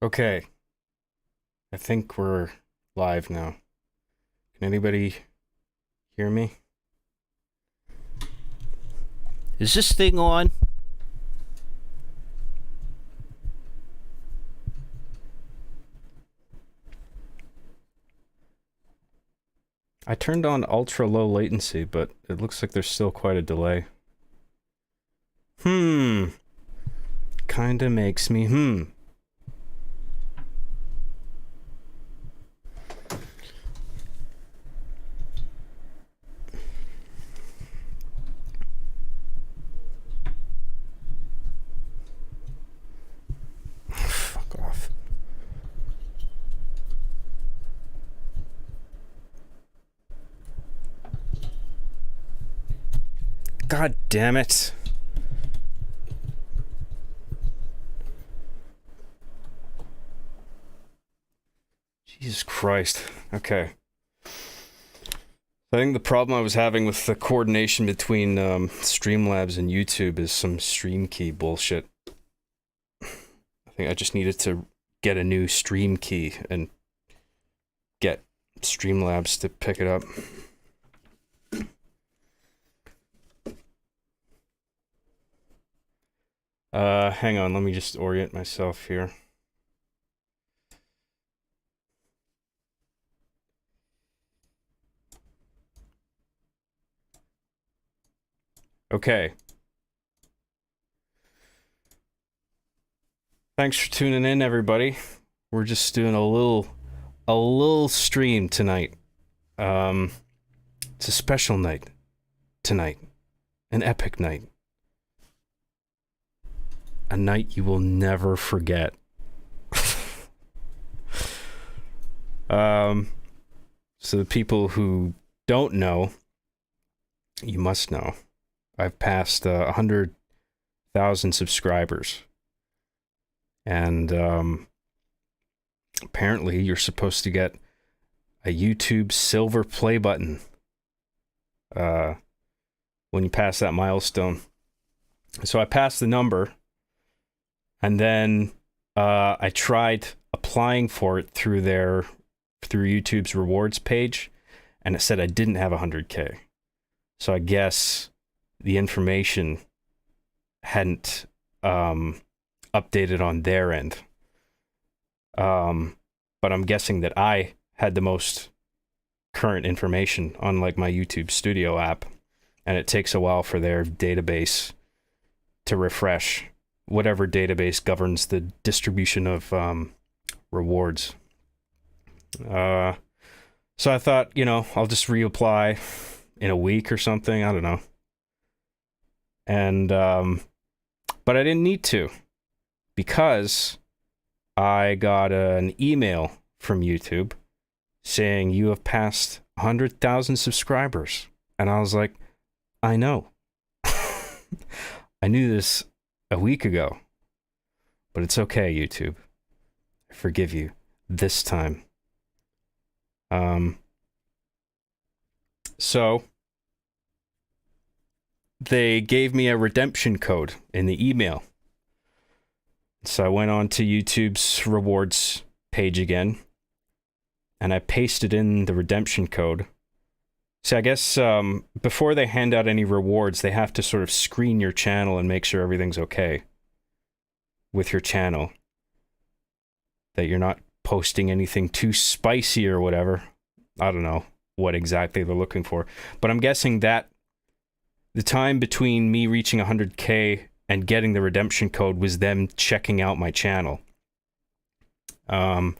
Okay, I think we're live now. Can anybody hear me? Is this thing on? I turned on ultra low latency, but it looks like there's still quite a delay. Kinda makes me. Fuck off. God damn it. Jesus Christ. Okay. I think the problem I was having with the coordination between Streamlabs and YouTube is some stream key bullshit. I think I just needed to get a new stream key and get Streamlabs to pick it up. Hang on, let me just orient myself here. Okay. Thanks for tuning in, everybody. We're just doing a little stream tonight. It's a special night tonight. An epic night. A night you will never forget. So the people who don't know, you must know. I've passed 100,000 subscribers. And apparently you're supposed to get a YouTube silver play button when you pass that milestone. So I passed the number, and then I tried applying for it through YouTube's rewards page, and it said I didn't have 100K. So I guess the information hadn't updated on their end. But I'm guessing that I had the most current information on like my YouTube Studio app, and it takes a while for their database to refresh, whatever database governs the distribution of rewards. So I thought, I'll just reapply in a week or something. I don't know. And but I didn't need to, because I got an email from YouTube saying you have passed 100,000 subscribers. And I was like, I know. I knew this a week ago. But it's okay, YouTube. I forgive you this time. So they gave me a redemption code in the email. So I went on to YouTube's rewards page again, and I pasted in the redemption code. So I guess before they hand out any rewards, they have to sort of screen your channel and make sure everything's okay with your channel, that you're not posting anything too spicy or whatever. I don't know what exactly they're looking for, but I'm guessing that the time between me reaching 100K and getting the redemption code was them checking out my channel. And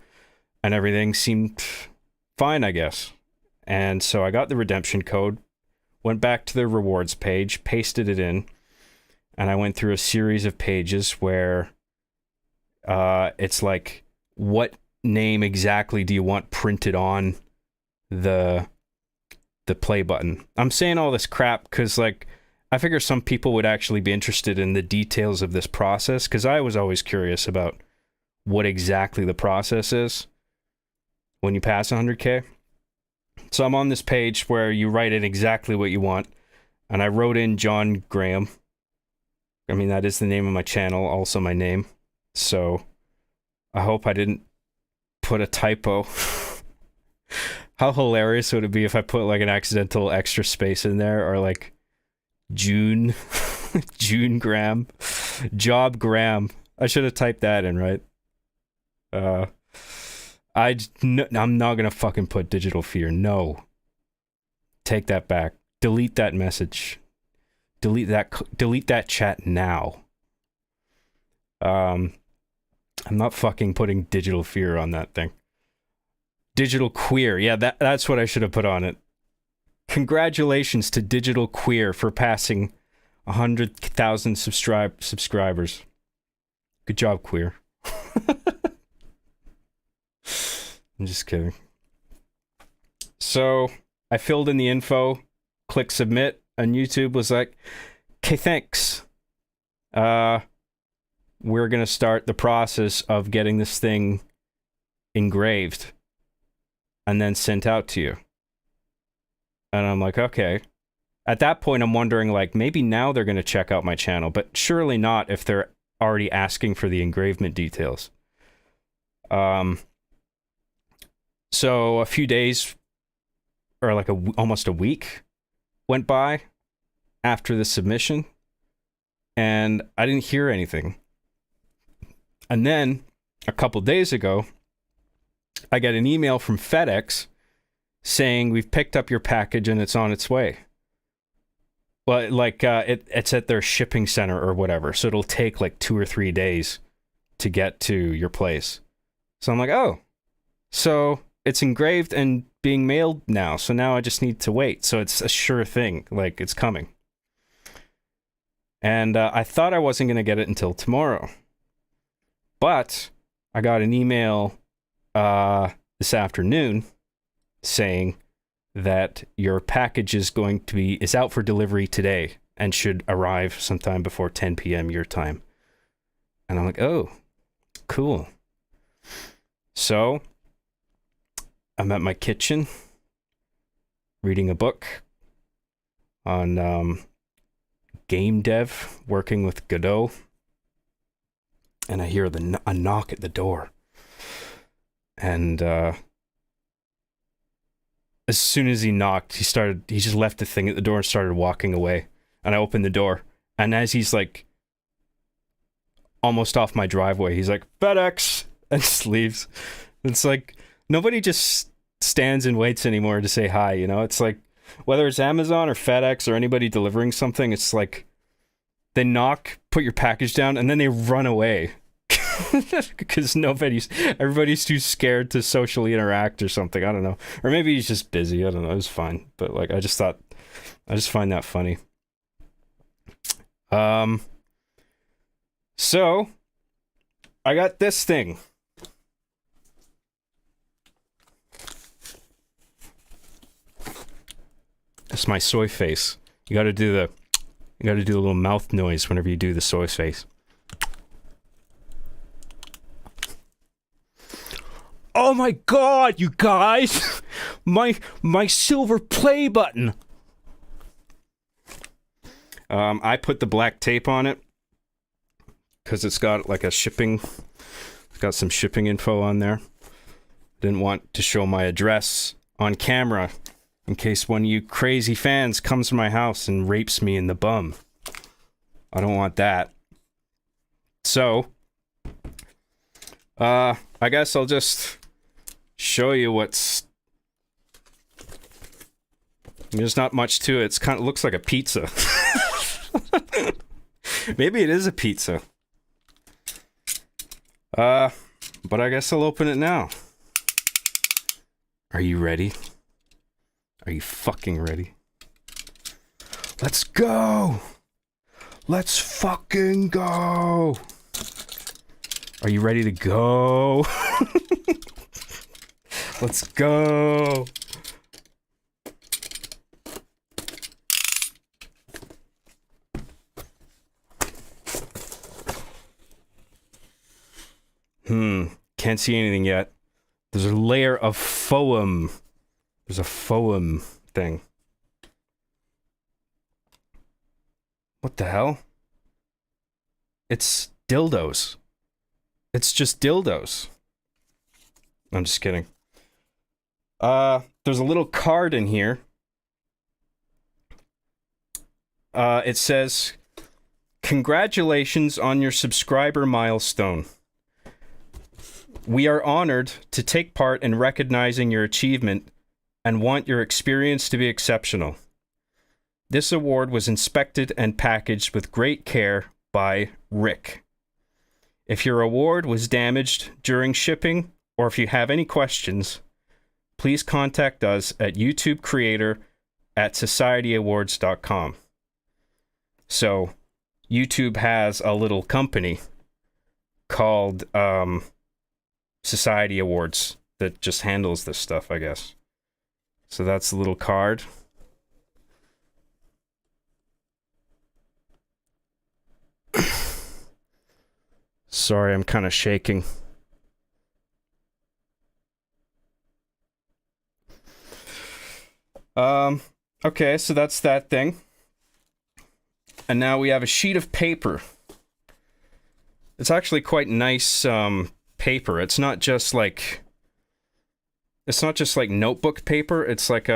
everything seemed fine, I guess. And so I got the redemption code, went back to the rewards page, pasted it in, and I went through a series of pages where it's like, what name exactly do you want printed on the play button? I'm saying all this crap because, like, I figure some people would actually be interested in the details of this process, because I was always curious about what exactly the process is when you pass 100K. So I'm on this page where you write in exactly what you want, and I wrote in John Graham. I mean, that is the name of my channel, also my name. So I hope I didn't put a typo. How hilarious would it be if I put like an accidental extra space in there, or like June, June Graham, Job Graham. I should have typed that in, right? I'm not gonna fucking put digital fear. No. Take that back. Delete that message. Delete that chat now. I'm not fucking putting digital fear on that thing. Digital queer. Yeah, that's what I should have put on it. Congratulations to Digital Queer for passing 100,000 subscribers. Good job, queer. I'm just kidding. So, I filled in the info, click submit, and YouTube was like, okay, thanks. We're gonna start the process of getting this thing engraved and then sent out to you. And I'm like, okay. At that point, I'm wondering, like, maybe now they're gonna check out my channel, but surely not if they're already asking for the engravement details. So a few days, or like almost a week, went by after the submission, and I didn't hear anything. And then, a couple days ago, I got an email from FedEx saying, we've picked up your package and it's on its way. Well, like, it's at their shipping center or whatever, so it'll take like 2 or 3 days to get to your place. So I'm like, oh, so it's engraved and being mailed now, so now I just need to wait. So it's a sure thing, like, it's coming. And I thought I wasn't going to get it until tomorrow. But I got an email this afternoon saying that your package is out for delivery today and should arrive sometime before 10 p.m. your time. And I'm like, oh, cool. So I'm at my kitchen reading a book on game dev, working with Godot, and I hear a knock at the door. And as soon as he knocked, he just left the thing at the door and started walking away. And I opened the door, and as he's like almost off my driveway, he's like, FedEx, and just leaves. It's like, nobody just stands and waits anymore to say hi, you know? It's like, whether it's Amazon or FedEx or anybody delivering something, it's like, they knock, put your package down, and then they run away. Because everybody's too scared to socially interact or something. I don't know. Or maybe he's just busy. I don't know. It was fine. But like, I just find that funny. So I got this thing. That's my soy face. You gotta do a little mouth noise whenever you do the soy face. Oh my god, you guys! My silver play button! I put the black tape on it because it's got like it's got some shipping info on there. Didn't want to show my address on camera in case one of you crazy fans comes to my house and rapes me in the bum. I don't want that. So, I guess I'll just show you what's... There's not much to it. It looks like a pizza. Maybe it is a pizza. But I guess I'll open it now. Are you ready? Are you fucking ready? Let's go! Let's fucking go! Are you ready to go? Let's go! Can't see anything yet. There's a layer of foam. There's a foam thing. What the hell? It's dildos. It's just dildos. I'm just kidding. There's a little card in here. It says, "Congratulations on your subscriber milestone. We are honored to take part in recognizing your achievement and want your experience to be exceptional. This award was inspected and packaged with great care by Rick. If your award was damaged during shipping, or if you have any questions, please contact us at youtubecreator@societyawards.com. So, YouTube has a little company called Society Awards that just handles this stuff, I guess. So that's the little card. Sorry, I'm kind of shaking. Okay, so that's that thing. And now we have a sheet of paper. It's actually quite nice paper. It's not just like notebook paper. It's like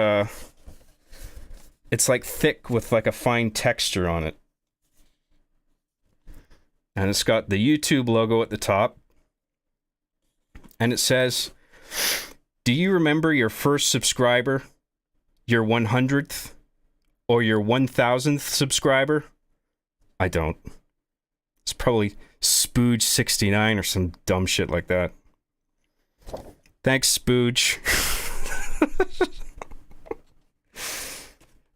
thick with like a fine texture on it. And it's got the YouTube logo at the top. And it says, "Do you remember your first subscriber, your 100th, or your 1000th subscriber?" I don't. It's probably Spooge69 or some dumb shit like that. Thanks, Spooge.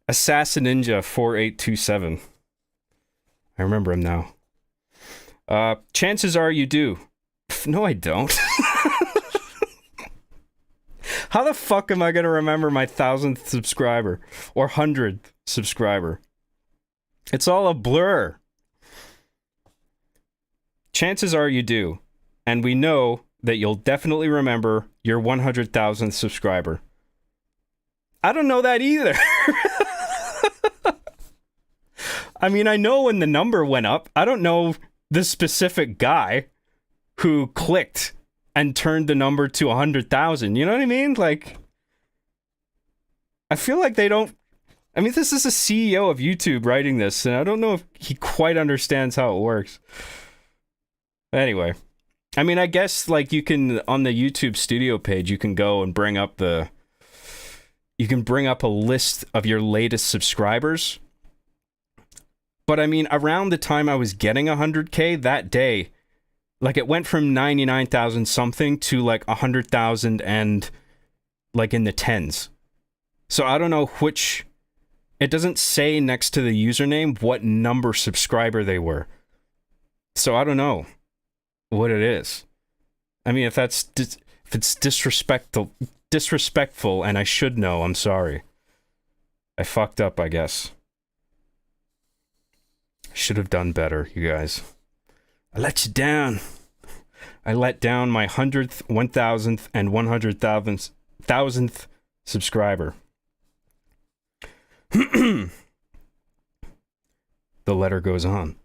Assassin Ninja 4827. I remember him now. Chances are you do. No, I don't. How the fuck am I gonna remember my 1000th subscriber or 100th subscriber? It's all a blur. Chances are you do, and we know that you'll definitely remember your 100,000th subscriber. I don't know that either. I mean, I know when the number went up. I don't know the specific guy who clicked and turned the number to 100,000. You know what I mean? Like, I feel like they don't... I mean, this is a CEO of YouTube writing this, and I don't know if he quite understands how it works. Anyway, I mean, I guess, like, you can, on the YouTube studio page, you can go and bring up a list of your latest subscribers. But I mean, around the time I was getting 100K that day, like, it went from 99,000 something to like 100,000 and like in the tens. So I don't know which... It doesn't say next to the username what number subscriber they were. So I don't know what it is. I mean, if it's disrespectful, and I should know, I'm sorry. I fucked up, I guess. I should have done better, you guys. I let you down. I let down my 100th, 1000th, and 100,000th subscriber. The letter goes on.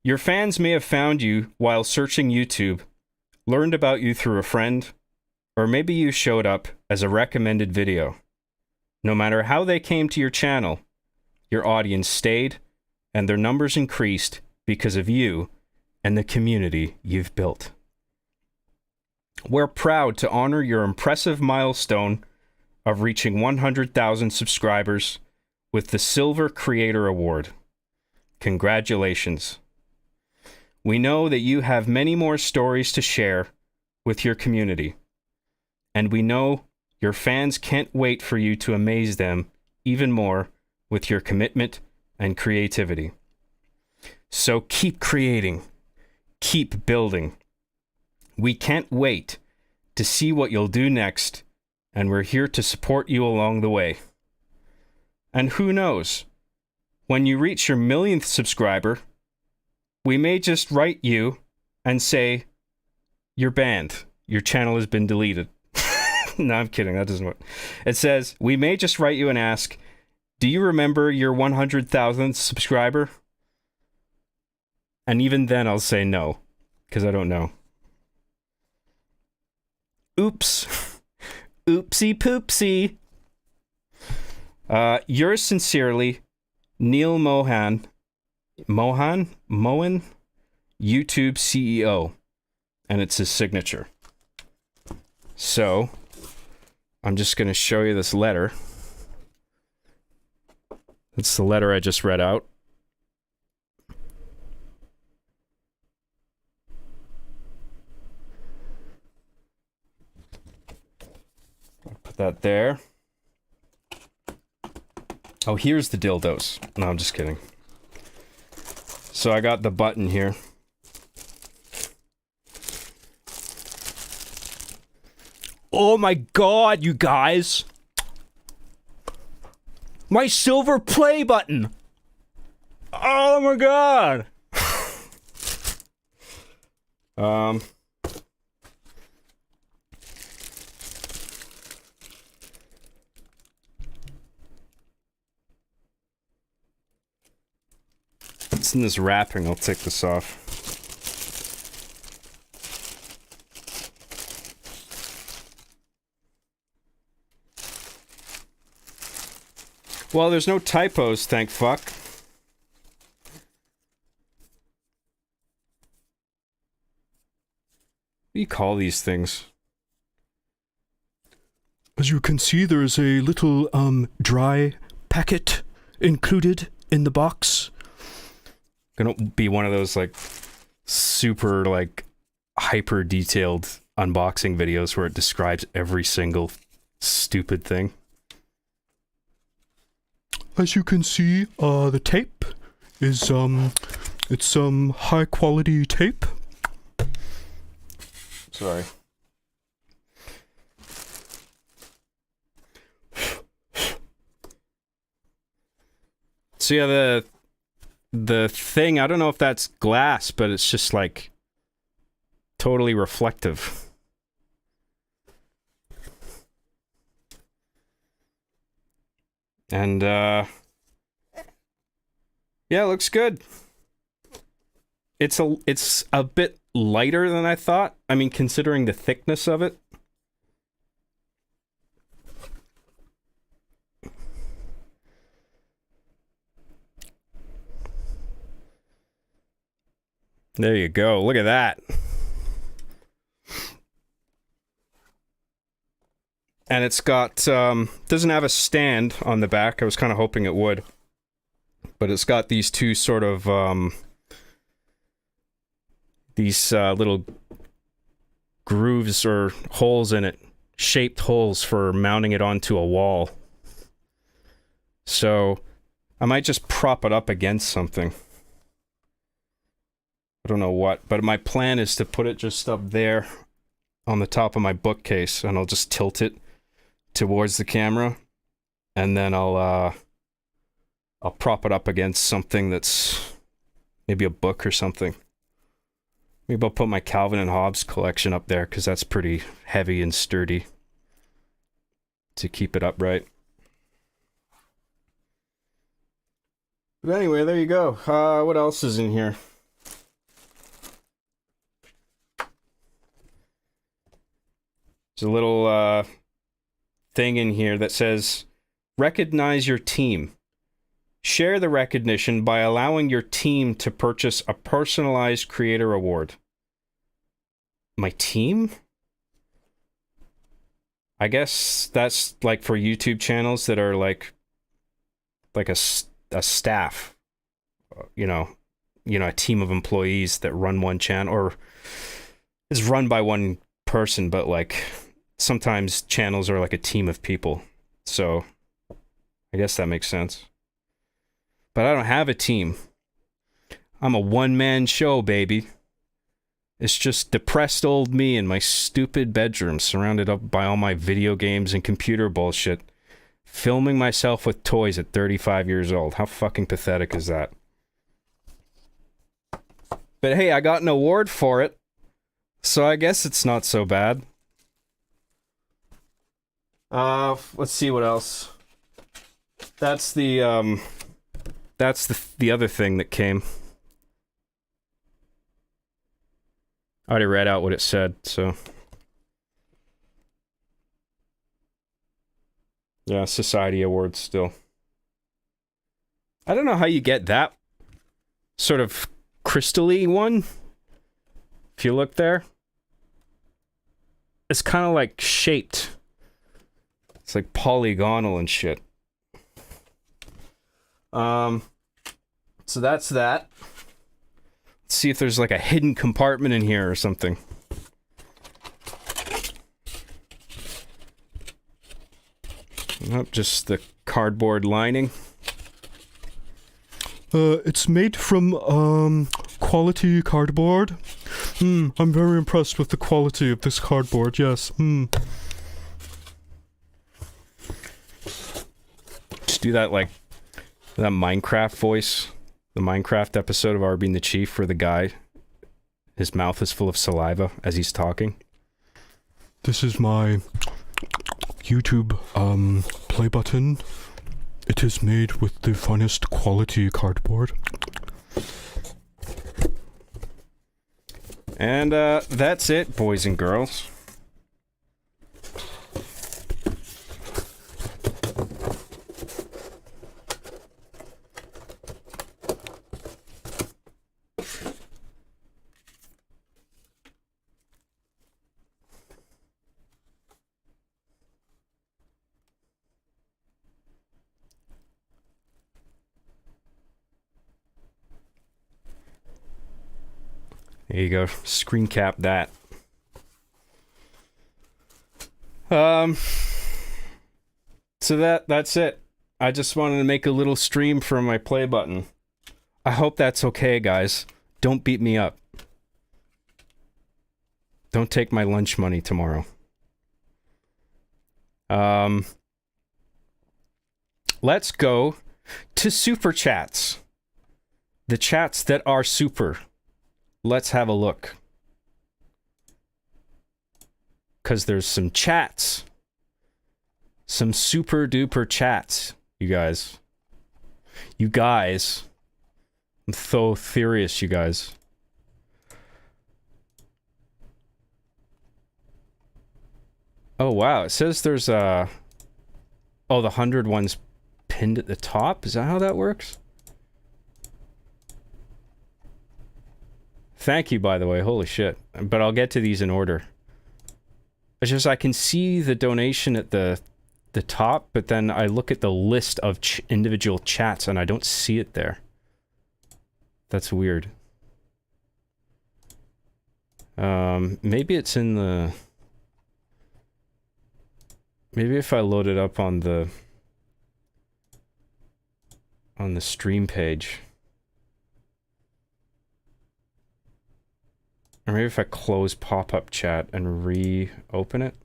Your fans may have found you while searching YouTube, learned about you through a friend, or maybe you showed up as a recommended video. No matter how they came to your channel, your audience stayed, and their numbers increased because of you and the community you've built. We're proud to honor your impressive milestone of reaching 100,000 subscribers with the Silver Creator Award. Congratulations. We know that you have many more stories to share with your community, and we know your fans can't wait for you to amaze them even more with your commitment and creativity. So keep creating, keep building. We can't wait to see what you'll do next, and we're here to support you along the way. And who knows, when you reach your 1,000,000th subscriber, we may just write you and say, "You're banned. Your channel has been deleted." No, I'm kidding. That doesn't work. It says, we may just write you and ask, "Do you remember your 100,000th subscriber?" And even then I'll say no. because I don't know. Oops. Oopsie poopsie. Yours sincerely, Neil Mohan, YouTube CEO, and it's his signature. So, I'm just going to show you this letter. It's the letter I just read out. I'll put that there. Oh, here's the dildos. No, I'm just kidding. So I got the button here. Oh my god, you guys! My silver play button! Oh my god! It's in this wrapping. I'll take this off. Well, there's no typos, thank fuck. What do you call these things? As you can see, there's a little, dry packet included in the box. Gonna be one of those, like, super, like, hyper-detailed unboxing videos where it describes every single stupid thing. As you can see, the tape is, it's high-quality tape. Sorry. So yeah, the thing, I don't know if that's glass, but it's just like totally reflective. And yeah, it looks good. It's a bit lighter than I thought. I mean, considering the thickness of it. There you go. Look at that. And it's got, doesn't have a stand on the back. I was kind of hoping it would. But it's got these two sort of, these little grooves or holes in it. Shaped holes for mounting it onto a wall. So, I might just prop it up against something. I don't know what, but my plan is to put it just up there on the top of my bookcase, and I'll just tilt it towards the camera, and then I'll prop it up against something that's maybe a book or something. Maybe I'll put my Calvin and Hobbes collection up there, because that's pretty heavy and sturdy to keep it upright. But anyway, there you go. What else is in here? There's a little thing in here that says, recognize your team. Share the recognition by allowing your team to purchase a personalized creator award. My team? I guess that's like for YouTube channels that are like a staff, you know, a team of employees that run one channel, or is run by one person, but like sometimes channels are like a team of people. So I guess that makes sense. But I don't have a team. I'm a one-man show, baby. It's just depressed old me in my stupid bedroom, surrounded up by all my video games and computer bullshit, filming myself with toys at 35 years old. How fucking pathetic is that? But hey, I got an award for it, so I guess it's not so bad. Let's see what else. That's the other thing that came. already read out what it said, so. Yeah, Society Awards still. I don't know how you get that sort of crystal-y one. If you look there. It's kind of like shaped. It's like polygonal and shit. So that's that. Let's see if there's like a hidden compartment in here or something. Nope, just the cardboard lining. It's made from, quality cardboard. I'm very impressed with the quality of this cardboard, yes. Just do that, like, that Minecraft voice. The Minecraft episode of R being the Chief, where the guy, his mouth is full of saliva as he's talking. This is my YouTube, play button. It is made with the finest quality cardboard. And, that's it, boys and girls. There you go. Screen cap that. So that's it. I just wanted to make a little stream from my play button. I hope that's okay, guys. Don't beat me up. Don't take my lunch money tomorrow. Let's go to super chats. The chats that are super. Let's have a look. Because there's some chats. Some super duper chats, you guys. You guys. I'm so furious, you guys. Oh, wow. It says there's a... Oh, the 100 one's pinned at the top? Is that how that works? Thank you, by the way. Holy shit. But I'll get to these in order. It's just I can see the donation at the top, but then I look at the list of individual chats and I don't see it there. That's weird. Maybe it's in the... Maybe if I load it up on the stream page. Or maybe if I close pop-up chat and reopen it.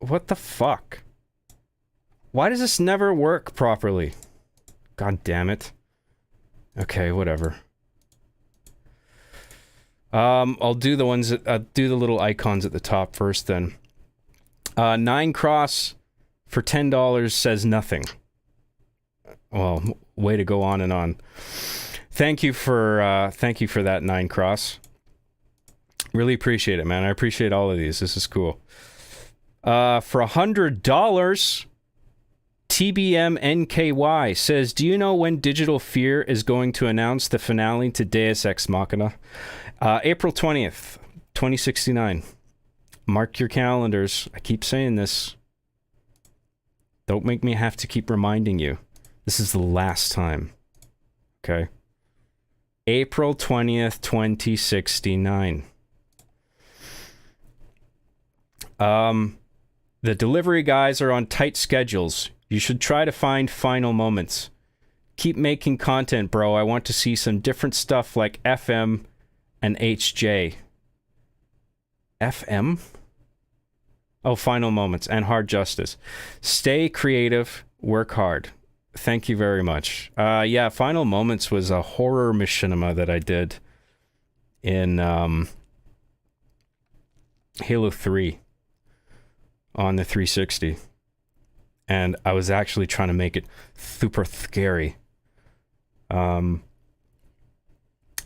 What the fuck? Why does this never work properly? God damn it. Okay, whatever. I'll do the ones that, do the little icons at the top first then. 9 Cross for $10 says nothing. Well, way to go on and on. Thank you for that, 9 Cross. Really appreciate it, man. I appreciate all of these. This is cool. For $100, TBMNKY says, do you know when Digital Fear is going to announce the finale to Deus Ex Machina? April 20th, 2069. Mark your calendars. I keep saying this. Don't make me have to keep reminding you. This is the last time. Okay? April 20th, 2069. The delivery guys are on tight schedules. You should try to find final moments. Keep making content, bro. I want to see some different stuff like FM and HJ. FM? Oh, Final Moments and Hard Justice. Stay creative, work hard. Thank you very much. Yeah, Final Moments was a horror machinima that I did in Halo 3 on the 360. and I was actually trying to make it super scary. It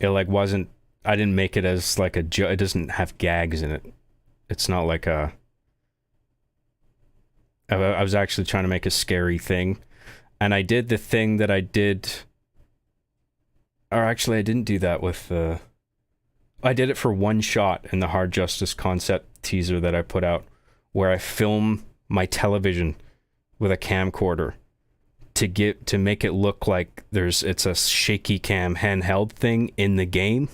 like wasn't. I didn't make it as like a it doesn't have gags in it. It's not like a. I was actually trying to make a scary thing, and I did the thing that I did. Or actually, I didn't do that with. I did it for one shot in the Hard Justice concept teaser that I put out, where I film my television with a camcorder to make it look like it's a shaky cam handheld thing in the game.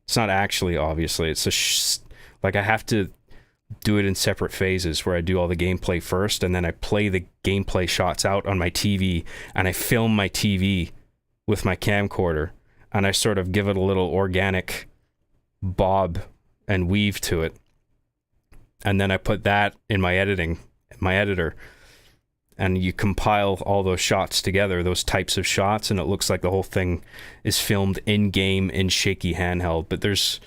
It's not actually, obviously. It's like I have to do it in separate phases where I do all the gameplay first, and then I play the gameplay shots out on my TV, and I film my TV with my camcorder, and I sort of give it a little organic bob and weave to it. And then I put that in my editor, and you compile all those shots together, those types of shots, and it looks like the whole thing is filmed in-game in shaky handheld. But there's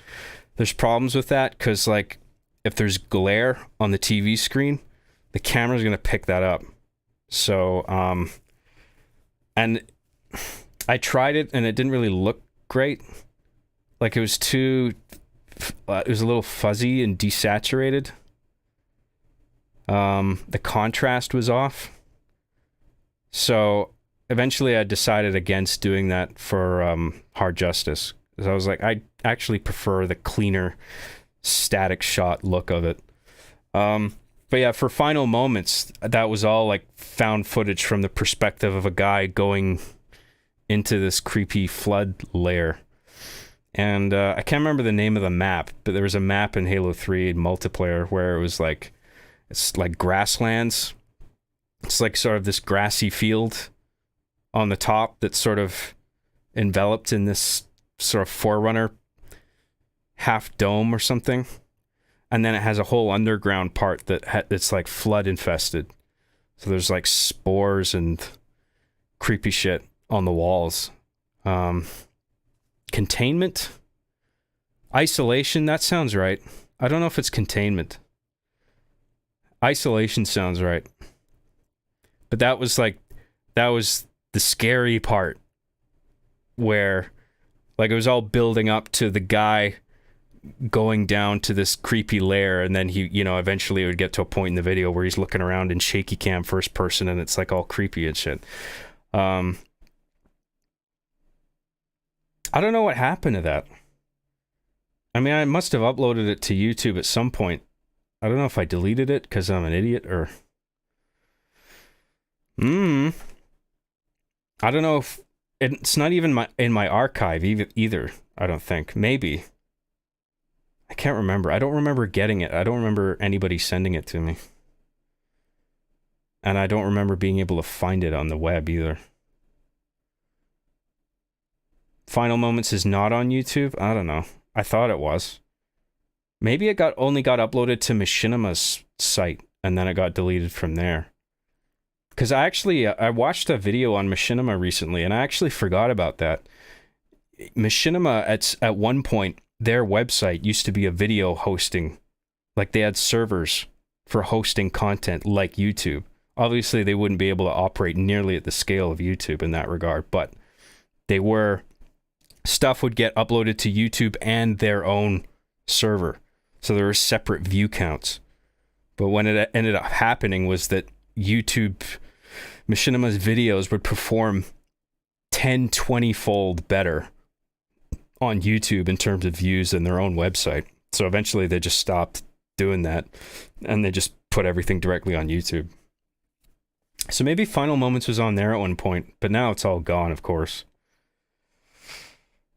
problems with that, because like if there's glare on the TV screen, the camera's going to pick that up. So, and I tried it, and it didn't really look great. Like it was it was a little fuzzy and desaturated. The contrast was off. So eventually I decided against doing that for Hard Justice. Because I was like, I actually prefer the cleaner, static shot look of it. But yeah, for Final Moments, that was all like found footage from the perspective of a guy going into this creepy flood lair. And I can't remember the name of the map, but there was a map in Halo 3 multiplayer where it was like, it's like grasslands. It's like sort of this grassy field on the top that's sort of enveloped in this sort of Forerunner half dome or something. And then it has a whole underground part that's like flood infested. So there's like spores and creepy shit on the walls. Containment? Isolation? That sounds right. I don't know if it's containment. Isolation sounds right. But that was the scary part, where like it was all building up to the guy going down to this creepy lair, and then he, eventually it would get to a point in the video where he's looking around in shaky cam first person, and it's like all creepy and shit. I don't know what happened to that. I mean, I must have uploaded it to YouTube at some point. I don't know if I deleted it because I'm an idiot or... I don't know if... It's not even in my archive either, I don't think. Maybe. I can't remember. I don't remember getting it. I don't remember anybody sending it to me. And I don't remember being able to find it on the web either. Final Moments is not on YouTube? I don't know. I thought it was. Maybe it only got uploaded to Machinima's site, and then it got deleted from there. Because I watched a video on Machinima recently, and I actually forgot about that. Machinima, at one point, their website used to be a video hosting. Like, they had servers for hosting content like YouTube. Obviously, they wouldn't be able to operate nearly at the scale of YouTube in that regard, but they were... Stuff would get uploaded to YouTube and their own server. So there were separate view counts. But when it ended up happening was that YouTube, Machinima's videos would perform 10, 20-fold better on YouTube in terms of views than their own website. So eventually they just stopped doing that, and they just put everything directly on YouTube. So maybe Final Moments was on there at one point, but now it's all gone, of course.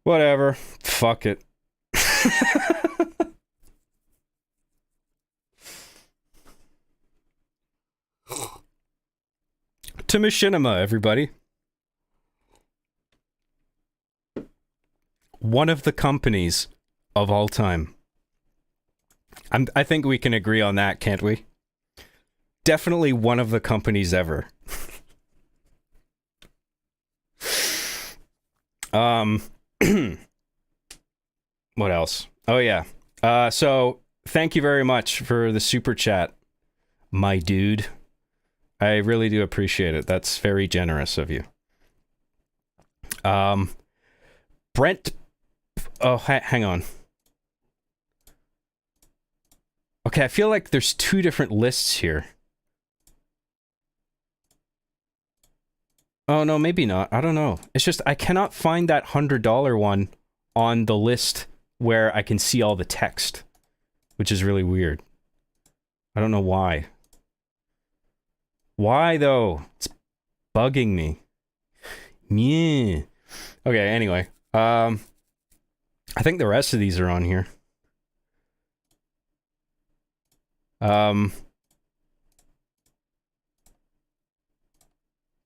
Whatever. Fuck it. To Machinima, everybody. One of the companies of all time. I think we can agree on that, can't we? Definitely one of the companies ever. What else? Oh yeah. So thank you very much for the super chat, my dude. I really do appreciate it. That's very generous of you. Brent... Oh, hang on. Okay, I feel like there's two different lists here. Oh, no, maybe not. I don't know. It's just I cannot find that $100 one on the list where I can see all the text, which is really weird. I don't know why. Why, though? It's bugging me. Yeah. Okay, anyway. I think the rest of these are on here.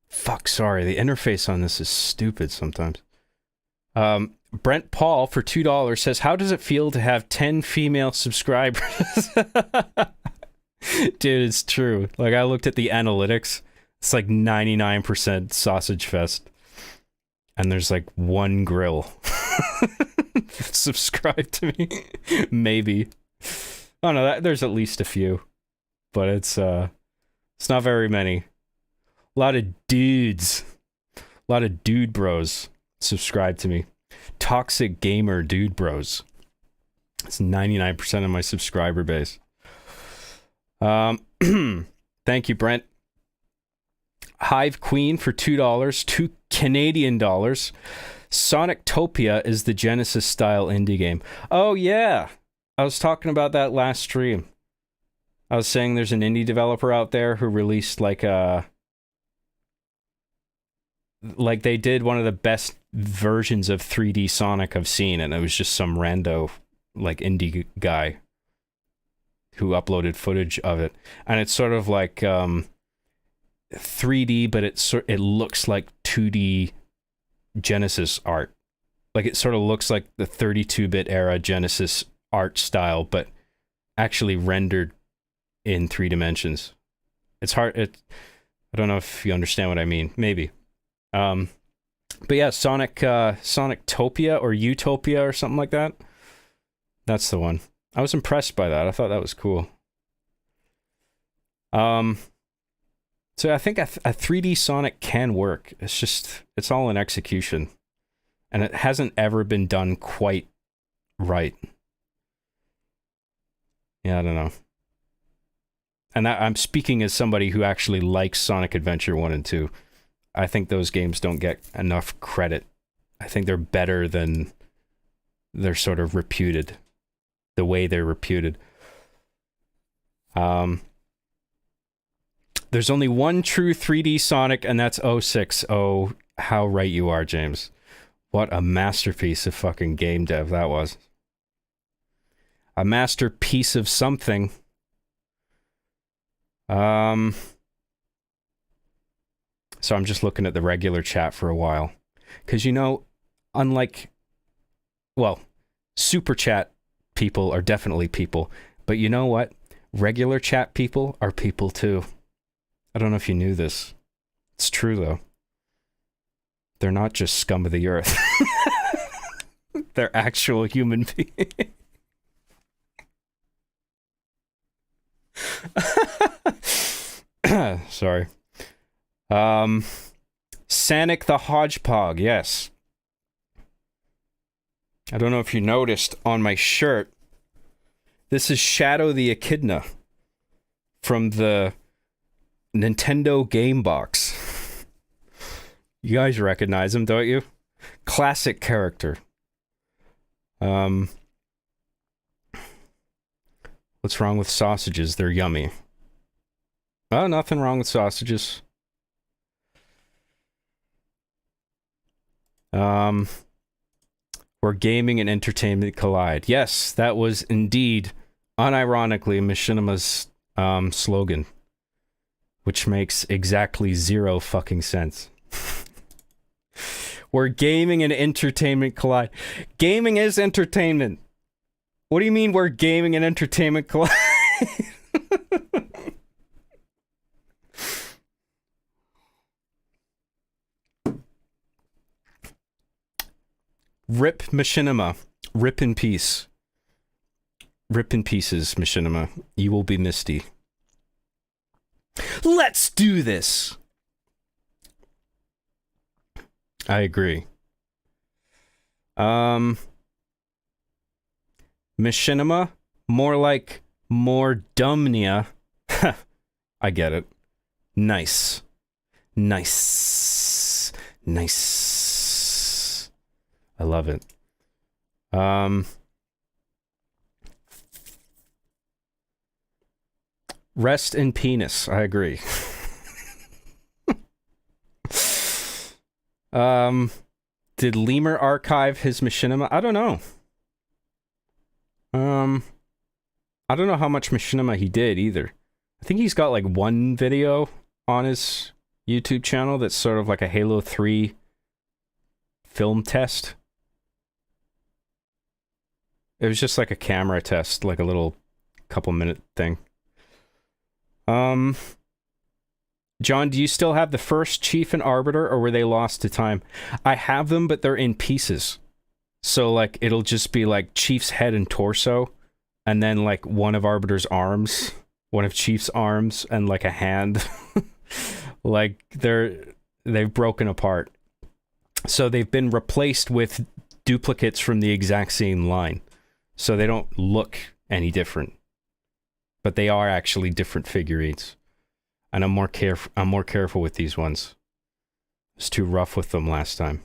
Fuck, sorry. The interface on this is stupid sometimes. Brent Paul for $2 says, how does it feel to have 10 female subscribers? Dude, it's true. Like, I looked at the analytics. It's like 99% sausage fest. And there's like one grill. Subscribe to me. Maybe. Oh no, there's at least a few. But it's not very many. A lot of dudes. A lot of dude bros subscribe to me. Toxic gamer dude bros. It's 99% of my subscriber base. Thank you, Brent. Hive Queen for $2, $2 Canadian. Sonictopia is the Genesis-style indie game. Oh, yeah. I was talking about that last stream. I was saying there's an indie developer out there who released like they did one of the best versions of 3D Sonic I've seen, and it was just some rando like indie guy who uploaded footage of it. And it's sort of like 3D, but it looks like 2D Genesis art. Like it sort of looks like the 32-bit era Genesis art style, but actually rendered in 3 dimensions. It's hard. I don't know if you understand what I mean. Maybe. But yeah, Sonictopia or Utopia or something like that. That's the one. I was impressed by that. I thought that was cool. So I think a 3D Sonic can work. It's all in execution. And it hasn't ever been done quite right. Yeah, I don't know. And I'm speaking as somebody who actually likes Sonic Adventure 1 and 2. I think those games don't get enough credit. I think they're better than they're sort of reputed. The way they're reputed. There's only one true 3D Sonic, and that's 06. Oh, how right you are, James. What a masterpiece of fucking game dev that was. A masterpiece of something. So I'm just looking at the regular chat for a while. Because, unlike... Well, super chat people are definitely people. But you know what? Regular chat people are people too. I don't know if you knew this. It's true, though. They're not just scum of the earth. They're actual human beings. Sorry. Sanic the Hodgepog, yes. I don't know if you noticed on my shirt. This is Shadow the Echidna from the Nintendo Game Box. You guys recognize him, don't you? Classic character. What's wrong with sausages? They're yummy. Oh, nothing wrong with sausages. Where gaming and entertainment collide. Yes, that was indeed, unironically, Machinima's slogan. Which makes exactly zero fucking sense. Where gaming and entertainment collide. Gaming is entertainment. What do you mean where gaming and entertainment collide? Rip Machinima. Rip in peace. Rip in pieces, Machinima. You will be misty. Let's do this. I agree. Machinima, more like more dumbnia. I get it. Nice. Nice. Nice. I love it. Rest in penis. I agree. Did Lemur archive his machinima? I don't know. I don't know how much machinima he did either. I think he's got like one video on his YouTube channel that's sort of like a Halo 3 film test. It was just like a camera test, like a little couple minute thing. John, do you still have the first Chief and Arbiter, or were they lost to time? I have them, but they're in pieces. So, like, it'll just be, like, Chief's head and torso, and then, like, one of Arbiter's arms, one of Chief's arms, and, like, a hand. Like, they've broken apart. So they've been replaced with duplicates from the exact same line. So they don't look any different. But they are actually different figurines. And I'm more careful with these ones. I was too rough with them last time.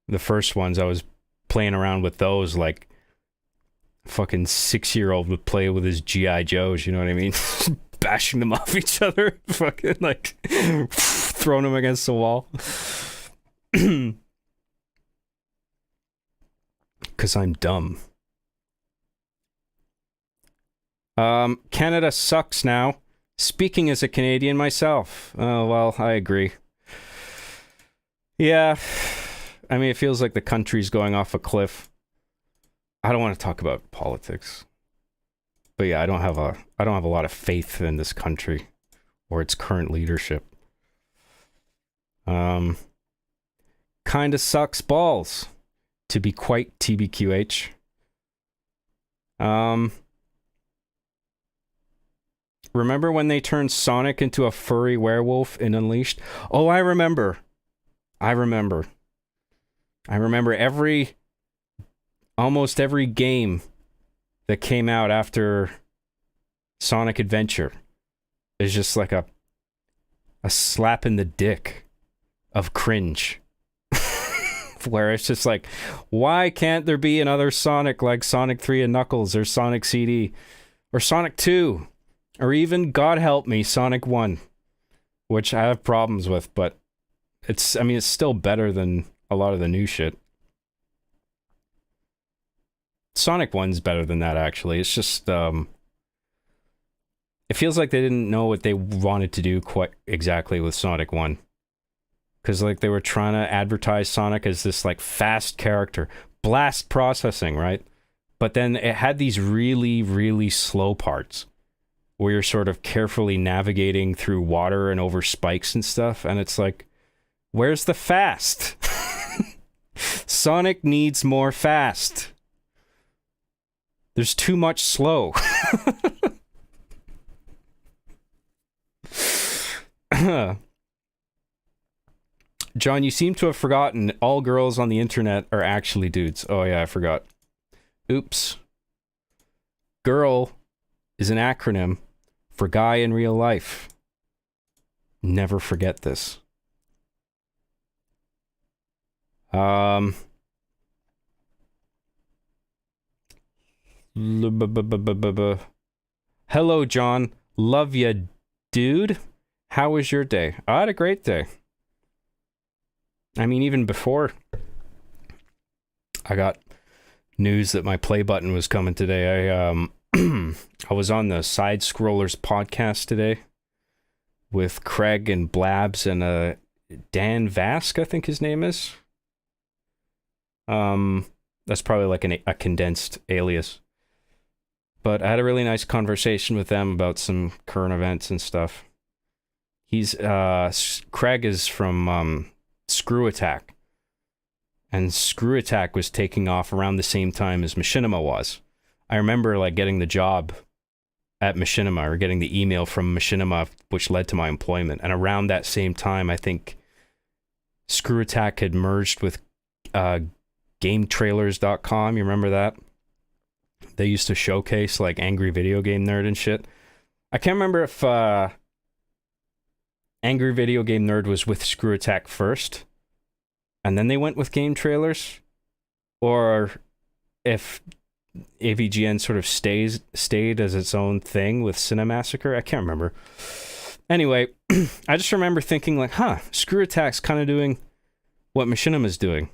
The first ones, I was playing around with those like fucking 6-year-old would play with his G.I. Joes, you know what I mean? Bashing them off each other. Fucking like throwing them against the wall. Because I'm dumb. Canada sucks now. Speaking as a Canadian myself. Oh, well, I agree. Yeah. I mean, it feels like the country's going off a cliff. I don't want to talk about politics. But yeah, I don't have a lot of faith in this country or its current leadership. Kinda sucks balls, to be quite TBQH. Remember when they turned Sonic into a furry werewolf in Unleashed? Oh, I remember almost every game that came out after Sonic Adventure is just like a slap in the dick of cringe. Where it's just like, why can't there be another Sonic like Sonic 3 and Knuckles or Sonic CD or Sonic 2? Or even, God help me, Sonic 1, which I have problems with, but it's still better than a lot of the new shit. Sonic 1's better than that, actually. It's just, it feels like they didn't know what they wanted to do quite exactly with Sonic 1. Because, like, they were trying to advertise Sonic as this, like, fast character. Blast processing, right? But then it had these really, really slow parts where you're sort of carefully navigating through water and over spikes and stuff, and it's like, where's the fast? Sonic needs more fast. There's too much slow. John, you seem to have forgotten all girls on the internet are actually dudes. Oh yeah, I forgot. Oops. Girl is an acronym for guy in real life. Never forget this. Hello, John. Love ya, dude. How was your day? I had a great day. I mean, even before I got news that my play button was coming today, I was on the Side Scrollers podcast today with Craig and Blabs and Dan Vask, I think his name is. That's probably like a condensed alias. But I had a really nice conversation with them about some current events and stuff. Craig is from Screw Attack. And Screw Attack was taking off around the same time as Machinima was. I remember like getting the job at Machinima, or getting the email from Machinima, which led to my employment. And around that same time, I think Screw Attack had merged with GameTrailers.com. You remember that? They used to showcase like Angry Video Game Nerd and shit. I can't remember if Angry Video Game Nerd was with Screw Attack first, and then they went with Game Trailers, or if AVGN sort of stayed as its own thing with Cinemassacre. I can't remember. Anyway, I just remember thinking like, Screw Attack's kind of doing what Machinima's doing.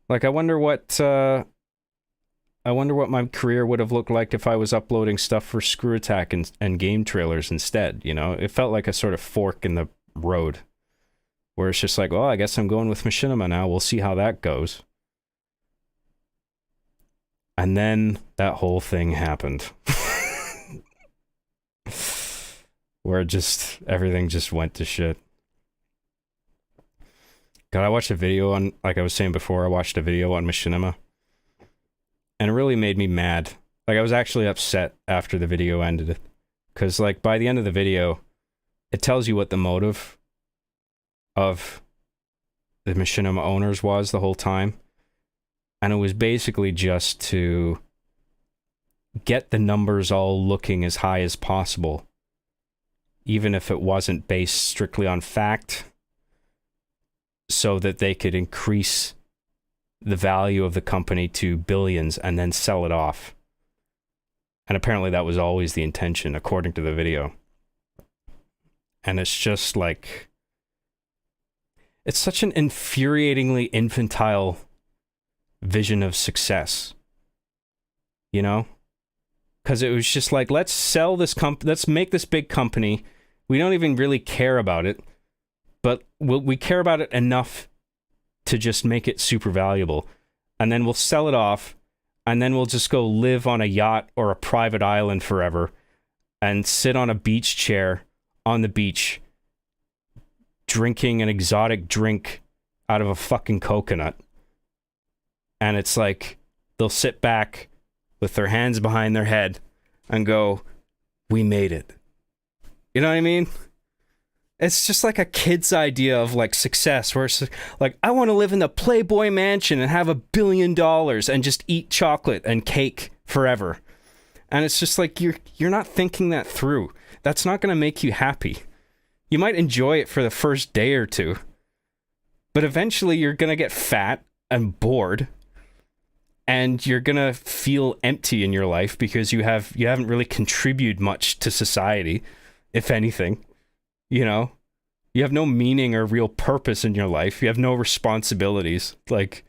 Like, I wonder what my career would have looked like if I was uploading stuff for Screw Attack and Game Trailers instead, you know? It felt like a sort of fork in the road, where it's just like, well, I guess I'm going with Machinima now. We'll see how that goes. And then that whole thing happened. Where everything just went to shit. God, I watched a video on, like I was saying before, I watched a video on Machinima. And it really made me mad. Like, I was actually upset after the video ended. Because, like, by the end of the video, it tells you what the motive of the Machinima owners was the whole time. And it was basically just to get the numbers all looking as high as possible. Even if it wasn't based strictly on fact. So that they could increase the value of the company to billions and then sell it off. And apparently that was always the intention, according to the video. And it's just like... It's such an infuriatingly infantile vision of success. You know? Because it was just like, let's sell this let's make this big company. We don't even really care about it. But we care about it enough to just make it super valuable. And then we'll sell it off. And then we'll just go live on a yacht or a private island forever. And sit on a beach chair on the beach. Drinking an exotic drink out of a fucking coconut. And it's like, they'll sit back with their hands behind their head and go, we made it. You know what I mean? It's just like a kid's idea of like success, where it's like, I want to live in the Playboy Mansion and have $1 billion and just eat chocolate and cake forever. And it's just like, you're not thinking that through. That's not going to make you happy. You might enjoy it for the first day or two, but eventually you're going to get fat and bored. And you're gonna feel empty in your life because you haven't really contributed much to society, if anything. You know? You have no meaning or real purpose in your life. You have no responsibilities. Like,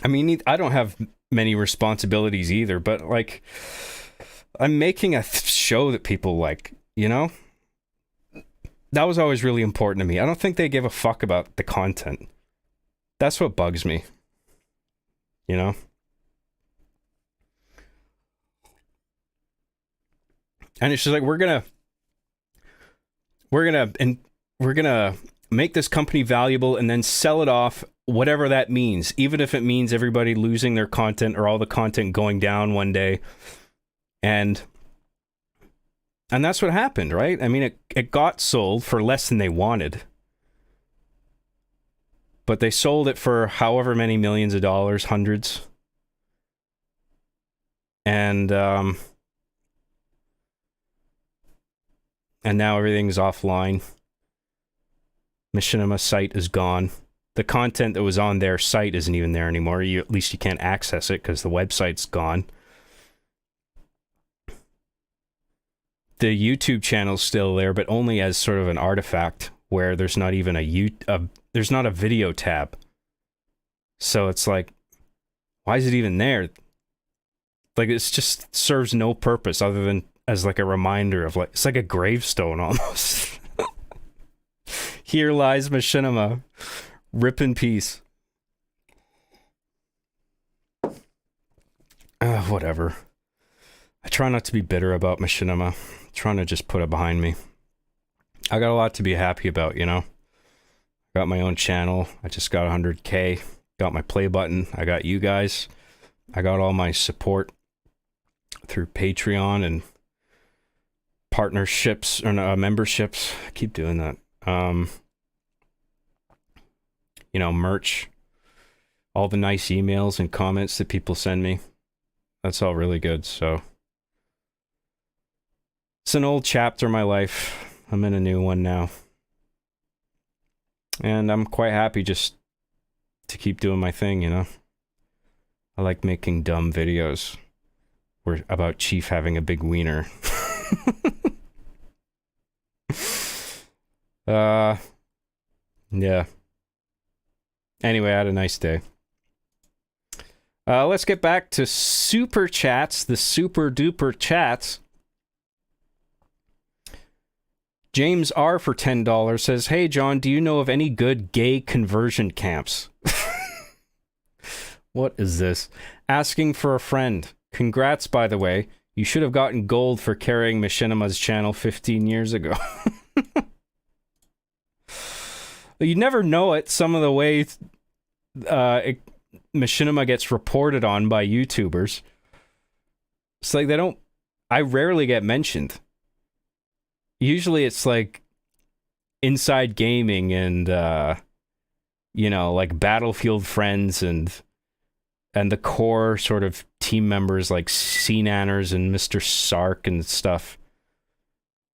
I mean, I don't have many responsibilities either, but like, I'm making a show that people like, you know? That was always really important to me. I don't think they give a fuck about the content. That's what bugs me. You know? And it's just like, we're gonna make this company valuable and then sell it off, whatever that means, even if it means everybody losing their content or all the content going down one day. And that's what happened, right? I mean, it got sold for less than they wanted. But they sold it for however many millions of dollars, hundreds. And now everything's offline. Machinima site is gone. The content that was on their site isn't even there anymore. At least you can't access it because the website's gone. The YouTube channel's still there, but only as sort of an artifact where there's not even there's not a video tab. So it's like, why is it even there? Like, it's just serves no purpose other than as like a reminder of like, it's like a gravestone almost. Here lies Machinima. Rip in peace. Whatever. I try not to be bitter about Machinima. I'm trying to just put it behind me. I got a lot to be happy about, you know? Got my own channel. I just got 100K. Got my play button. I got you guys. I got all my support. through Patreon and partnerships or memberships. I keep doing that. Merch, all the nice emails and comments that people send me. That's all really good. So it's an old chapter in my life. I'm in a new one now. And I'm quite happy just to keep doing my thing, I like making dumb videos about Chief having a big wiener. Yeah. Anyway, I had a nice day. Let's get back to super chats, the super duper chats. James R for $10 says, "Hey John, do you know of any good gay conversion camps?" What is this? Asking for a friend. Congrats, by the way. You should have gotten gold for carrying Machinima's channel 15 years ago. You never know it. Some of the way Machinima gets reported on by YouTubers. It's like I rarely get mentioned. Usually it's like Inside Gaming and, like Battlefield Friends and the core sort of team members like C-Nanners and Mr. Sark and stuff.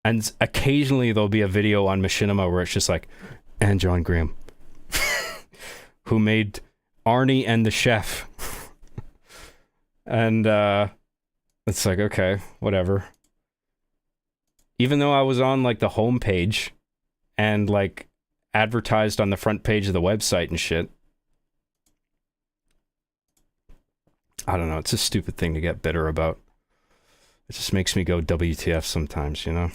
And occasionally there'll be a video on Machinima where it's just like, and John Graham, who made Arnie and the Chef. And it's like, okay, whatever. Even though I was on like the homepage and like advertised on the front page of the website and shit. I don't know, it's a stupid thing to get bitter about. It just makes me go WTF sometimes, It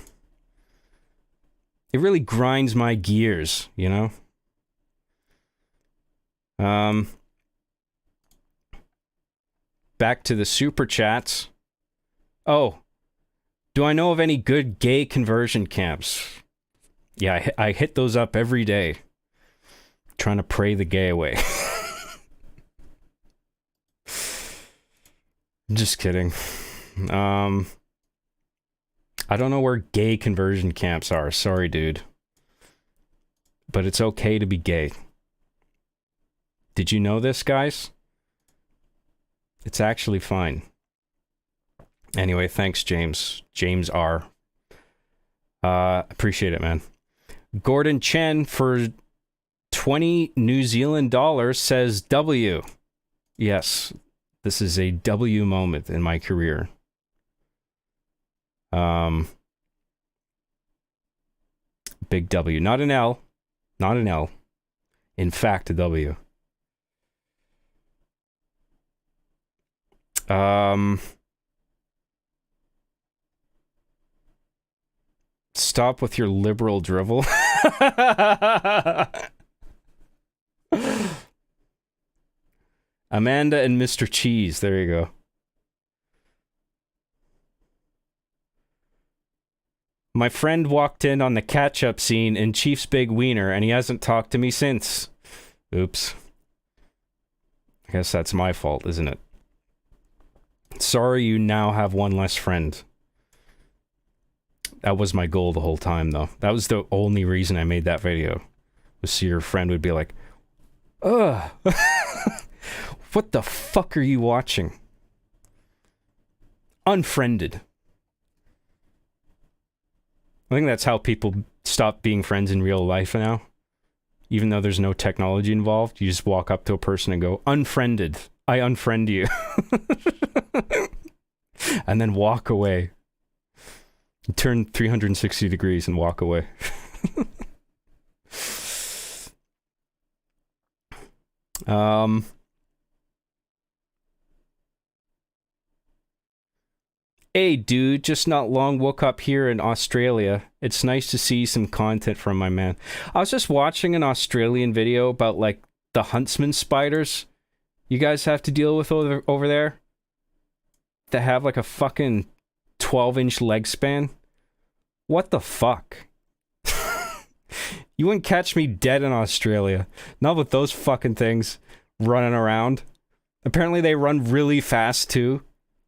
really grinds my gears, Back to the super chats. Oh, do I know of any good gay conversion camps? Yeah, I hit those up every day. Trying to pray the gay away. Just kidding. I don't know where gay conversion camps are. Sorry, dude. But it's okay to be gay. Did you know this, guys? It's actually fine. Anyway, thanks, James. James R. Appreciate it, man. Gordon Chen for 20 New Zealand dollars says W. Yes, this is a W moment in my career. Big W. Not an L. Not an L. In fact, a W. Stop with your liberal drivel. Amanda and Mr. Cheese. There you go. My friend walked in on the catch-up scene in Chief's Big Wiener, and he hasn't talked to me since. Oops. I guess that's my fault, isn't it? Sorry, you now have one less friend. That was my goal the whole time, though. That was the only reason I made that video. Was so your friend would be like, ugh. What the fuck are you watching? Unfriended. I think that's how people stop being friends in real life now. Even though there's no technology involved, you just walk up to a person and go, unfriended. I unfriend you. And then walk away. Turn 360 degrees and walk away. Hey dude, just not long woke up here in Australia. It's nice to see some content from my man. I was just watching an Australian video about like the huntsman spiders you guys have to deal with over there. That have like a fucking 12-inch leg span. What the fuck? You wouldn't catch me dead in Australia. Not with those fucking things running around. Apparently they run really fast too.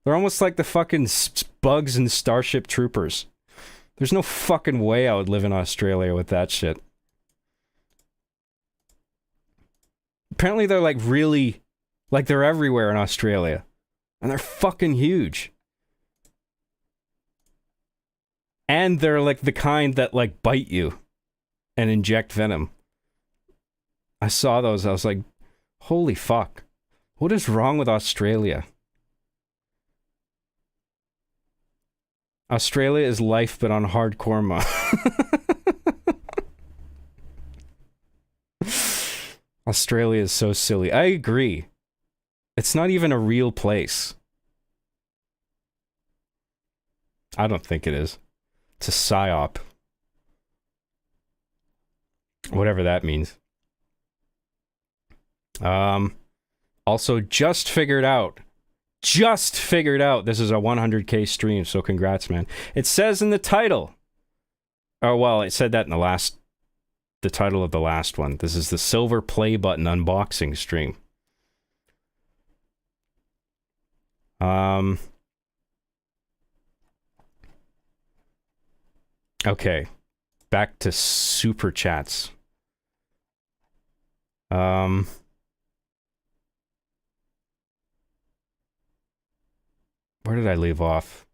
They're almost like the fucking bugs in Starship Troopers. There's no fucking way I would live in Australia with that shit. Apparently they're like really... Like they're everywhere in Australia. And they're fucking huge. And they're like the kind that like bite you and inject venom. I saw those, I was like, holy fuck. What is wrong with Australia? Australia is life, but on hardcore mode. Australia is so silly. I agree. It's not even a real place. I don't think it is. It's a psyop. Whatever that means. Also, just figured out, this is a 100k stream, so congrats, man. It says in the title, oh, well, it said that in the title of the last one. This is the silver play button unboxing stream. Okay, back to super chats. Where did I leave off?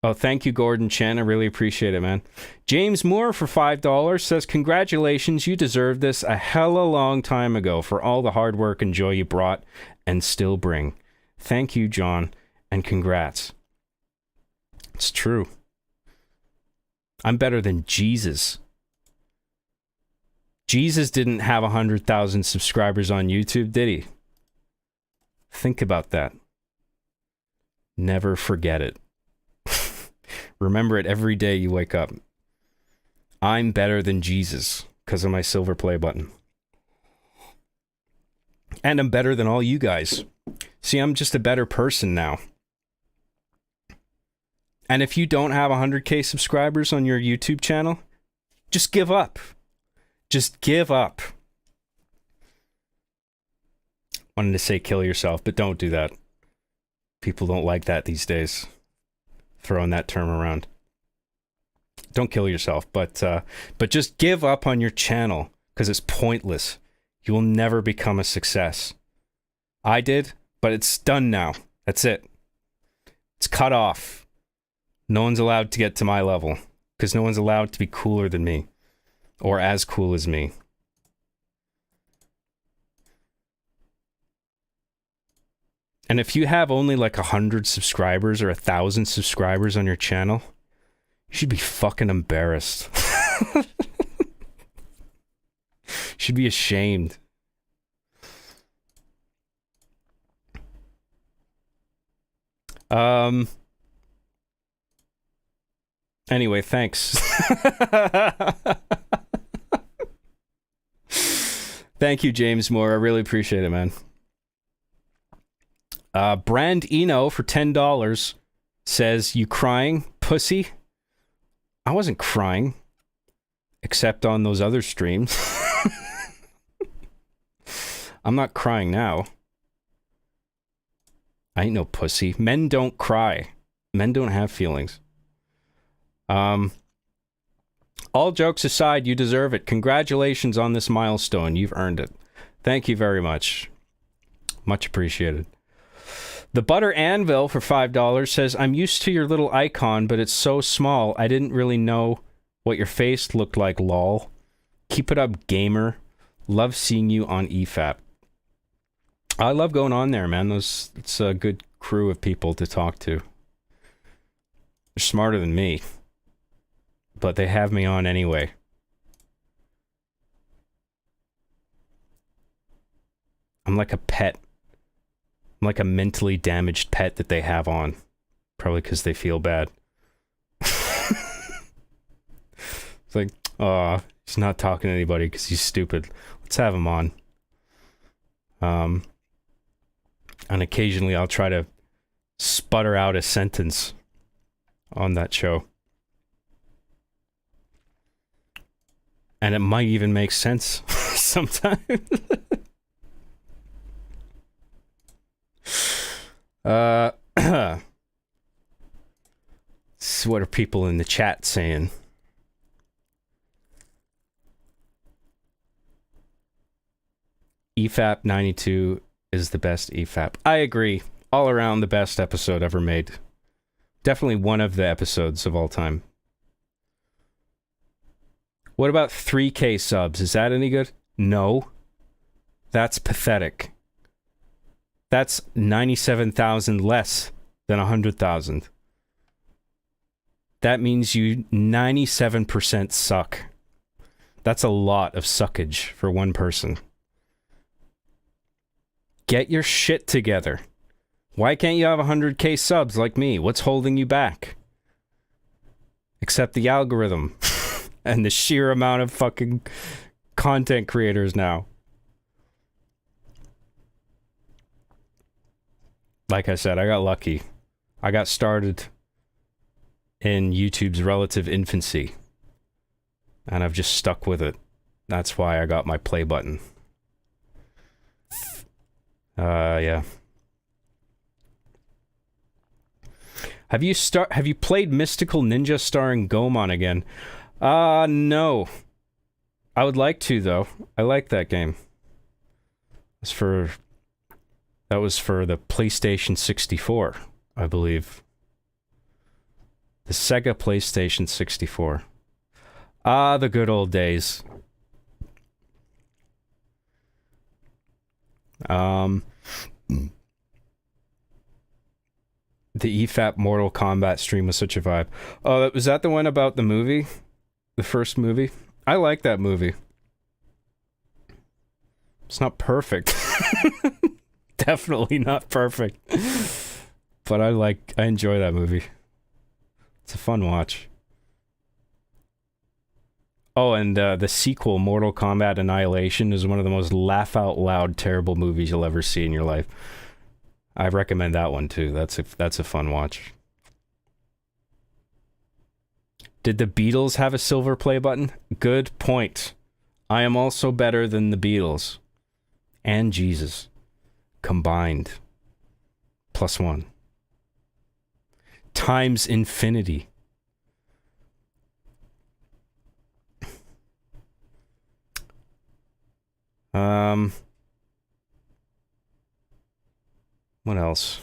Oh, thank you, Gordon Chen. I really appreciate it, man. James Moore for $5 says, congratulations, you deserved this a hella long time ago for all the hard work and joy you brought and still bring. Thank you, John, and congrats. It's true. I'm better than Jesus. Jesus didn't have 100,000 subscribers on YouTube, did he? Think about that. Never forget it. Remember it every day you wake up. I'm better than Jesus because of my silver play button. And I'm better than all you guys. See, I'm just a better person now. And if you don't have 100k subscribers on your YouTube channel, just give up. Just give up. Wanted to say kill yourself, but don't do that. People don't like that these days. Throwing that term around. Don't kill yourself, but just give up on your channel because it's pointless. You will never become a success. I did, but it's done now. That's it. It's cut off. No one's allowed to get to my level because no one's allowed to be cooler than me or as cool as me. And if you have only like 100 subscribers or 1,000 subscribers on your channel, you should be fucking embarrassed. You should be ashamed. Anyway, thanks. Thank you, James Moore. I really appreciate it, man. Brand Eno for $10 says, you crying, pussy? I wasn't crying. Except on those other streams. I'm not crying now. I ain't no pussy. Men don't cry. Men don't have feelings. All jokes aside, you deserve it. Congratulations on this milestone. You've earned it. Thank you very much. Much appreciated. The Butter Anvil for $5 says, I'm used to your little icon, but it's so small, I didn't really know what your face looked like, lol. Keep it up, gamer. Love seeing you on EFAP. I love going on there, man. It's a good crew of people to talk to. They're smarter than me. But they have me on anyway. I'm like a pet. I'm like a mentally damaged pet that they have on. Probably because they feel bad. It's like, oh, he's not talking to anybody because he's stupid. Let's have him on. And occasionally I'll try to sputter out a sentence on that show. And it might even make sense sometimes. So what are people in the chat saying? EFAP 92 is the best EFAP. I agree. All around the best episode ever made. Definitely one of the episodes of all time. What about 3K subs? Is that any good? No. That's pathetic. That's 97,000 less than 100,000. That means you 97% suck. That's a lot of suckage for one person. Get your shit together. Why can't you have 100K subs like me? What's holding you back? Except the algorithm and the sheer amount of fucking content creators now. Like I said, I got lucky. I got started in YouTube's relative infancy. And I've just stuck with it. That's why I got my play button. Yeah. Have you played Mystical Ninja starring Goemon again? No. I would like to, though. I like that game. That was for the PlayStation 64, I believe. The Sega PlayStation 64. Ah, the good old days. The EFAP Mortal Kombat stream was such a vibe. Oh, was that the one about the movie? The first movie? I like that movie. It's not perfect. Definitely not perfect. But I enjoy that movie. It's a fun watch. Oh, and the sequel, Mortal Kombat Annihilation, is one of the most laugh-out-loud terrible movies you'll ever see in your life. I recommend that one, too. That's a fun watch. Did the Beatles have a silver play button? Good point. I am also better than the Beatles. And Jesus. Combined. +1. Times infinity. What else?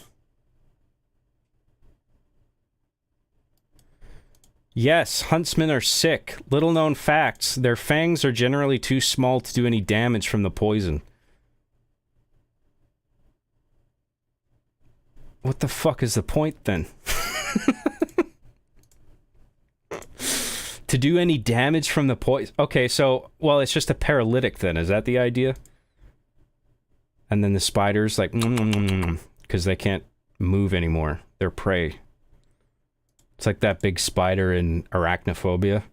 Yes, huntsmen are sick. Little known facts. Their fangs are generally too small to do any damage from the poison. What the fuck is the point, then? To do any damage from the poison? Okay, so, well, it's just a paralytic, then. Is that the idea? And then the spiders, like, because they can't move anymore. They're prey. It's like that big spider in Arachnophobia.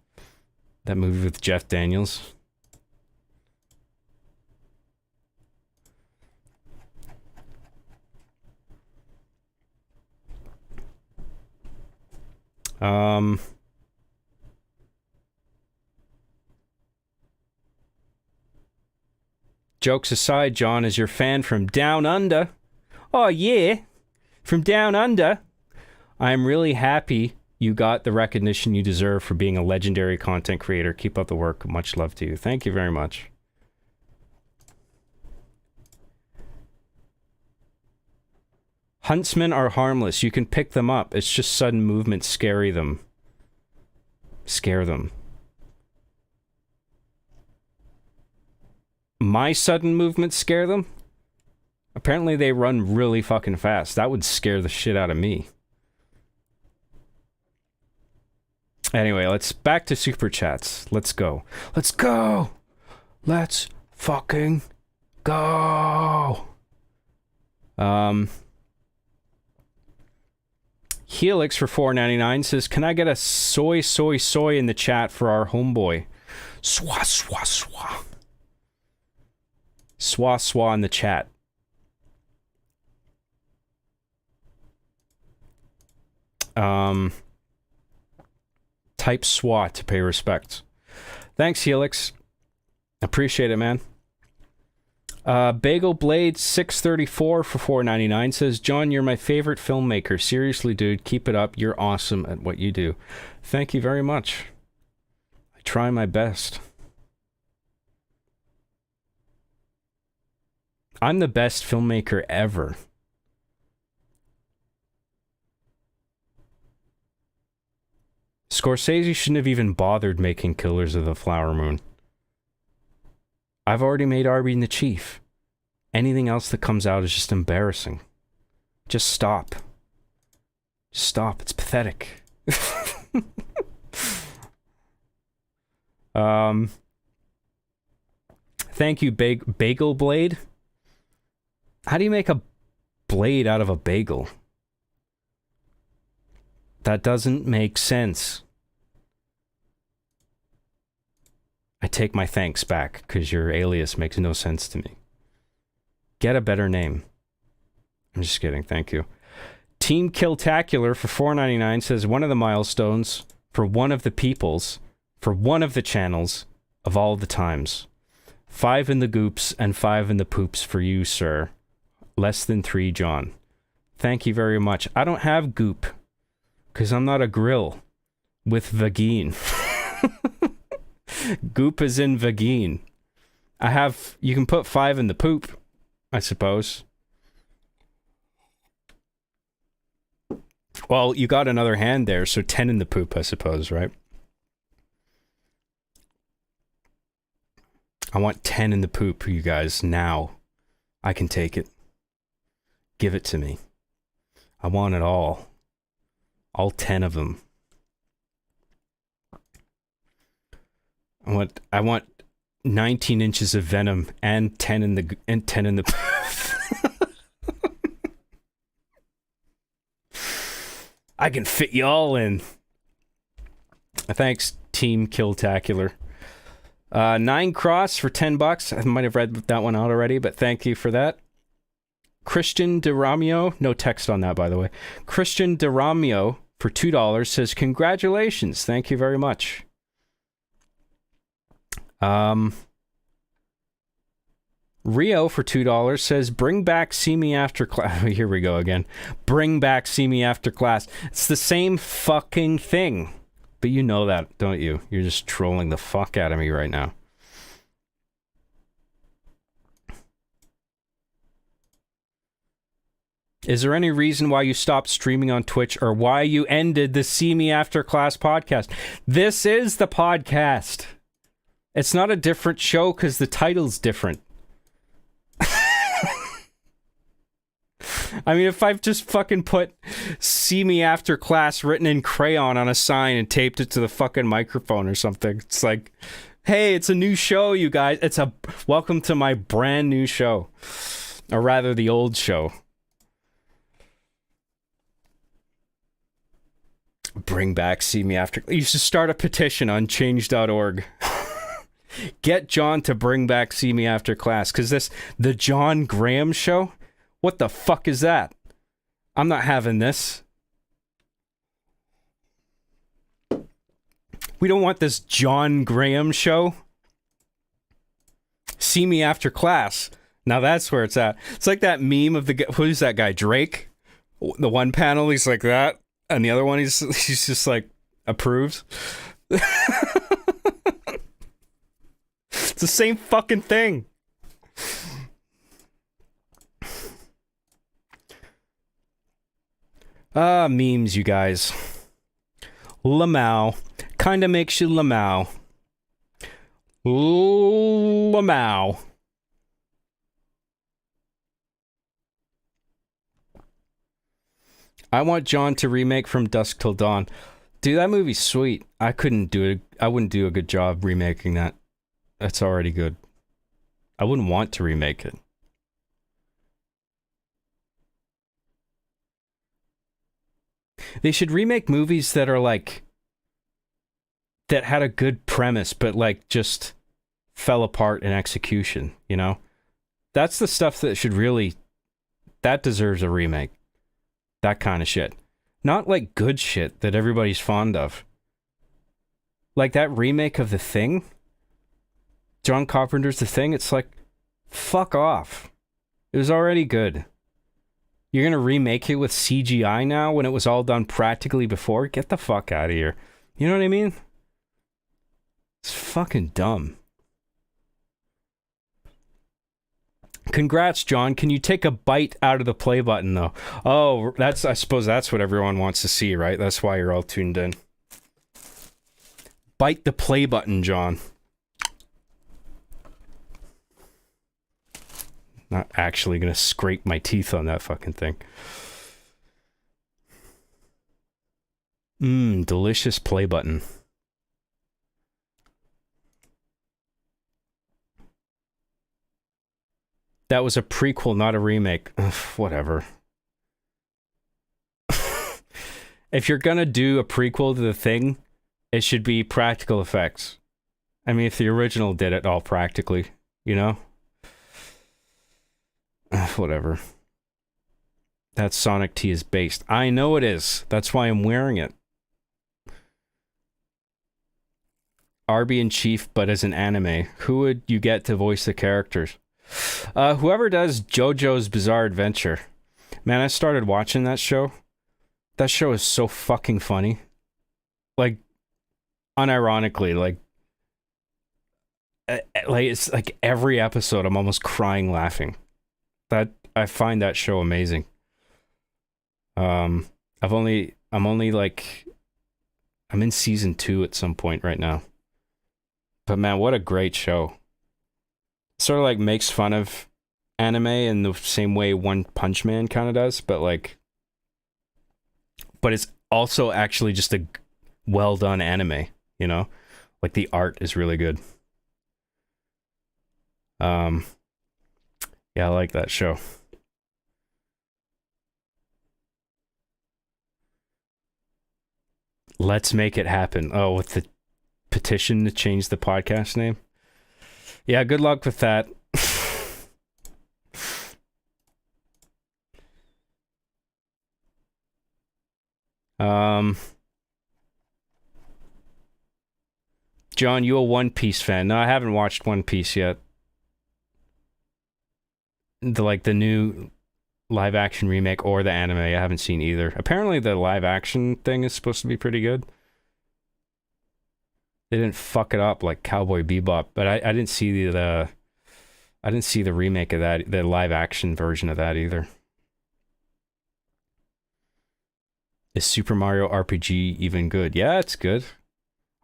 That movie with Jeff Daniels. Jokes aside, John is your fan from Down Under. Oh, yeah. From Down Under. I'm really happy you got the recognition you deserve for being a legendary content creator. Keep up the work. Much love to you. Thank you very much. Huntsmen are harmless. You can pick them up. It's just sudden movements scare them. My sudden movements scare them? Apparently they run really fucking fast. That would scare the shit out of me. Anyway, let's back to super chats. Let's go. Let's go! Let's fucking go! Helix for $4.99 says, can I get a soy in the chat for our homeboy? Swa swa swa. Swa swa in the chat. Type SWA to pay respects. Thanks, Helix. Appreciate it, man. Bagel Blade 634 for $4.99 says, John, you're my favorite filmmaker. Seriously, dude, keep it up. You're awesome at what you do. Thank you very much. I try my best. I'm the best filmmaker ever. Scorsese shouldn't have even bothered making Killers of the Flower Moon. I've already made Arby and the Chief. Anything else that comes out is just embarrassing. Just stop. Stop. It's pathetic. Thank you, Bagel Blade. How do you make a blade out of a bagel? That doesn't make sense. I take my thanks back, because your alias makes no sense to me. Get a better name. I'm just kidding, thank you. Team Killtacular for $4.99 says, one of the milestones for one of the peoples, for one of the channels of all the times. 5 in the goops and 5 in the poops for you, sir. Less than 3, John. Thank you very much. I don't have goop, because I'm not a grill with vagine. Goop is in vagine. You can put 5 in the poop, I suppose. Well, you got another hand there, so 10 in the poop, I suppose, right? I want 10 in the poop, you guys, now. I can take it. Give it to me. I want it all. All 10 of them. I want 19 inches of venom and 10 in the I can fit you all in. Thanks, Team Killtacular. 9 Cross for $10. I might have read that one out already, but thank you for that. Christian DeRamio, no text on that, by the way. Christian DeRamio for $2 says, congratulations. Thank you very much. Rio for $2 says, bring back See Me After Class. Here we go again. Bring back See Me After Class. It's the same fucking thing. But you know that, don't you? You're just trolling the fuck out of me right now. Is there any reason why you stopped streaming on Twitch or why you ended the See Me After Class podcast? This is the podcast. It's not a different show because the title's different. I mean, if I've just fucking put See Me After Class written in crayon on a sign and taped it to the fucking microphone or something, it's like, hey, it's a new show, you guys. It's a welcome to my brand new show. Or rather, the old show. Bring back See Me After. You should start a petition on change.org. Get John to bring back See Me After Class. Because the John Graham show? What the fuck is that? I'm not having this. We don't want this John Graham show. See Me After Class. Now that's where it's at. It's like that meme of who's that guy? Drake? The one panel, he's like that. And the other one, he's just like, approves. It's the same fucking thing. Memes, you guys. Lamau. Kinda makes you Lamau. Lamau. I want John to remake From Dusk Till Dawn. Dude, that movie's sweet. I couldn't do it. I wouldn't do a good job remaking that. That's already good. I wouldn't want to remake it. They should remake movies that are like, that had a good premise, but like just fell apart in execution, you know? That's the stuff that should really, that deserves a remake. That kind of shit. Not like good shit that everybody's fond of. Like that remake of The Thing. John Carpenter's The Thing. It's like, Fuck off. It was already good. You're gonna remake it with CGI now when it was all done practically before? Get the fuck out of here. You know what I mean? It's fucking dumb. Congrats, John. Can you take a bite out of the play button, though? Oh, I suppose that's what everyone wants to see, right? That's why you're all tuned in. Bite the play button, John. Not actually gonna scrape my teeth on that fucking thing. Delicious play button. That was a prequel, not a remake. Ugh, whatever. If you're gonna do a prequel to the thing, it should be practical effects. I mean, if the original did it all practically, you know? Whatever. That Sonic T is based. I know it is. That's why I'm wearing it. Arby in Chief, but as an anime. Who would you get to voice the characters? Whoever does JoJo's Bizarre Adventure. Man, I started watching that show. That show is so fucking funny. Like, unironically, like it's like every episode I'm almost crying laughing. That I find that show amazing. I'm in season 2 at some point right now. But man, what a great show. Sort of like makes fun of anime in the same way One Punch Man kind of does, but it's also actually just a well done anime, you know? Like the art is really good. Yeah, I like that show. Let's make it happen. Oh, with the petition to change the podcast name? Yeah, good luck with that. John, you a One Piece fan? No, I haven't watched One Piece yet. The new live action remake or the anime, I haven't seen either. Apparently the live action thing is supposed to be pretty good. They didn't fuck it up like Cowboy Bebop, but I didn't see the remake of that, the live action version of that either. Is Super Mario RPG even good? Yeah, it's good.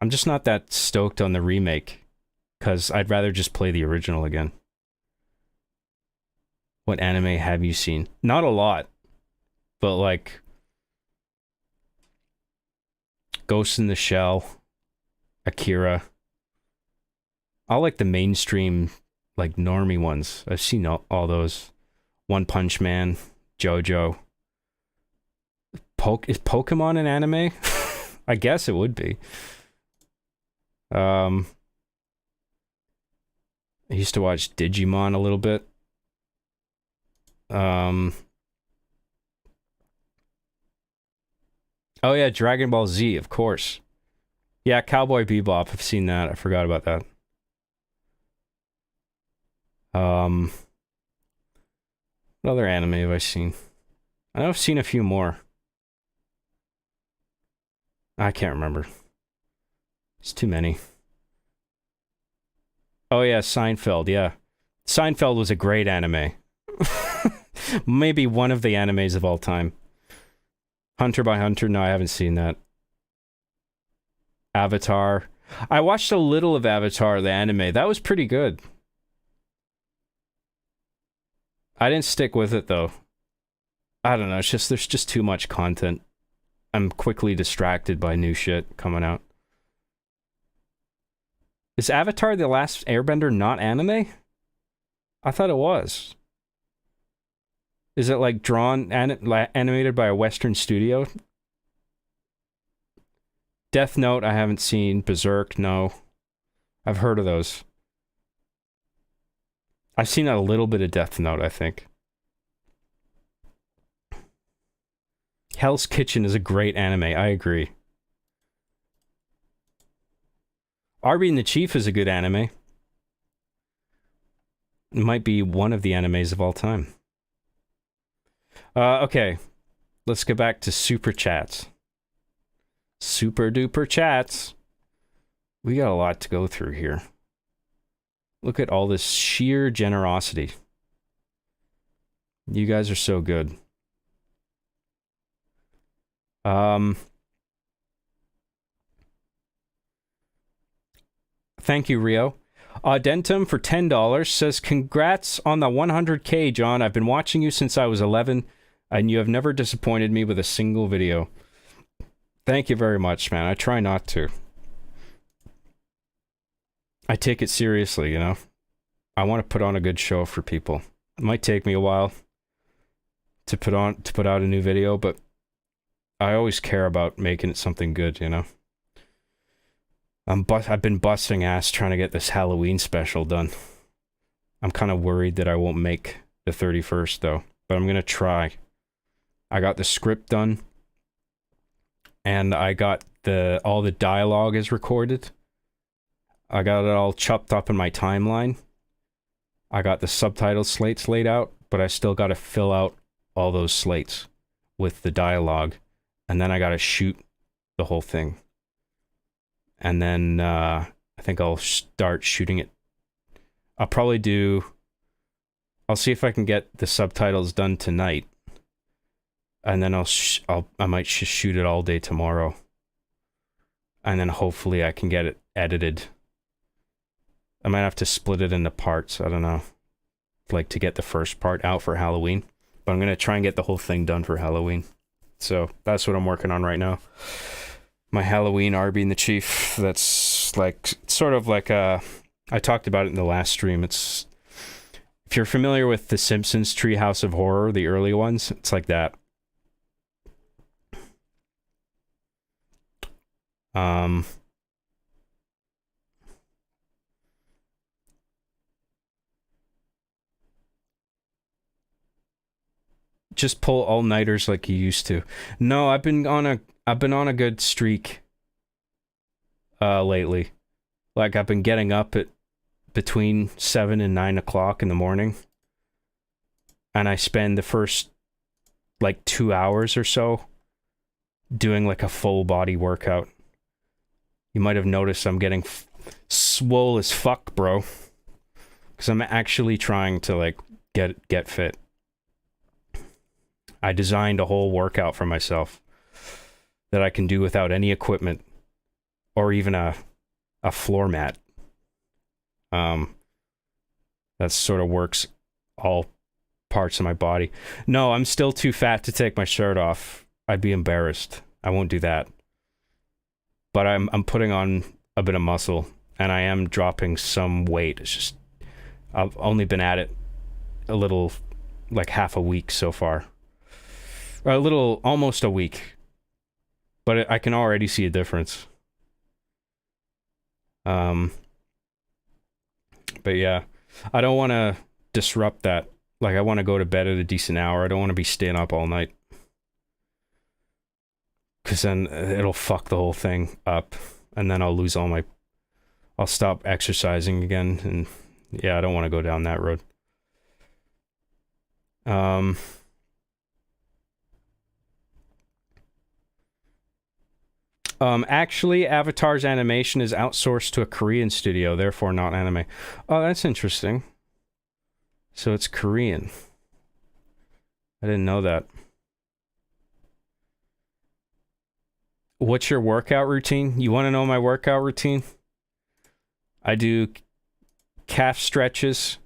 I'm just not that stoked on the remake because I'd rather just play the original again. What anime have you seen? Not a lot, but like Ghost in the Shell, Akira. I like the mainstream, like normie ones. I've seen all those. One Punch Man, JoJo. Is Pokemon an anime? I guess it would be. I used to watch Digimon a little bit. Oh yeah, Dragon Ball Z, of course. Yeah, Cowboy Bebop, I've seen that. I forgot about that. What other anime have I seen? I know I've seen a few more. I can't remember. It's too many. Oh yeah, Seinfeld, yeah. Seinfeld was a great anime. Maybe one of the animes of all time. Hunter by Hunter, no, I haven't seen that. Avatar. I watched a little of Avatar, the anime. That was pretty good. I didn't stick with it though. I don't know, it's just there's just too much content. I'm quickly distracted by new shit coming out. Is Avatar The Last Airbender not anime? I thought it was. Is it like drawn, animated by a Western studio? Death Note, I haven't seen. Berserk, no. I've heard of those. I've seen a little bit of Death Note, I think. Hell's Kitchen is a great anime, I agree. Arby and the Chief is a good anime. It might be one of the animes of all time. Okay. Let's get back to super chats. Super duper chats. We got a lot to go through here. Look at all this sheer generosity. You guys are so good. Thank you, Rio. Dentum for $10 says, congrats on the 100K, John. I've been watching you since I was 11, and you have never disappointed me with a single video. Thank you very much, man. I try not to. I take it seriously, you know? I want to put on a good show for people. It might take me a while to put out a new video, but I always care about making it something good, you know? I've been busting ass trying to get this Halloween special done. I'm kind of worried that I won't make the 31st, though. But I'm going to try. I got the script done. And I got all the dialogue is recorded. I got it all chopped up in my timeline. I got the subtitle slates laid out, but I still got to fill out all those slates with the dialogue. And then I got to shoot the whole thing. And then I think I'll start shooting it. I'll see if I can get the subtitles done tonight. And then I might just shoot it all day tomorrow. And then hopefully I can get it edited. I might have to split it into parts, I don't know. Like to get the first part out for Halloween. But I'm going to try and get the whole thing done for Halloween. So that's what I'm working on right now. My Halloween Arby and the Chief, that's like, sort of like I talked about it in the last stream. It's, if you're familiar with The Simpsons Treehouse of Horror, the early ones, it's like that. Just pull all-nighters like you used to. No, I've been on a good streak lately. Like I've been getting up at between 7 and 9 o'clock in the morning. And I spend the first like 2 hours or so doing like a full body workout. You might have noticed I'm getting swole as fuck, bro. Because I'm actually trying to like get fit. I designed a whole workout for myself that I can do without any equipment or even a floor mat. That sort of works all parts of my body. No, I'm still too fat to take my shirt off. I'd be embarrassed. I won't do that. But I'm putting on a bit of muscle and I am dropping some weight. It's just I've only been at it a little, like half a week so far. Or a little, almost a week. But I can already see a difference. But yeah, I don't want to disrupt that. Like, I want to go to bed at a decent hour. I don't want to be staying up all night. Because then it'll fuck the whole thing up. And then I'll lose all my... I'll stop exercising again. And yeah, I don't want to go down that road. Actually, Avatar's animation is outsourced to a Korean studio, therefore not anime. Oh, that's interesting. So it's Korean. I didn't know that. What's your workout routine? You want to know my workout routine? I do calf stretches.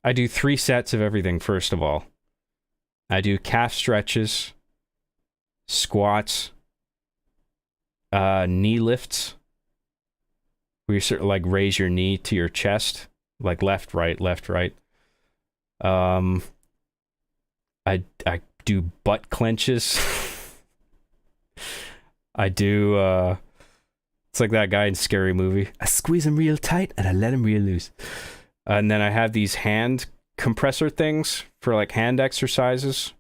I do 3 sets of everything, first of all. I do calf stretches, squats, knee lifts, where you sort of like raise your knee to your chest, like left, right, left, right. I do butt clenches. I do, it's like that guy in Scary Movie. I squeeze him real tight and I let him real loose. And then I have these hand compressor things for like hand exercises.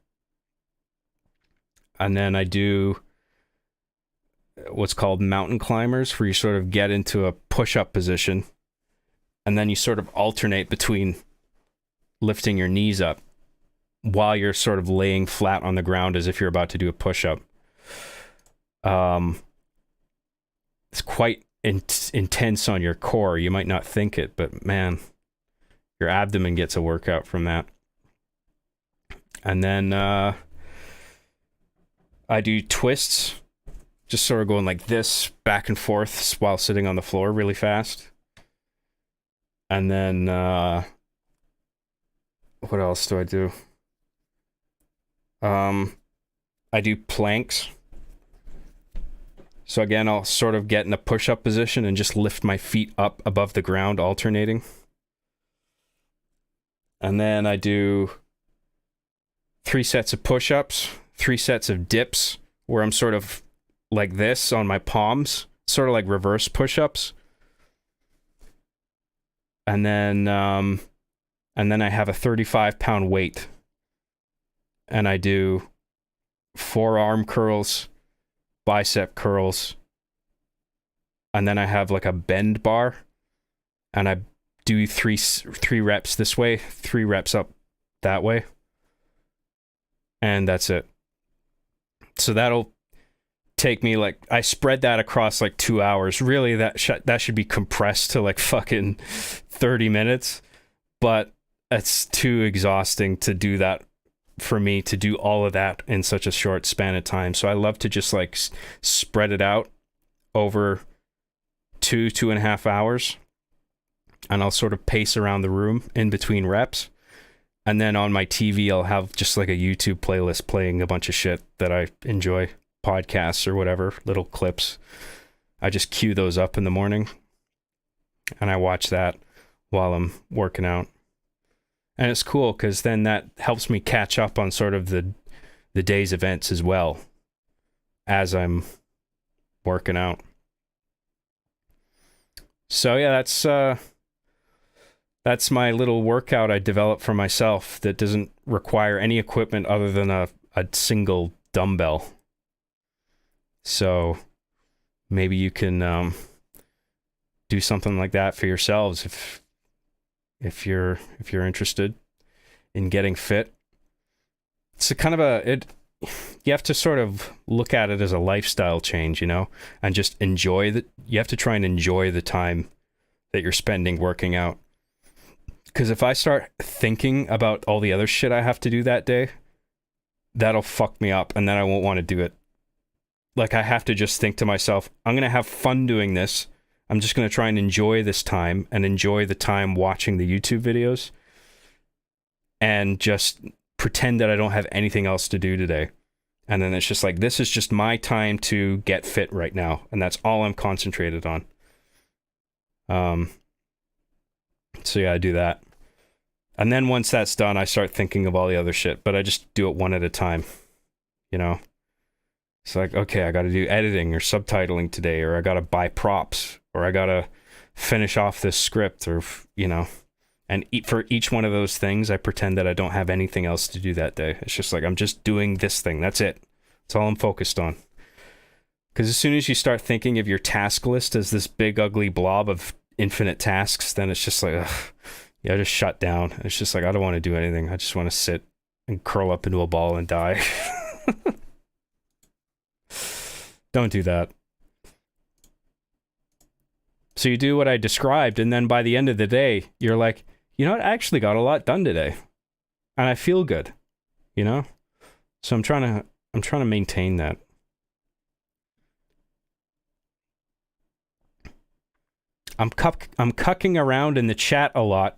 And then I do what's called mountain climbers, where you sort of get into a push-up position. And then you sort of alternate between lifting your knees up while you're sort of laying flat on the ground as if you're about to do a push-up. It's quite intense on your core. You might not think it, but man, your abdomen gets a workout from that. And then I do twists, just sort of going like this, back and forth while sitting on the floor really fast. And then what else do I do? I do planks. So again, I'll sort of get in a push-up position and just lift my feet up above the ground, alternating. And then I do 3 sets of push-ups, 3 sets of dips, where I'm sort of like this on my palms, sort of like reverse push-ups. And then I have a 35-pound weight. And I do forearm curls, bicep curls, and then I have like a bend bar, and I do three reps this way, 3 reps up that way, and that's it. So that'll take me like, I spread that across like 2 hours. Really, that should be compressed to like fucking 30 minutes, but it's too exhausting to do that for me, to do all of that in such a short span of time. So I love to just like spread it out over 2.5 hours, and I'll sort of pace around the room in between reps. And then on my TV, I'll have just like a YouTube playlist playing a bunch of shit that I enjoy, podcasts or whatever, little clips. I just cue those up in the morning, and I watch that while I'm working out. And it's cool because then that helps me catch up on sort of the day's events as well as I'm working out. So yeah, that's my little workout I developed for myself that doesn't require any equipment other than a single dumbbell. So maybe you can do something like that for yourselves if you're interested in getting fit. It's a kind of you have to sort of look at it as a lifestyle change, you know, and just you have to try and enjoy the time that you're spending working out. Because if I start thinking about all the other shit I have to do that day, that'll fuck me up, and then I won't want to do it. Like, I have to just think to myself, I'm going to have fun doing this. I'm just going to try and enjoy this time and enjoy the time watching the YouTube videos and just pretend that I don't have anything else to do today. And then it's just like, this is just my time to get fit right now. And that's all I'm concentrated on. So yeah, I do that. And then once that's done, I start thinking of all the other shit, but I just do it one at a time, you know? It's like, okay, I got to do editing or subtitling today, or I got to buy props, or I got to finish off this script, or, you know, and for each one of those things, I pretend that I don't have anything else to do that day. It's just like, I'm just doing this thing. That's it. That's all I'm focused on. Because as soon as you start thinking of your task list as this big, ugly blob of infinite tasks, then it's just like, ugh, yeah, just shut down. It's just like, I don't want to do anything. I just want to sit and curl up into a ball and die. Don't do that. So you do what I described, and then by the end of the day, you're like, you know what, I actually got a lot done today. And I feel good, you know? So I'm trying to maintain that. I'm cucking around in the chat a lot.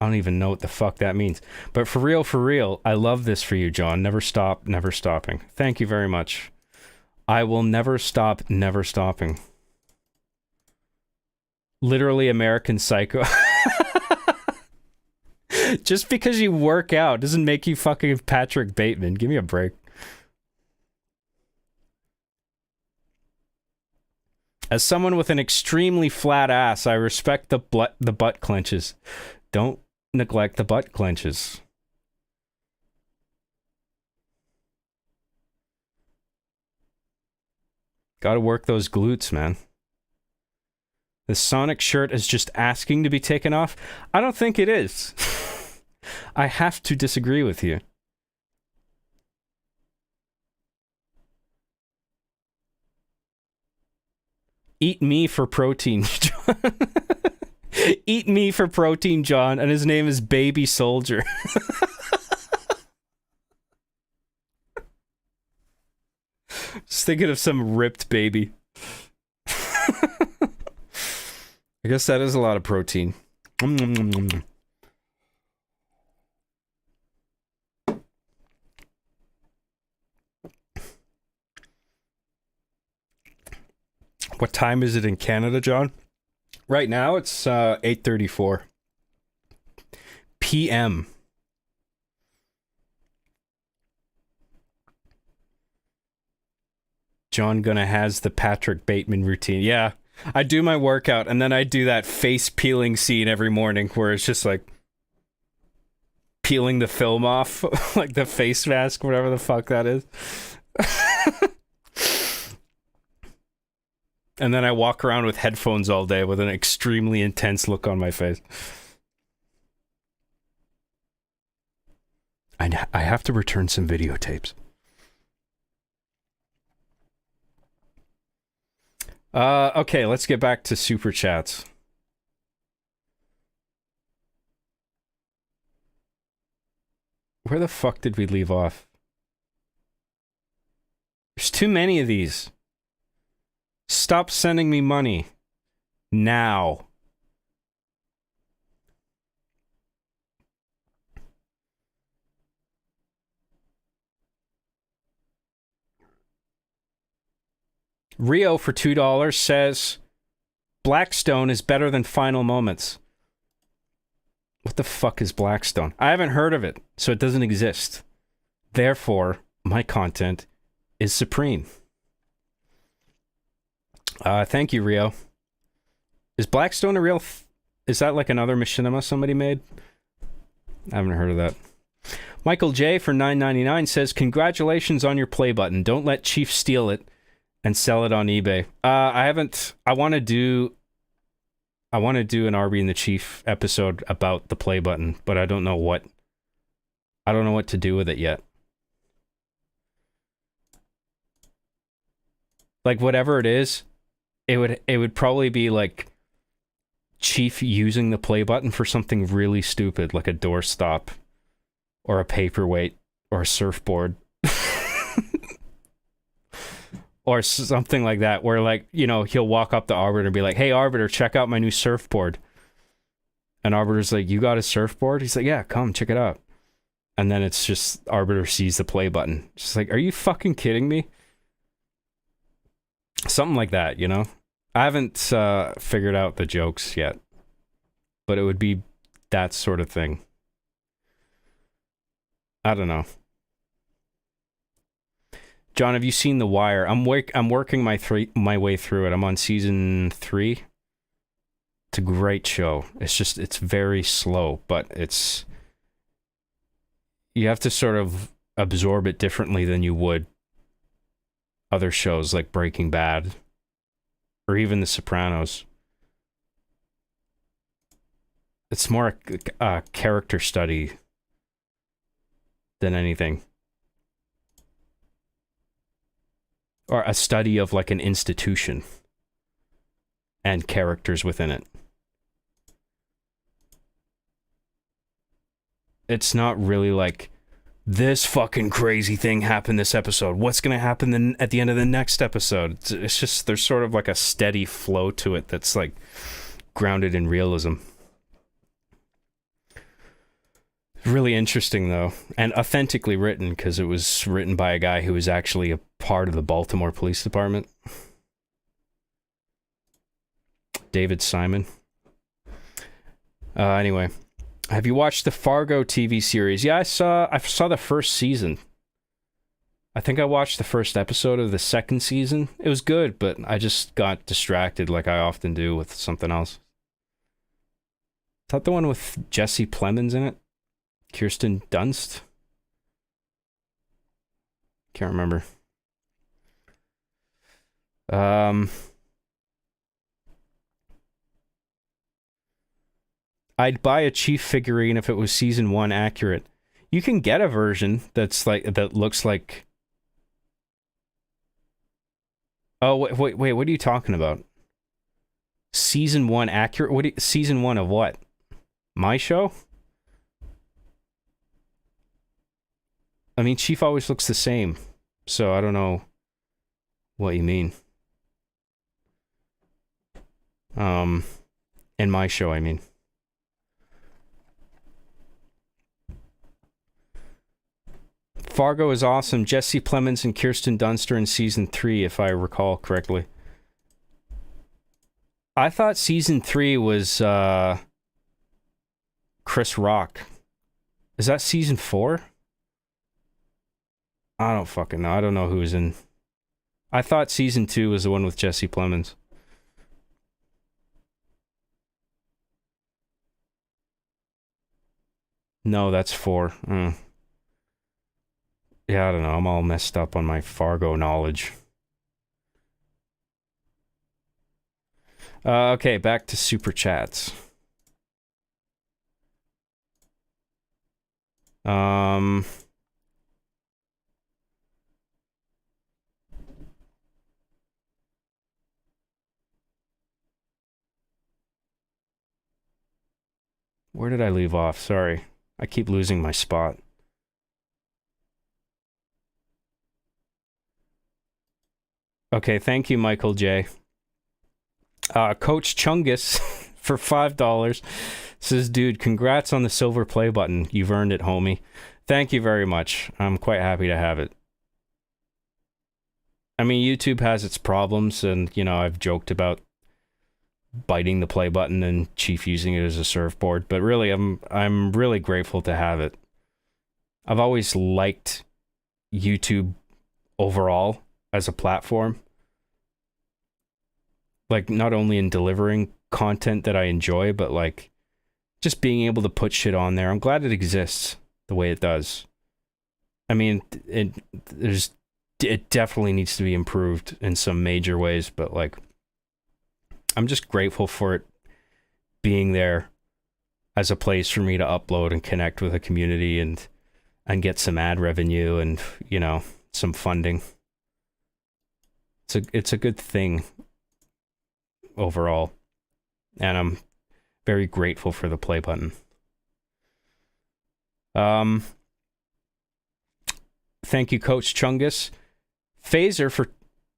I don't even know what the fuck that means. But for real, I love this for you, John. Never stop, never stopping. Thank you very much. I will never stop, never stopping. Literally American Psycho. Just because you work out doesn't make you fucking Patrick Bateman. Give me a break. As someone with an extremely flat ass, I respect the butt clenches. Don't neglect the butt clenches. Gotta work those glutes, man. The Sonic shirt is just asking to be taken off. I don't think it is. I have to disagree with you. Eat me for protein, John. Eat me for protein, John, and his name is Baby Soldier. Just thinking of some ripped baby. I guess that is a lot of protein. What time is it in Canada, John? Right now it's 8:34 p.m. John gonna has the Patrick Bateman routine. Yeah, I do my workout and then I do that face peeling scene every morning where it's just like peeling the film off, like the face mask, whatever the fuck that is. And then I walk around with headphones all day with an extremely intense look on my face. I have to return some videotapes. Okay, let's get back to super chats. Where the fuck did we leave off? There's too many of these. Stop sending me money. Now. Rio for $2 says Blackstone is better than Final Moments. What the fuck is Blackstone? I haven't heard of it, so it doesn't exist. Therefore, my content is supreme. Thank you, Rio. Is Blackstone a real... is that like another machinima somebody made? I haven't heard of that. Michael J. for $9.99 says, congratulations on your play button. Don't let Chief steal it and sell it on eBay. I haven't... I want to do an Arby and the Chief episode about the play button, but I don't know what... I don't know what to do with it yet. Like, whatever it is, it would probably be like Chief using the play button for something really stupid, like a doorstop or a paperweight or a surfboard. Or something like that, where, like, you know, he'll walk up to Arbiter and be like, hey, Arbiter, check out my new surfboard. And Arbiter's like, you got a surfboard? He's like, yeah, come, check it out. And then it's just, Arbiter sees the play button. Just like, are you fucking kidding me? Something like that, you know? I haven't figured out the jokes yet. But it would be that sort of thing. I don't know. John, have you seen The Wire? I'm working my way through it. I'm on season 3. It's a great show. It's very slow, but you have to sort of absorb it differently than you would other shows like Breaking Bad or even The Sopranos. It's more a character study than anything. Or a study of like an institution and characters within it. It's not really like, this fucking crazy thing happened this episode. What's going to happen then at the end of the next episode? It's just, there's sort of like a steady flow to it that's like grounded in realism. Really interesting, though, and authentically written, because it was written by a guy who was actually a part of the Baltimore Police Department. David Simon. Anyway, have you watched the Fargo TV series? Yeah, I saw the first season. I think I watched the first episode of the second season. It was good, but I just got distracted like I often do with something else. Is that the one with Jesse Plemons in it? Kirsten Dunst? Can't remember. I I'd buy a Chief figurine if it was season 1 accurate. You can get a version that looks like. Oh wait, what are you talking about? Season 1 accurate? Season 1 of what? My show? I mean, Chief always looks the same, so I don't know what you mean. In my show, I mean. Fargo is awesome. Jesse Plemons and Kirsten Dunster in season 3, if I recall correctly. I thought season 3 was Chris Rock. Is that season 4? I don't fucking know. I don't know who's in. I thought season 2 was the one with Jesse Plemons. No, that's 4. Yeah, I don't know. I'm all messed up on my Fargo knowledge. Okay, back to super chats. Where did I leave off? Sorry. I keep losing my spot. Okay, thank you, Michael J. Coach Chungus for $5 says, dude, congrats on the silver play button. You've earned it, homie. Thank you very much. I'm quite happy to have it. I mean, YouTube has its problems, and, you know, I've joked about biting the play button and Chief using it as a surfboard, but really, I'm really grateful to have it. I've always liked YouTube overall as a platform. Like, not only in delivering content that I enjoy, but like just being able to put shit on there. I'm glad it exists the way it does. I mean, it definitely needs to be improved in some major ways, but like, I'm just grateful for it being there as a place for me to upload and connect with a community and get some ad revenue and, you know, some funding. It's a good thing overall, and I'm very grateful for the play button. Thank you, Coach Chungus. Phaser for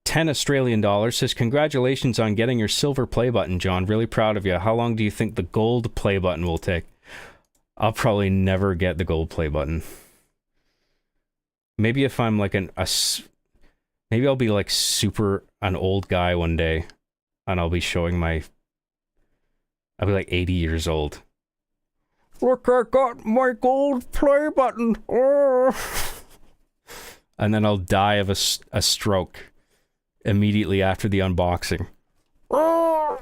10 Australian dollars says, congratulations on getting your silver play button, John. Really proud of you. How long do you think the gold play button will take? I'll probably never get the gold play button. Maybe if I'm like maybe I'll be like an old guy one day, and I'll be showing I'll be like 80 years old. Look, I got my gold play button. Oh. And then I'll die of a stroke immediately after the unboxing. Oh.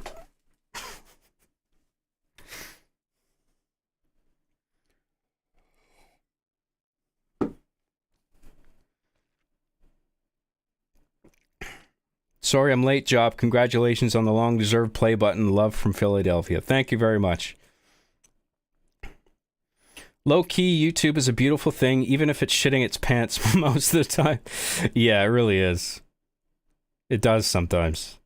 Sorry I'm late, Job. Congratulations on the long-deserved play button. Love from Philadelphia. Thank you very much. Low-key, YouTube is a beautiful thing, even if it's shitting its pants most of the time. Yeah, it really is. It does sometimes.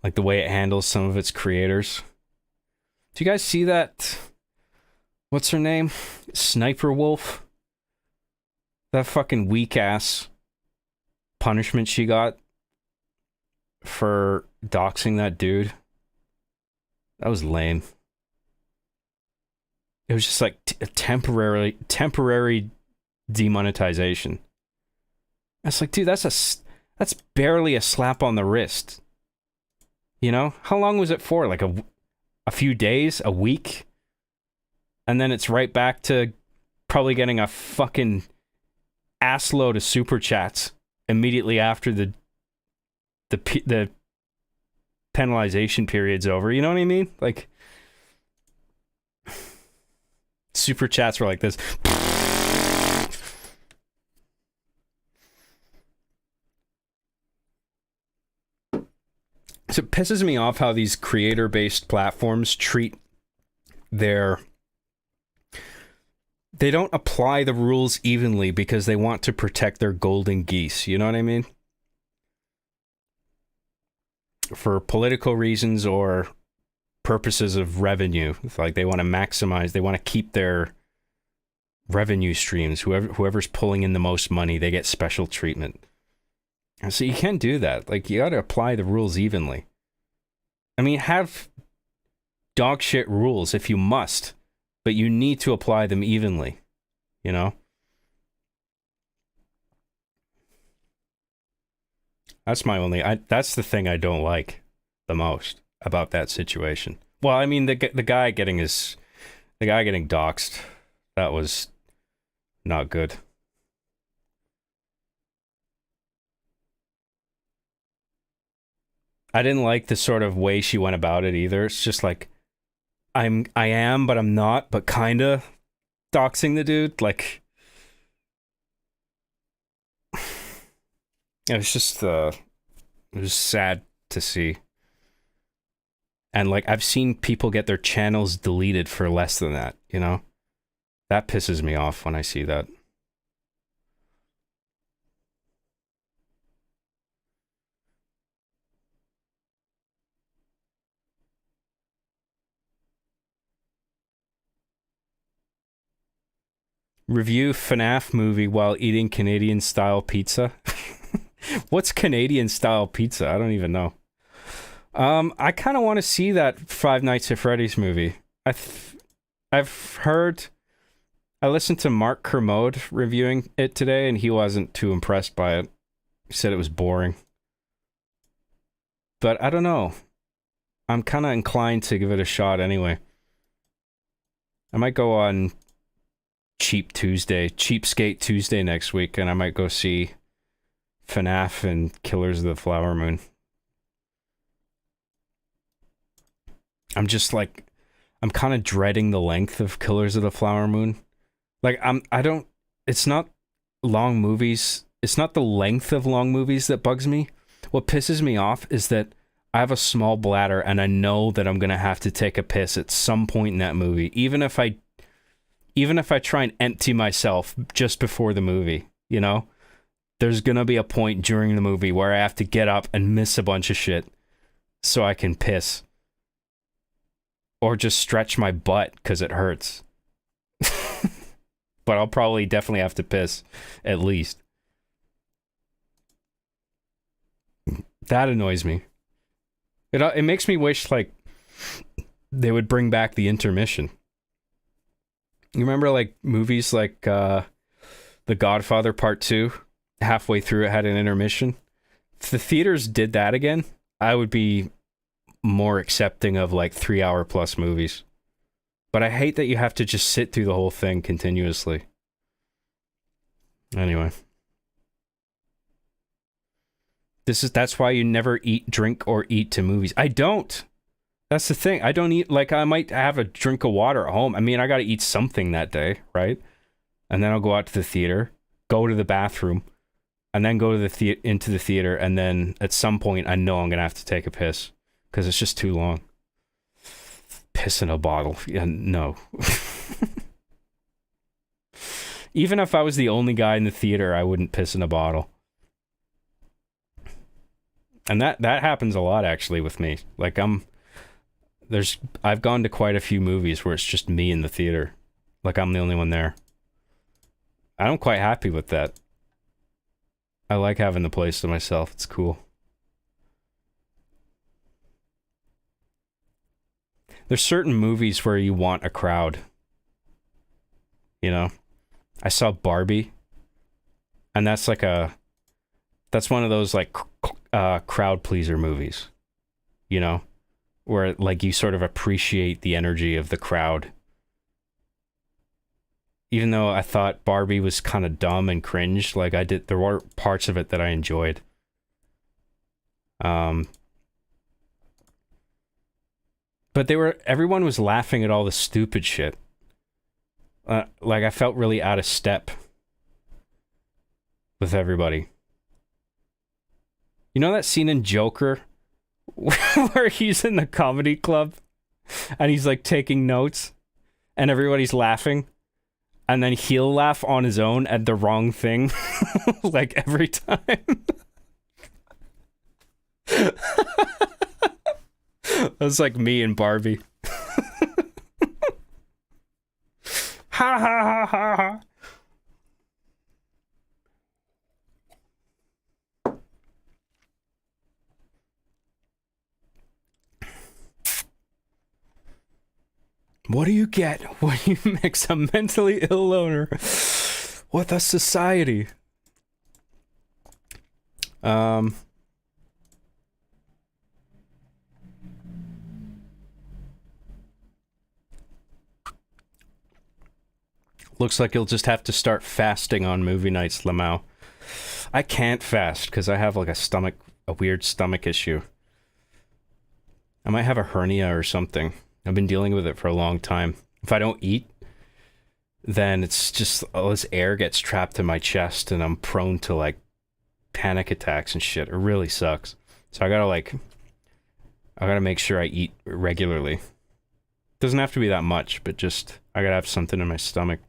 Like the way it handles some of its creators. Do you guys see that? What's her name? Sniper Wolf? That fucking weak-ass punishment she got for doxing that dude. That was lame. It was just like a temporary demonetization. It's like, dude, that's barely a slap on the wrist. You know? How long was it for? Like a few days? A week? And then it's right back to probably getting a fucking assload of super chats immediately after the penalization period's over. You know what I mean? Like, super chats were like this. So it pisses me off how these creator-based platforms treat their... They don't apply the rules evenly because they want to protect their golden geese. You know what I mean? For political reasons or purposes of revenue. It's like they want to maximize, they want to keep their revenue streams. Whoever's pulling in the most money, they get special treatment. And so you can't do that. Like, you got to apply the rules evenly. I mean, have dog shit rules if you must, but you need to apply them evenly, you know? That's my only... that's the thing I don't like the most about that situation. Well, I mean, the guy getting doxxed, that was not good. I didn't like the sort of way she went about it either. It's just like, I am, but I'm not, but kinda doxing the dude. Like, it was just, it was sad to see. And like, I've seen people get their channels deleted for less than that, you know? That pisses me off when I see that. Review FNAF movie while eating Canadian style pizza. What's Canadian style pizza? I don't even know. I kind of want to see that Five Nights at Freddy's movie. I've heard... I listened to Mark Kermode reviewing it today, and he wasn't too impressed by it. He said it was boring. But I don't know. I'm kind of inclined to give it a shot anyway. I might go on Cheapskate Tuesday next week, and I might go see FNAF and Killers of the Flower Moon. I'm just like, I'm kind of dreading the length of Killers of the Flower Moon. Like, it's not long movies. It's not the length of long movies that bugs me. What pisses me off is that I have a small bladder and I know that I'm going to have to take a piss at some point in that movie. Even if I try and empty myself just before the movie, you know? There's going to be a point during the movie where I have to get up and miss a bunch of shit so I can piss. Or just stretch my butt because it hurts. But I'll probably definitely have to piss, at least. That annoys me. It makes me wish, like, they would bring back the intermission. You remember, like, movies like The Godfather Part 2? Halfway through it had an intermission. If the theaters did that again, I would be more accepting of, like, 3-hour plus movies. But I hate that you have to just sit through the whole thing continuously. Anyway. That's why you never eat, drink, or eat to movies. I don't. That's the thing. I don't eat, like, I might have a drink of water at home. I mean, I gotta eat something that day, right? And then I'll go out to the theater, go to the bathroom, and then go to into the theater, and then at some point I know I'm gonna have to take a piss. Because it's just too long. Piss in a bottle. Yeah, no. Even if I was the only guy in the theater, I wouldn't piss in a bottle. And that happens a lot, actually, with me. Like, I've gone to quite a few movies where it's just me in the theater. Like, I'm the only one there. I'm quite happy with that. I like having the place to myself. It's cool. There's certain movies where you want a crowd. You know? I saw Barbie. And that's one of those, like, crowd pleaser movies. You know? Where, like, you sort of appreciate the energy of the crowd. Even though I thought Barbie was kind of dumb and cringe, like, there were parts of it that I enjoyed. But everyone was laughing at all the stupid shit. Like, I felt really out of step with everybody. You know that scene in Joker where he's in the comedy club and he's like taking notes and everybody's laughing and then he'll laugh on his own at the wrong thing like every time. That's like me and Barbie. Ha ha ha ha ha. What do you get when you mix a mentally ill loner with a society? Looks like you'll just have to start fasting on movie nights, Lamau. I can't fast because I have like a weird stomach issue. I might have a hernia or something. I've been dealing with it for a long time. If I don't eat, then it's just all this air gets trapped in my chest and I'm prone to like panic attacks and shit. It really sucks. So I gotta make sure I eat regularly. Doesn't have to be that much, but just I gotta have something in my stomach.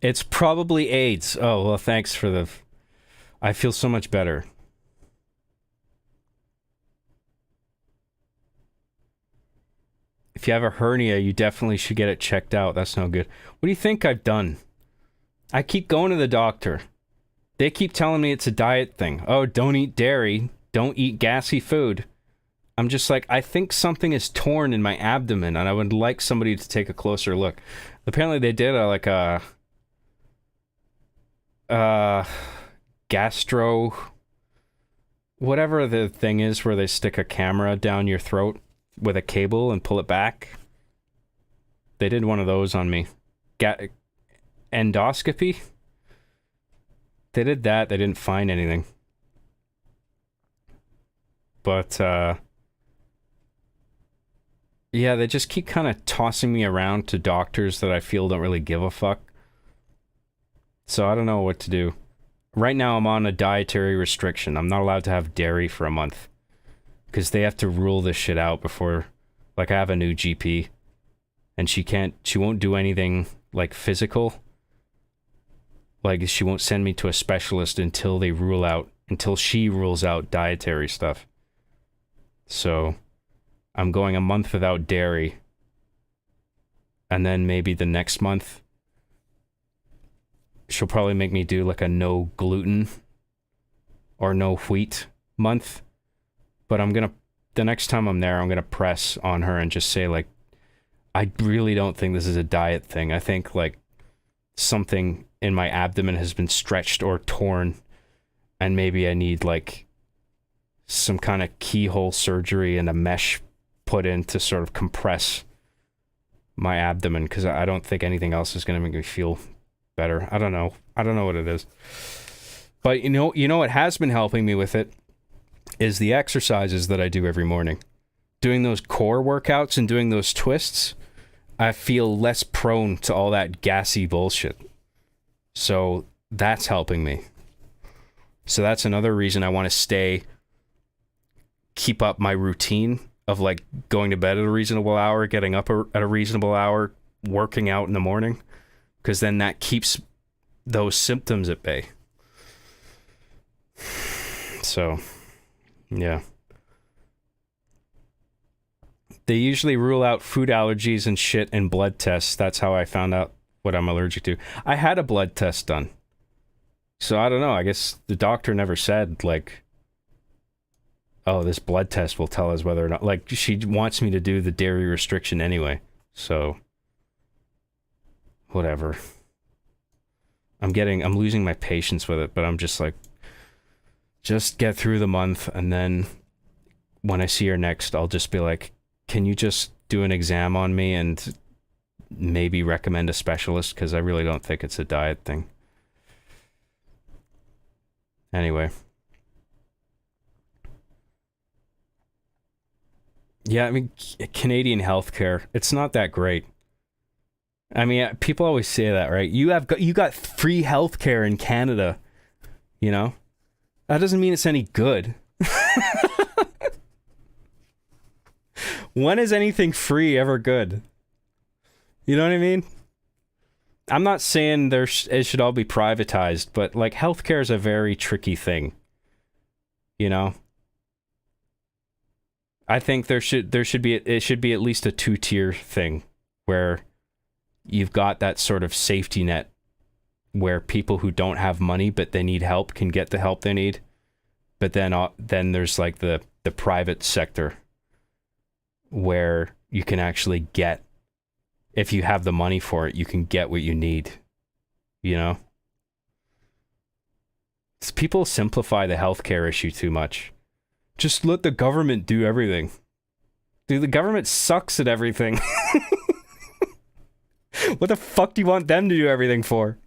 It's probably AIDS. Oh, well, thanks for the... I feel so much better. If you have a hernia, you definitely should get it checked out. That's no good. What do you think I've done? I keep going to the doctor. They keep telling me it's a diet thing. Oh, don't eat dairy. Don't eat gassy food. I'm just like, I think something is torn in my abdomen, and I would like somebody to take a closer look. Apparently they did a gastro... whatever the thing is where they stick a camera down your throat with a cable and pull it back. They did one of those on me. Endoscopy? They did that. They didn't find anything. But, yeah, they just keep kind of tossing me around to doctors that I feel don't really give a fuck. So I don't know what to do. Right now I'm on a dietary restriction. I'm not allowed to have dairy for a month. Because they have to rule this shit out before... Like, I have a new GP. And she won't do anything, like, physical. Like, she won't send me to a specialist until she rules out dietary stuff. So, I'm going a month without dairy. And then maybe the next month, she'll probably make me do, like, a no gluten or no wheat month. But the next time I'm there, I'm gonna press on her and just say, like, I really don't think this is a diet thing. I think, like, something in my abdomen has been stretched or torn, and maybe I need, like, some kind of keyhole surgery and a mesh put in to sort of compress my abdomen, because I don't think anything else is gonna make me feel better. I don't know what it is. But you know what has been helping me with it is the exercises that I do every morning. Doing those core workouts and doing those twists, I feel less prone to all that gassy bullshit. So that's helping me. So that's another reason I want to keep up my routine of like going to bed at a reasonable hour, getting up at a reasonable hour, working out in the morning, because then that keeps those symptoms at bay. So... yeah. They usually rule out food allergies and shit in blood tests. That's how I found out what I'm allergic to. I had a blood test done. So I don't know. I guess the doctor never said, like, oh, this blood test will tell us whether or not... Like, she wants me to do the dairy restriction anyway. So, whatever. I'm losing my patience with it, but I'm just like, just get through the month, and then when I see her next, I'll just be like, can you just do an exam on me and maybe recommend a specialist? Because I really don't think it's a diet thing. Anyway. Yeah, I mean, Canadian healthcare, it's not that great. I mean, people always say that, right? You got free healthcare in Canada. You know? That doesn't mean it's any good. When is anything free ever good? You know what I mean? I'm not saying it should all be privatized, but like healthcare is a very tricky thing. You know? I think it should be at least a 2-tier thing where you've got that sort of safety net where people who don't have money but they need help can get the help they need. But then there's like the private sector where you can actually get, if you have the money for it, you can get what you need. You know? People simplify the healthcare issue too much. Just let the government do everything. Dude, the government sucks at everything. What the fuck do you want them to do everything for?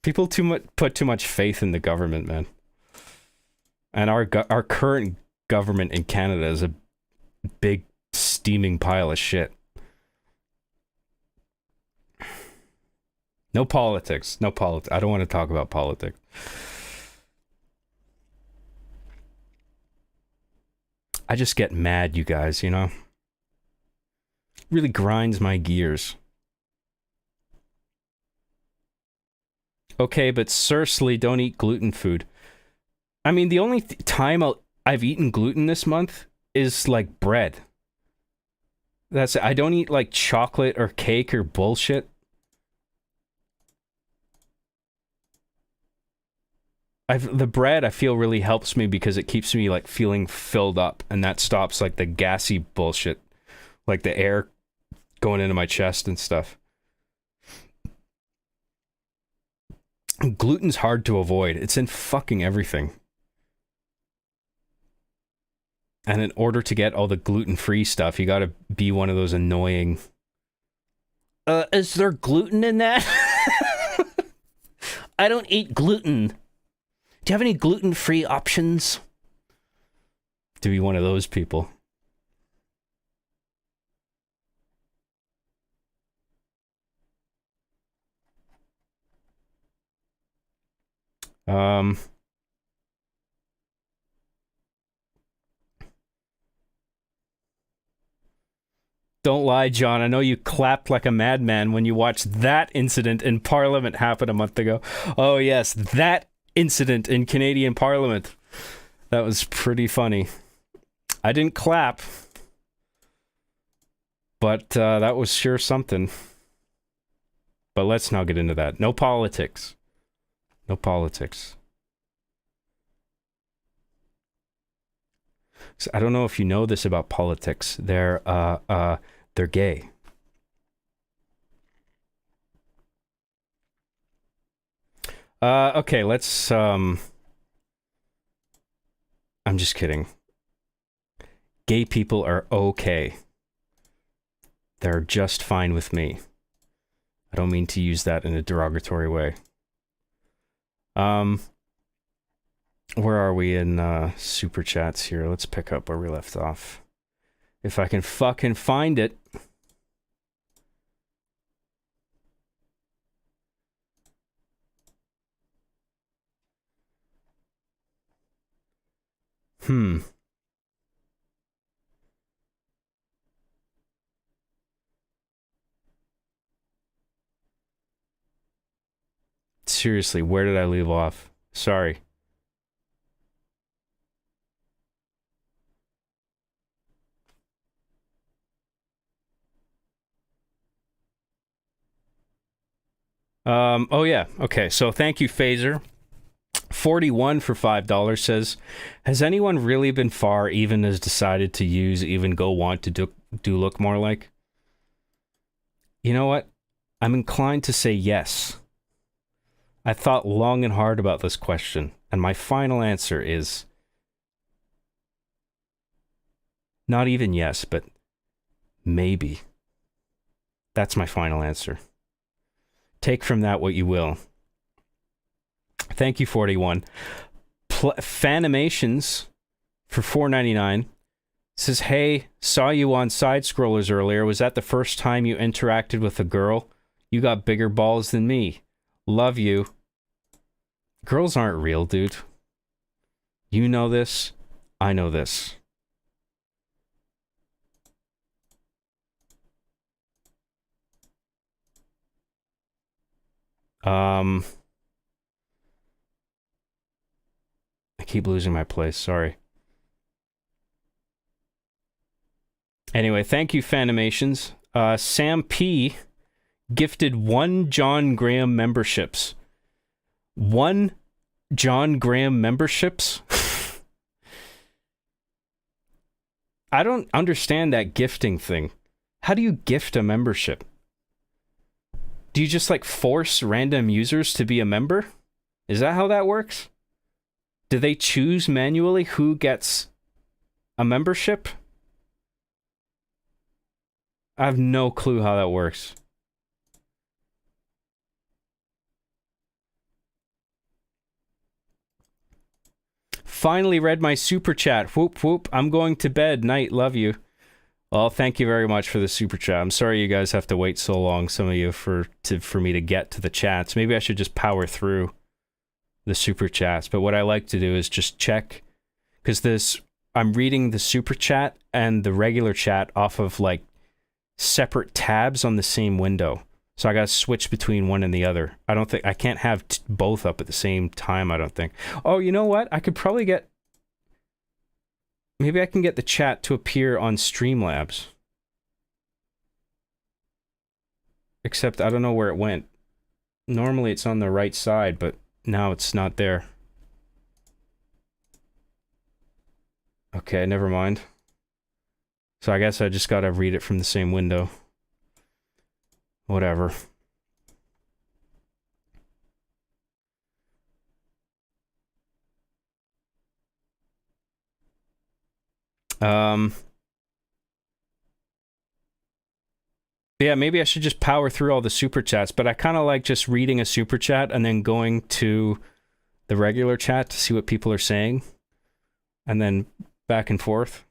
People put too much faith in the government, man. And our current government in Canada is a big steaming pile of shit. No politics. I don't want to talk about politics. I just get mad, you guys, you know? Really grinds my gears. Okay, but seriously, don't eat gluten food. I mean, the only time I've eaten gluten this month is like bread. I don't eat like chocolate or cake or bullshit. The bread I feel really helps me because it keeps me like feeling filled up, and that stops like the gassy bullshit, like the air going into my chest and stuff. Gluten's hard to avoid. It's in fucking everything. And in order to get all the gluten-free stuff, you gotta be one of those annoying... Is there gluten in that? I don't eat gluten. Do you have any gluten-free options? To be one of those people. Don't lie, John. I know you clapped like a madman when you watched that incident in Parliament happen a month ago. Oh yes, that incident in Canadian Parliament. That was pretty funny. I didn't clap, but that was sure something. But let's not get into that. No politics. No politics. So I don't know if you know this about politics. They're gay. Okay, let's I'm just kidding. Gay people are okay. They're just fine with me. I don't mean to use that in a derogatory way. Where are we in super chats here? Let's pick up where we left off. If I can fucking find it. Seriously, where did I leave off? Sorry. Oh yeah, okay, so thank you, Phaser. 41 for $5 says, has anyone really been far even has decided to use even go want to do look more like? You know what? I'm inclined to say yes. I thought long and hard about this question, and my final answer is not even yes, but maybe. That's my final answer. Take from that what you will. Thank you, 41. Fanimations for $4.99 says, hey, saw you on Side Scrollers earlier. Was that the first time you interacted with a girl? You got bigger balls than me. Love you. Girls aren't real, dude. You know this. I know this. I keep losing my place, sorry. Anyway, thank you, Fanimations. Sam P gifted 1 John Graham memberships. 1 John Graham memberships? I don't understand that gifting thing. How do you gift a membership? Do you just like force random users to be a member? Is that how that works? Do they choose manually who gets a membership? I have no clue how that works. Finally read my super chat. Whoop whoop. I'm going to bed. Night. Love you. Well, thank you very much for the super chat. I'm sorry you guys have to wait so long, some of you, for me to get to the chats. Maybe I should just power through the super chats. But what I like to do is just check, because I'm reading the super chat and the regular chat off of like separate tabs on the same window. So I gotta switch between one and the other. I can't have both up at the same time, I don't think. Oh, you know what? I could probably maybe I can get the chat to appear on Streamlabs. Except I don't know where it went. Normally it's on the right side, but now it's not there. Okay, never mind. So I guess I just gotta read it from the same window. Whatever. Yeah, maybe I should just power through all the super chats, but I kind of like just reading a super chat and then going to the regular chat to see what people are saying, and then back and forth.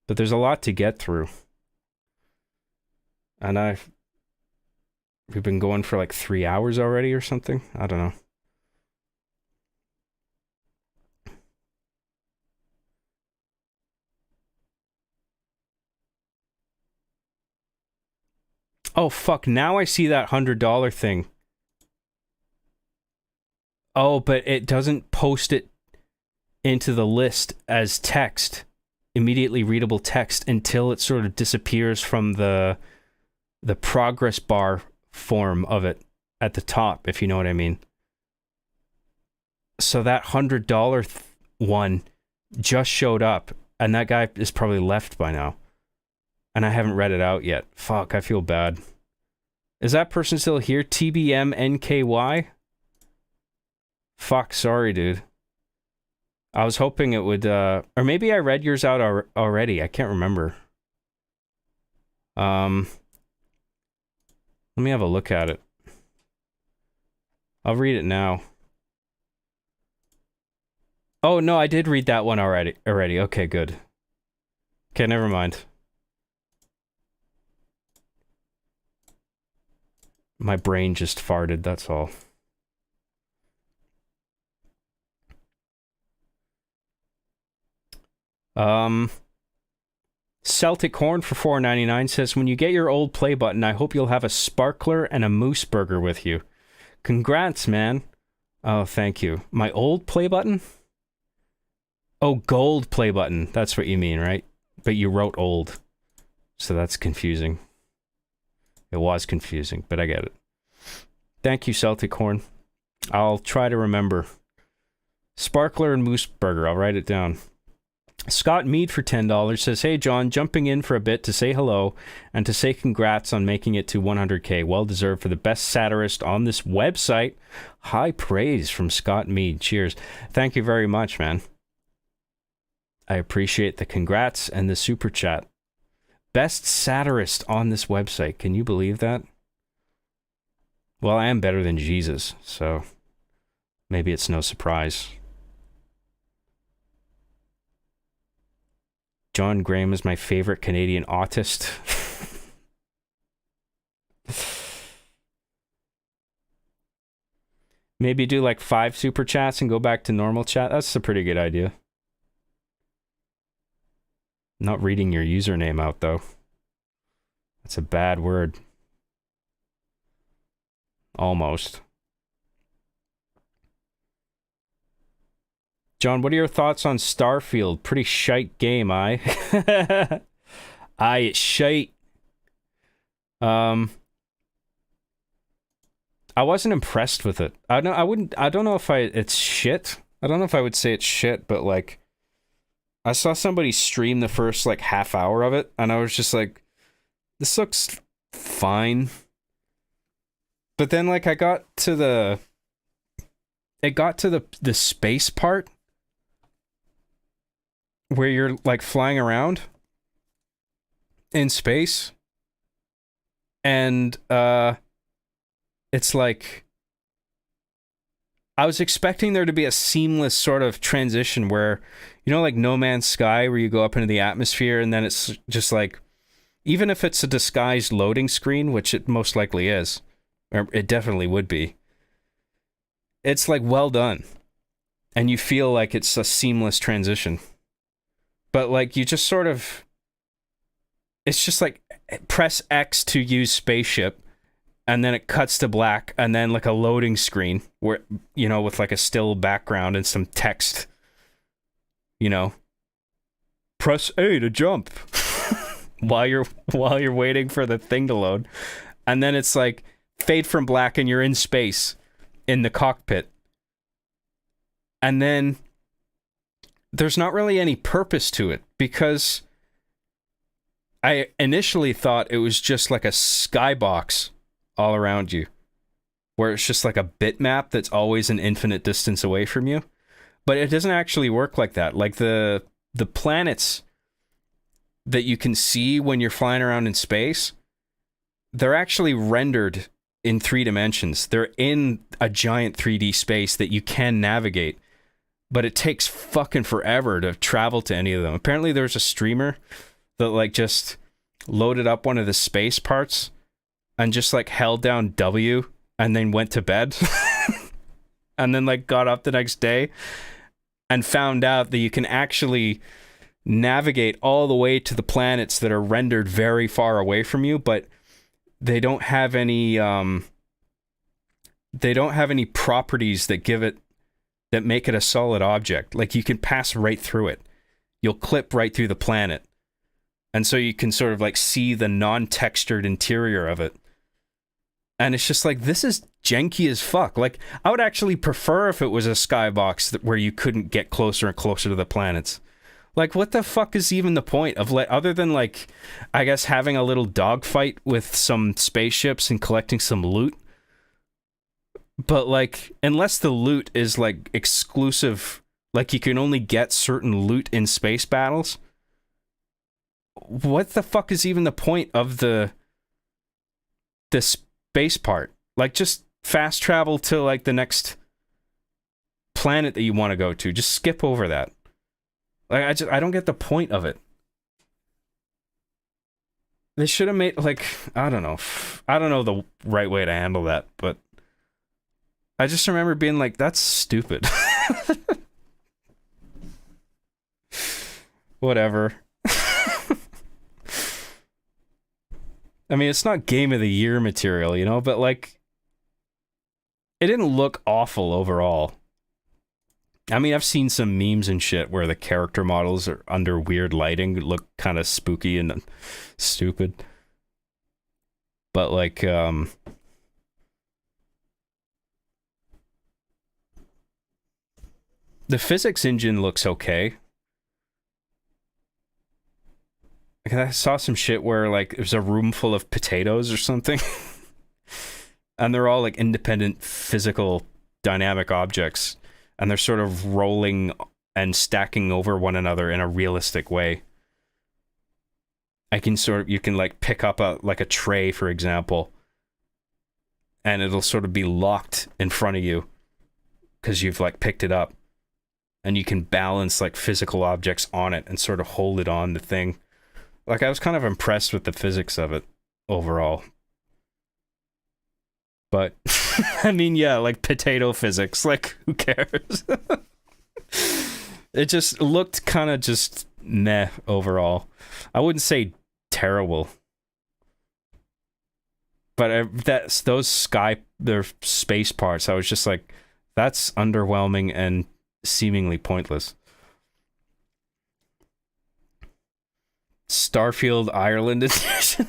But there's a lot to get through. And we've been going for like 3 hours already or something. I don't know. Oh, fuck. Now I see that $100 thing. Oh, but it doesn't post it into the list as text, immediately readable text, until it sort of disappears from the progress bar form of it at the top, if you know what I mean. So that $100 one just showed up, and that guy is probably left by now. And I haven't read it out yet. Fuck, I feel bad. Is that person still here? TBMNKY? Fuck, sorry, dude. I was hoping it would, or maybe I read yours out already. I can't remember. Let me have a look at it. I'll read it now. Oh, no, I did read that one already. Okay, good. Okay, never mind. My brain just farted, that's all. Celtic Horn for $4.99 says, when you get your old play button, I hope you'll have a sparkler and a moose burger with you. Congrats, man. Oh, thank you. My old play button? Oh, gold play button. That's what you mean, right? But you wrote old. So that's confusing. It was confusing, but I get it. Thank you, Celtic Horn. I'll try to remember. Sparkler and moose burger. I'll write it down. Scott Mead for $10 says, hey John, jumping in for a bit to say hello and to say congrats on making it to 100k. Well deserved for the best satirist on this website. High praise from Scott Mead. Cheers. Thank you very much, man. I appreciate the congrats and the super chat. Best satirist on this website. Can you believe that? Well, I am better than Jesus, so maybe it's no surprise. John Graham is my favorite Canadian autist. Maybe do like 5 super chats and go back to normal chat. That's a pretty good idea. Not reading your username out, though. That's a bad word. Almost. John, what are your thoughts on Starfield? Pretty shite game, aye? Aye, it's shite. I wasn't impressed with it. I don't know if it's shit. I don't know if I would say it's shit, but like I saw somebody stream the first like half hour of it and I was just like, this looks fine. But then like it got to the space part where you're like flying around in space and it's like I was expecting there to be a seamless sort of transition where, you know, like No Man's Sky, where you go up into the atmosphere and then it's just like, even if it's a disguised loading screen, which it most likely is, or it definitely would be, it's like well done. And you feel like it's a seamless transition. But like you just sort of, it's just like press X to use spaceship. And then it cuts to black, and then like a loading screen where, you know, with like a still background and some text, you know, press A to jump while you're waiting for the thing to load. And then it's like fade from black and you're in space in the cockpit. And then there's not really any purpose to it because I initially thought it was just like a skybox all around you, where it's just like a bitmap that's always an infinite distance away from you. But it doesn't actually work like that. Like the planets that you can see when you're flying around in space, they're actually rendered in 3 dimensions. They're in a giant 3D space that you can navigate, but it takes fucking forever to travel to any of them. Apparently there's a streamer that like just loaded up one of the space parts and just like held down W and then went to bed and then like got up the next day and found out that you can actually navigate all the way to the planets that are rendered very far away from you, but they don't have any properties that make it a solid object. Like you can pass right through it. You'll clip right through the planet. And so you can sort of like see the non-textured interior of it. And it's just like, this is janky as fuck. Like, I would actually prefer if it was a skybox where you couldn't get closer and closer to the planets. Like, what the fuck is even the point of, like, other than, like, I guess having a little dogfight with some spaceships and collecting some loot? But, like, unless the loot is, like, exclusive, like, you can only get certain loot in space battles, what the fuck is even the point of the space part? Like, just fast travel to like the next planet that you want to go to. Just skip over that. Like, I don't get the point of it. They should have made, like, I don't know the right way to handle that, but I just remember being like, that's stupid. Whatever. I mean, it's not Game of the Year material, you know, but like, it didn't look awful overall. I mean, I've seen some memes and shit where the character models are under weird lighting, look kind of spooky and stupid. But like, the physics engine looks okay. I saw some shit where like there's a room full of potatoes or something. And they're all like independent physical dynamic objects. And they're sort of rolling and stacking over one another in a realistic way. You can like pick up a tray, for example. And it'll sort of be locked in front of you. Because you've like picked it up. And you can balance like physical objects on it and sort of hold it on the thing. Like, I was kind of impressed with the physics of it overall. But I mean, yeah, like potato physics. Like, who cares? It just looked kind of just meh overall. I wouldn't say terrible. But that's those their space parts, I was just like, that's underwhelming and seemingly pointless. Starfield Ireland edition.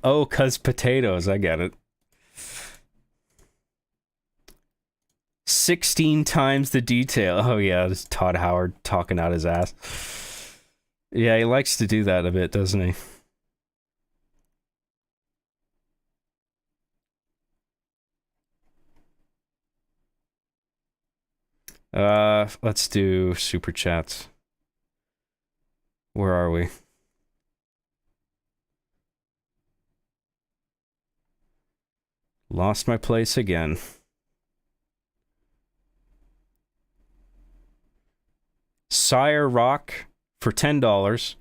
Oh, 'cause potatoes, I get it. 16 times the detail. Oh yeah, this is Todd Howard talking out his ass. Yeah, he likes to do that a bit, doesn't he? Let's do super chats. Where are we? Lost my place again. Sire Rock for $10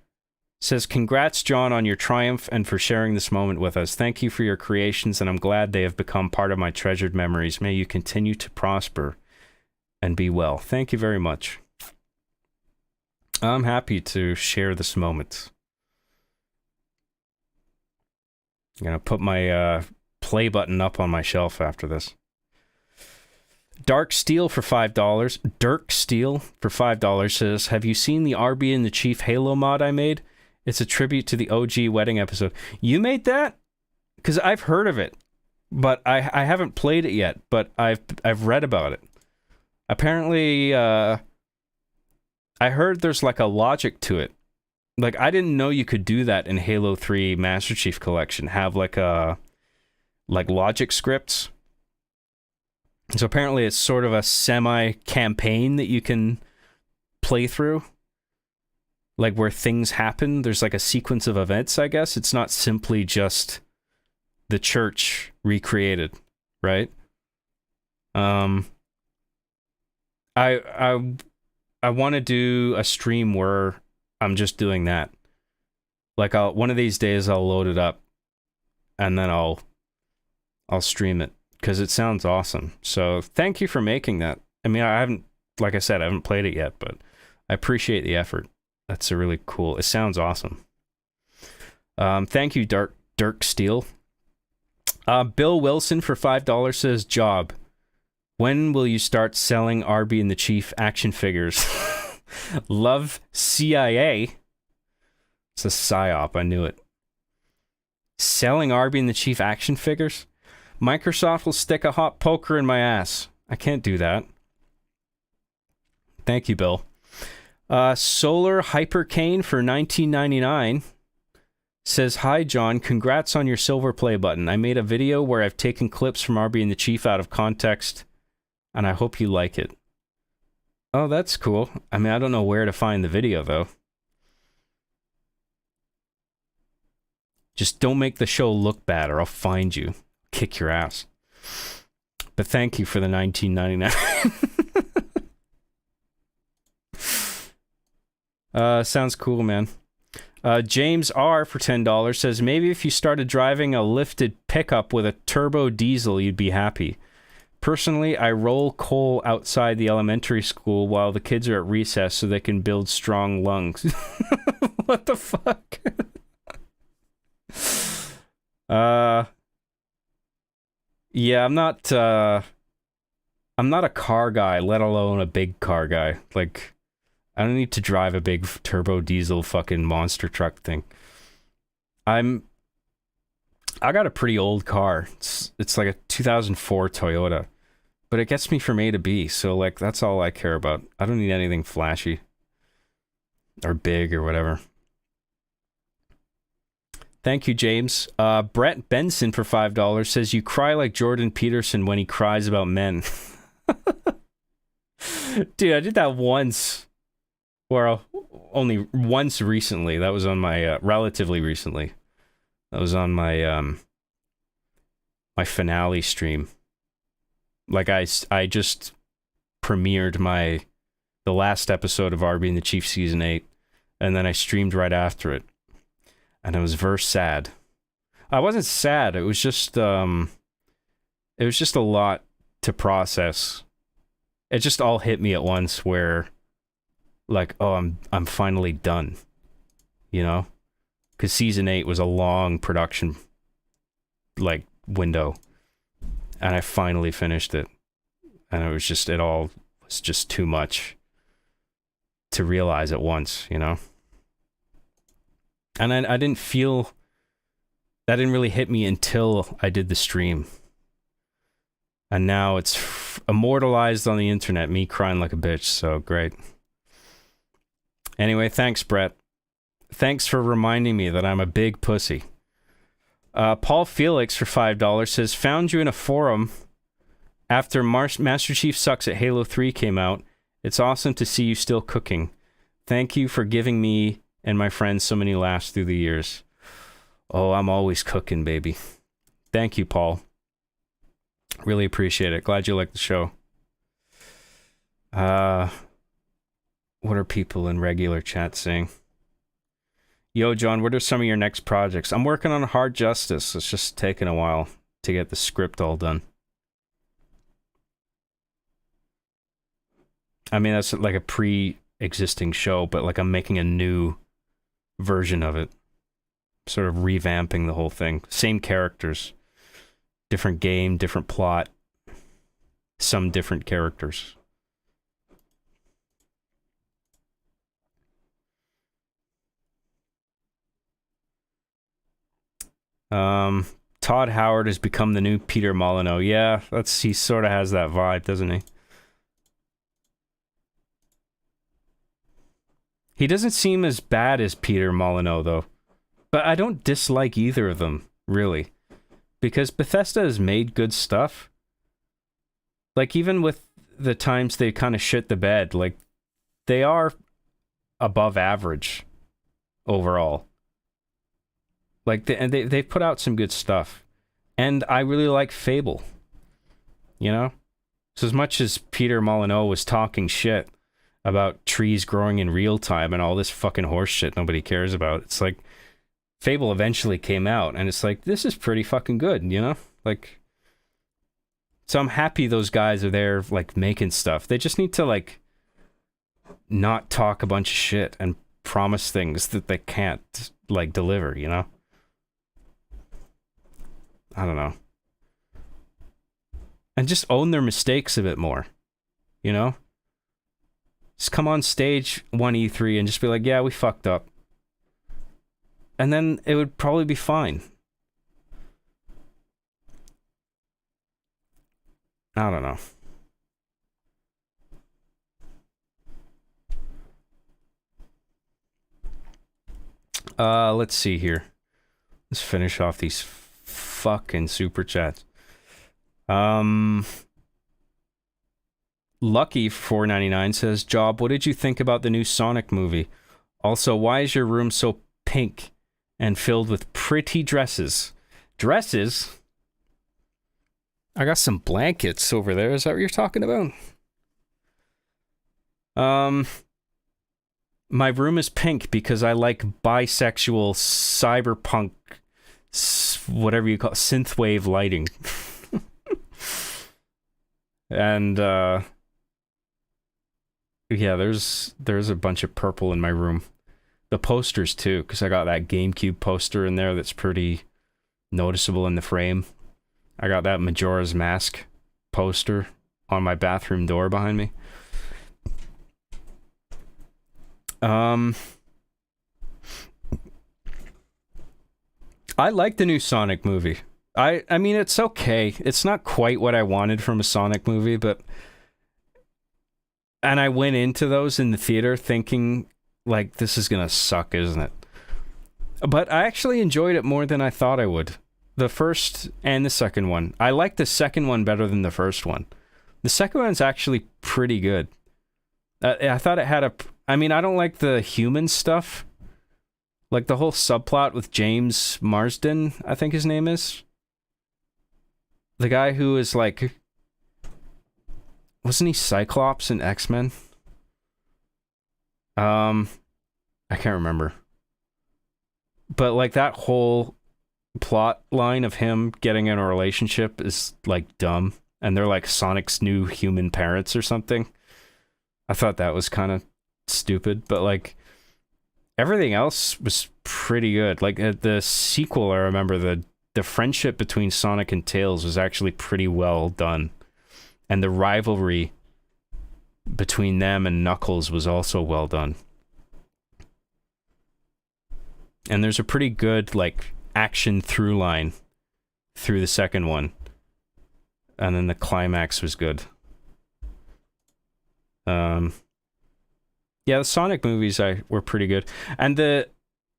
says, congrats, John, on your triumph and for sharing this moment with us. Thank you for your creations, and I'm glad they have become part of my treasured memories. May you continue to prosper and be well. Thank you very much. I'm happy to share this moment. I'm going to put my play button up on my shelf after this. Dark Steel for $5. Dirk Steel for $5 says, have you seen the RB and the Chief Halo mod I made? It's a tribute to the OG wedding episode. You made that? Because I've heard of it, but I haven't played it yet, but I've read about it. Apparently, I heard there's like a logic to it. Like, I didn't know you could do that in Halo 3 Master Chief Collection. Have like logic scripts. So apparently it's sort of a semi-campaign that you can play through. Like where things happen. There's like a sequence of events, I guess. It's not simply just the church recreated, right? I want to do a stream where I'm just doing that. Like one of these days I'll load it up and then I'll stream it because it sounds awesome. So thank you for making that. I mean, like I said, I haven't played it yet, but I appreciate the effort. That's a really cool. It sounds awesome. Thank you, Dirk Steele. Bill Wilson for $5 says, job. When will you start selling RB and the Chief action figures? Love CIA. It's a psyop, I knew it. Selling RB and the Chief action figures? Microsoft will stick a hot poker in my ass. I can't do that. Thank you, Bill. Solar Hypercane for $19.99 says, hi, John. Congrats on your silver play button. I made a video where I've taken clips from RB and the Chief out of context, and I hope you like it. Oh, that's cool. I mean, I don't know where to find the video, though. Just don't make the show look bad, or I'll find you. Kick your ass. But thank you for the $19.99. Sounds cool, man. James R for $10 says, maybe if you started driving a lifted pickup with a turbo diesel, you'd be happy. Personally, I roll coal outside the elementary school while the kids are at recess so they can build strong lungs. What the fuck? Yeah, I'm not a car guy, let alone a big car guy. Like, I don't need to drive a big turbo diesel fucking monster truck thing. I got a pretty old car. It's like a 2004 Toyota, but it gets me from A to B. So like, that's all I care about. I don't need anything flashy or big or whatever. Thank you, James. Brett Benson for $5 says, you cry like Jordan Peterson when he cries about men. Dude, I did that once. Well, only once recently. That was on my, relatively recently. That was on my, my finale stream. Like, I just premiered the last episode of RB and the Chief Season 8, and then I streamed right after it. And I was very sad. I wasn't sad. It was just, it was just a lot to process. It just all hit me at once where, like, oh, I'm finally done, you know? Because season 8 was a long production, like, window. And I finally finished it. And it was just, it all was just too much to realize at once, you know? And I didn't feel, that didn't really hit me until I did the stream. And now it's immortalized on the internet, me crying like a bitch, so great. Anyway, thanks, Brett. Thanks for reminding me that I'm a big pussy. Paul Felix for $5 says, found you in a forum after Master Chief Sucks at Halo 3 came out. It's awesome to see you still cooking. Thank you for giving me and my friends so many laughs through the years. Oh, I'm always cooking, baby. Thank you, Paul. Really appreciate it. Glad you liked the show. What are people in regular chat saying? Yo, John, what are some of your next projects? I'm working on Hard Justice. It's just taking a while to get the script all done. I mean, that's like a pre-existing show, but like I'm making a new version of it. Sort of revamping the whole thing. Same characters. Different game, different plot. Some different characters. Todd Howard has become the new Peter Molyneux. Yeah, he sort of has that vibe, doesn't he? He doesn't seem as bad as Peter Molyneux, though. But I don't dislike either of them, really. Because Bethesda has made good stuff. Like, even with the times they kind of shit the bed, like, they are above average overall. Like, they put out some good stuff. And I really like Fable. You know? So as much as Peter Molyneux was talking shit about trees growing in real time and all this fucking horse shit nobody cares about, it's like, Fable eventually came out, and it's like, this is pretty fucking good, you know? Like, so I'm happy those guys are there, like, making stuff. They just need to, like, not talk a bunch of shit and promise things that they can't, like, deliver, you know? I don't know. And just own their mistakes a bit more, you know? Just come on stage one E3 and just be like, yeah, we fucked up. And then it would probably be fine. I don't know. Let's see here. Let's finish off these fucking super chats. Lucky for $4.99 says, Job, what did you think about the new Sonic movie? Also, why is your room so pink and filled with pretty dresses? Dresses? I got some blankets over there. Is that what you're talking about? My room is pink because I like bisexual cyberpunk, whatever you call it, synthwave lighting. And, yeah, there's a bunch of purple in my room. The posters, too, because I got that GameCube poster in there that's pretty noticeable in the frame. I got that Majora's Mask poster on my bathroom door behind me. I like the new Sonic movie. I mean, it's okay. It's not quite what I wanted from a Sonic movie, but... And I went into those in the theater thinking, like, this is gonna suck, isn't it? But I actually enjoyed it more than I thought I would. The first and the second one. I like the second one better than the first one. The second one's actually pretty good. I thought it had a... I mean, I don't like the human stuff. Like the whole subplot with James Marsden, I think his name is. The guy who is like... Wasn't he Cyclops in X-Men? I can't remember. But like that whole plot line of him getting in a relationship is like dumb, and they're like Sonic's new human parents or something. I thought that was kind of stupid, but like everything else was pretty good. Like the sequel, I remember the friendship between Sonic and Tails was actually pretty well done, and the rivalry between them and Knuckles was also well done. And there's a pretty good like action through line through the second one, and then the climax was good. Yeah, the Sonic movies were pretty good, and the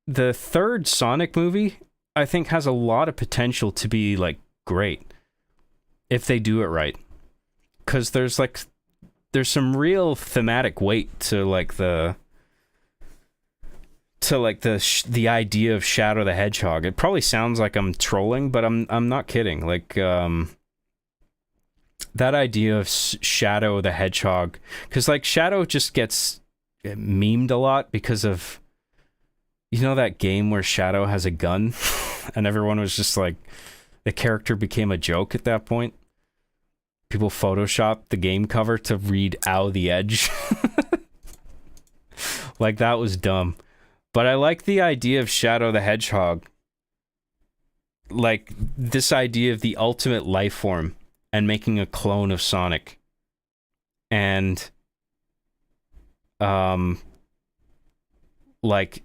third Sonic movie I think has a lot of potential to be like great if they do it right, because there's some real thematic weight to the idea of Shadow the Hedgehog. It probably sounds like I'm trolling, but I'm not kidding. Like that idea of Shadow the Hedgehog, because like Shadow just gets memed a lot because of, you know, that game where Shadow has a gun and everyone was just like, the character became a joke at that point. People photoshopped the game cover to read "Ow the Edge." Like, that was dumb. But I like the idea of Shadow the Hedgehog. Like, this idea of the ultimate life form and making a clone of Sonic. And, like,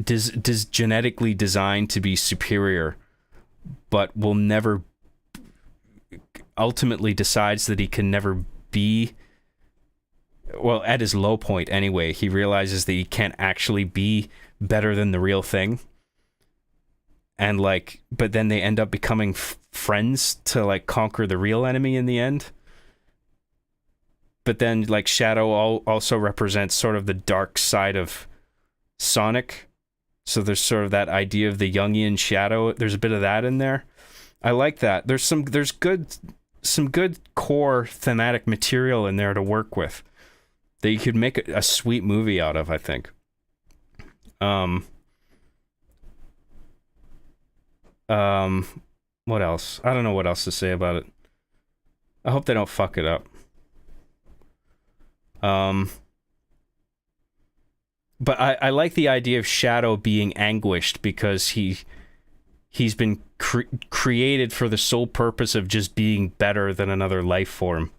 does genetically designed to be superior, but will never, ultimately decides that he can never be, well, at his low point anyway, he realizes that he can't actually be better than the real thing. And like, but then they end up becoming friends to like conquer the real enemy in the end. But then like Shadow also represents sort of the dark side of Sonic. So there's sort of that idea of the Jungian shadow. There's a bit of that in there. I like that. There's some good core thematic material in there to work with that you could make a sweet movie out of, I think. What else? I don't know what else to say about it. I hope they don't fuck it up. But I like the idea of Shadow being anguished because he's been created for the sole purpose of just being better than another life form.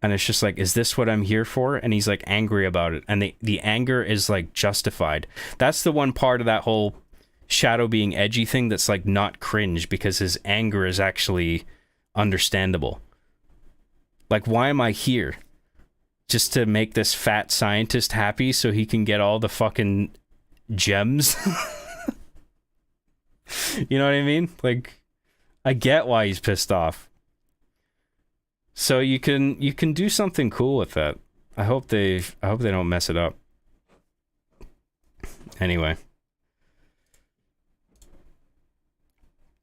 And it's just like, is this what I'm here for? And he's like angry about it. And the anger is like justified. That's the one part of that whole Shadow being edgy thing that's like not cringe, because his anger is actually understandable. Like, why am I here? Just to make this fat scientist happy so he can get all the fucking gems? You know what I mean? Like, I get why he's pissed off. So you can do something cool with that. I hope they don't mess it up. Anyway.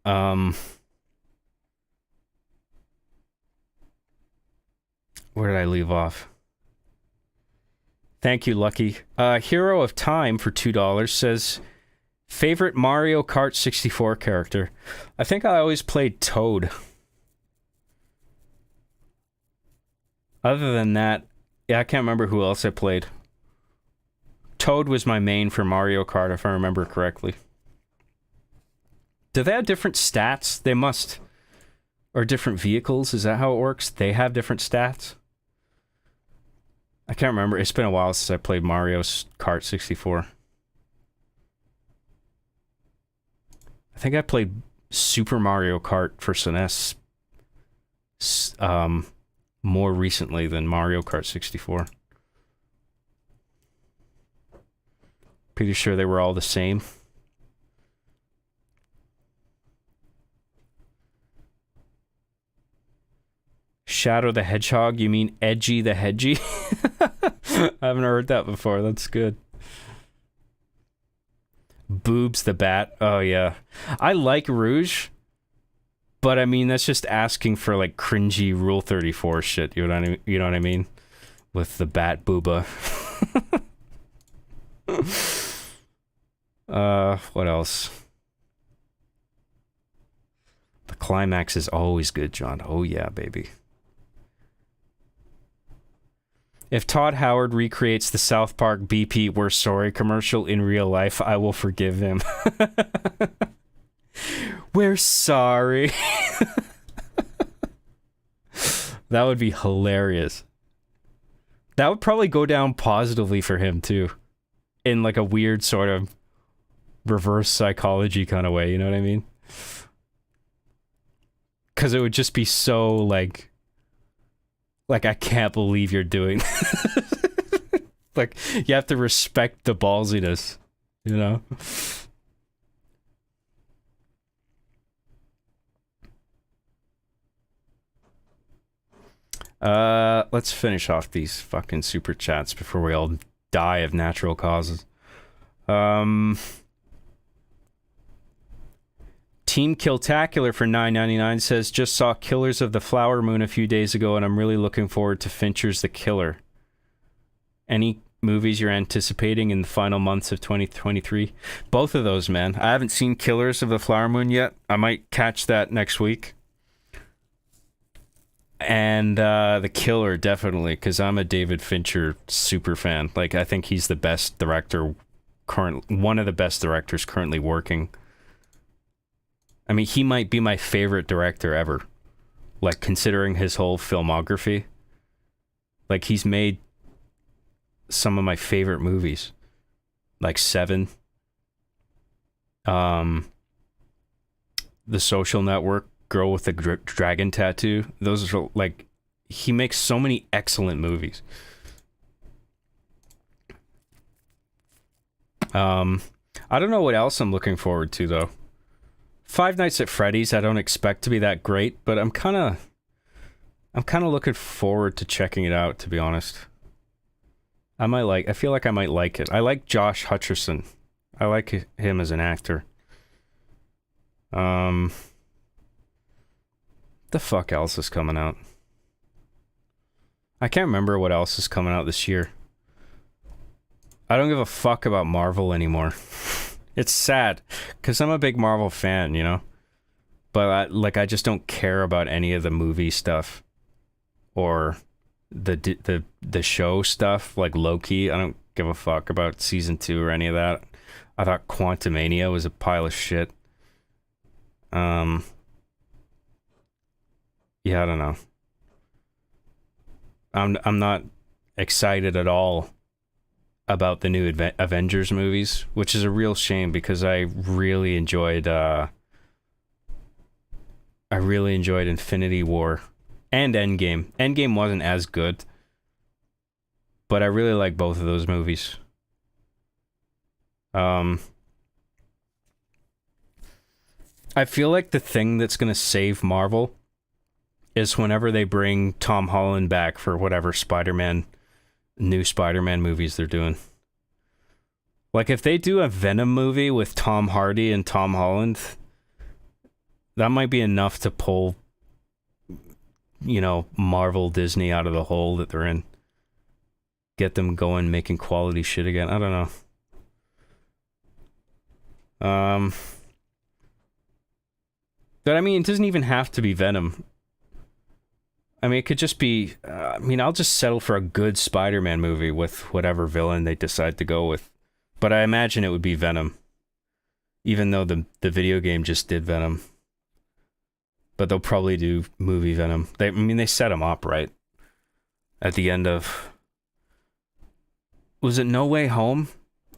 Where did I leave off? Thank you, Lucky. Hero of Time for $2 says, favorite Mario Kart 64 character. I think I always played Toad. Other than that, yeah, I can't remember who else I played. Toad was my main for Mario Kart, if I remember correctly. Do they have different stats? They must. Or different vehicles? Is that how it works? They have different stats? I can't remember. It's been a while since I played Mario Kart 64. I think I played Super Mario Kart for SNES more recently than Mario Kart 64. Pretty sure they were all the same. Shadow the Hedgehog? You mean Edgy the Hedgy? I haven't heard that before. That's good. Boobs the Bat. Oh, yeah. I like Rouge, but I mean, that's just asking for like cringy Rule 34 shit. You know what I mean? With the Bat Booba. What else? The climax is always good, John. Oh yeah, baby. If Todd Howard recreates the South Park BP We're Sorry commercial in real life, I will forgive him. We're sorry. That would be hilarious. That would probably go down positively for him too. In like a weird sort of reverse psychology kind of way, you know what I mean? Because it would just be so like I can't believe you're doing like you have to respect the ballsiness, you know? Let's finish off these fucking super chats before we all die of natural causes. Team Killtacular for $9.99 says, just saw Killers of the Flower Moon a few days ago and I'm really looking forward to Fincher's The Killer. Any movies you're anticipating in the final months of 2023? Both of those, man. I haven't seen Killers of the Flower Moon yet. I might catch that next week. And The Killer, definitely, because I'm a David Fincher super fan. Like, I think he's the best director, one of the best directors currently working. I mean, he might be my favorite director ever. Like, considering his whole filmography. Like, he's made some of my favorite movies. Like Seven. The Social Network, Girl with the Dragon Tattoo. Those are, like, he makes so many excellent movies. I don't know what else I'm looking forward to, though. Five Nights at Freddy's, I don't expect to be that great, but I'm kind of looking forward to checking it out, to be honest. I feel like I might like it. I like Josh Hutcherson. I like him as an actor. The fuck else is coming out? I can't remember what else is coming out this year. I don't give a fuck about Marvel anymore. It's sad, because I'm a big Marvel fan, you know? But I just don't care about any of the movie stuff. Or the show stuff, like Loki. I don't give a fuck about season 2 or any of that. I thought Quantumania was a pile of shit. Yeah, I don't know. I'm not excited at all about the new Avengers movies, which is a real shame because I really enjoyed Infinity War and Endgame. Endgame wasn't as good, but I really like both of those movies. I feel like the thing that's going to save Marvel is whenever they bring Tom Holland back for whatever new Spider-Man movies they're doing. Like, if they do a Venom movie with Tom Hardy and Tom Holland, that might be enough to pull, you know, Marvel Disney out of the hole that they're in. Get them going, making quality shit again. I don't know. But I mean, it doesn't even have to be Venom. I mean, it could just be... I'll just settle for a good Spider-Man movie with whatever villain they decide to go with. But I imagine it would be Venom. Even though the video game just did Venom. But they'll probably do movie Venom. They set him up, right? At the end of... Was it No Way Home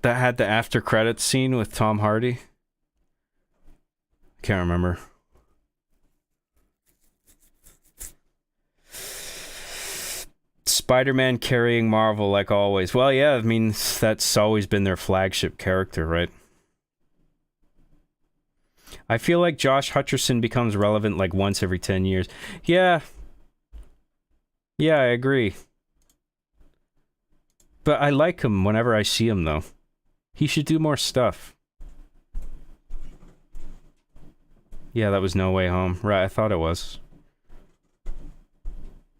that had the after credits scene with Tom Hardy? Can't remember. Spider-Man carrying Marvel like always. Well, yeah, I mean, that's always been their flagship character, right? I feel like Josh Hutcherson becomes relevant like once every 10 years. Yeah. Yeah, I agree. But I like him whenever I see him, though. He should do more stuff. Yeah, that was No Way Home. Right, I thought it was.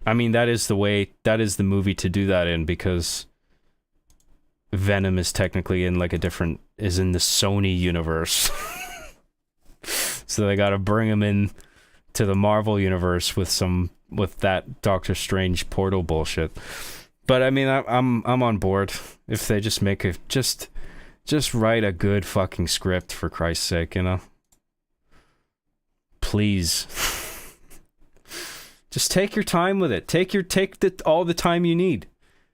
I mean, that is the movie to do that in, because Venom is technically in like is in the Sony universe. So they gotta bring him in to the Marvel universe with that Doctor Strange portal bullshit. But I mean, I'm on board if they just make just write a good fucking script, for Christ's sake, you know. Please. Just take your time with it. Take all the time you need.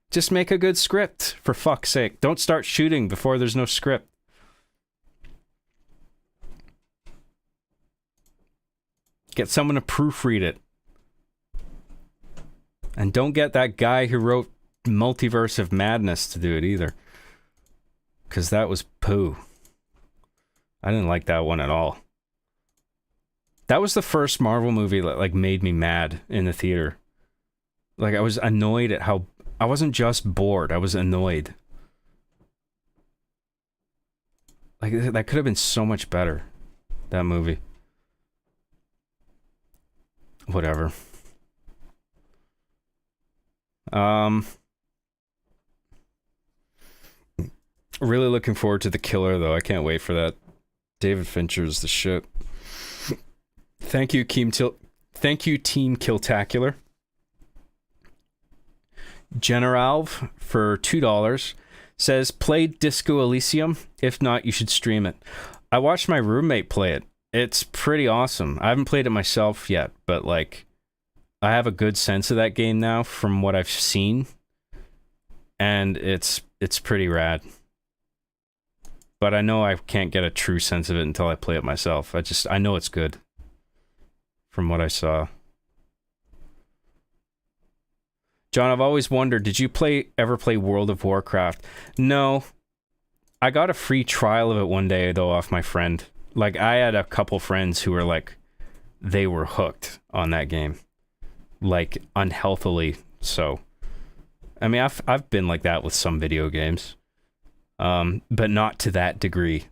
Just make a good script, for fuck's sake. Don't start shooting before there's no script. Get someone to proofread it. And don't get that guy who wrote Multiverse of Madness to do it either. Because that was poo. I didn't like that one at all. That was the first Marvel movie that like made me mad in the theater. Like I was annoyed at how... I wasn't just bored, I was annoyed. Like that could have been so much better. That movie. Whatever. Really looking forward to The Killer, though. I can't wait for that. David Fincher's the shit. Thank you, Team Killtacular. Generalv for $2 says, played Disco Elysium? If not, you should stream it. I watched my roommate play it. It's pretty awesome. I haven't played it myself yet, but like, I have a good sense of that game now from what I've seen, and it's pretty rad. But I know I can't get a true sense of it until I play it myself. I know it's good from what I saw. John, I've always wondered, did you ever play World of Warcraft? No. I got a free trial of it one day, though, off my friend. Like, I had a couple friends who were like, they were hooked on that game. Like, unhealthily so. I mean, I've been like that with some video games. But not to that degree.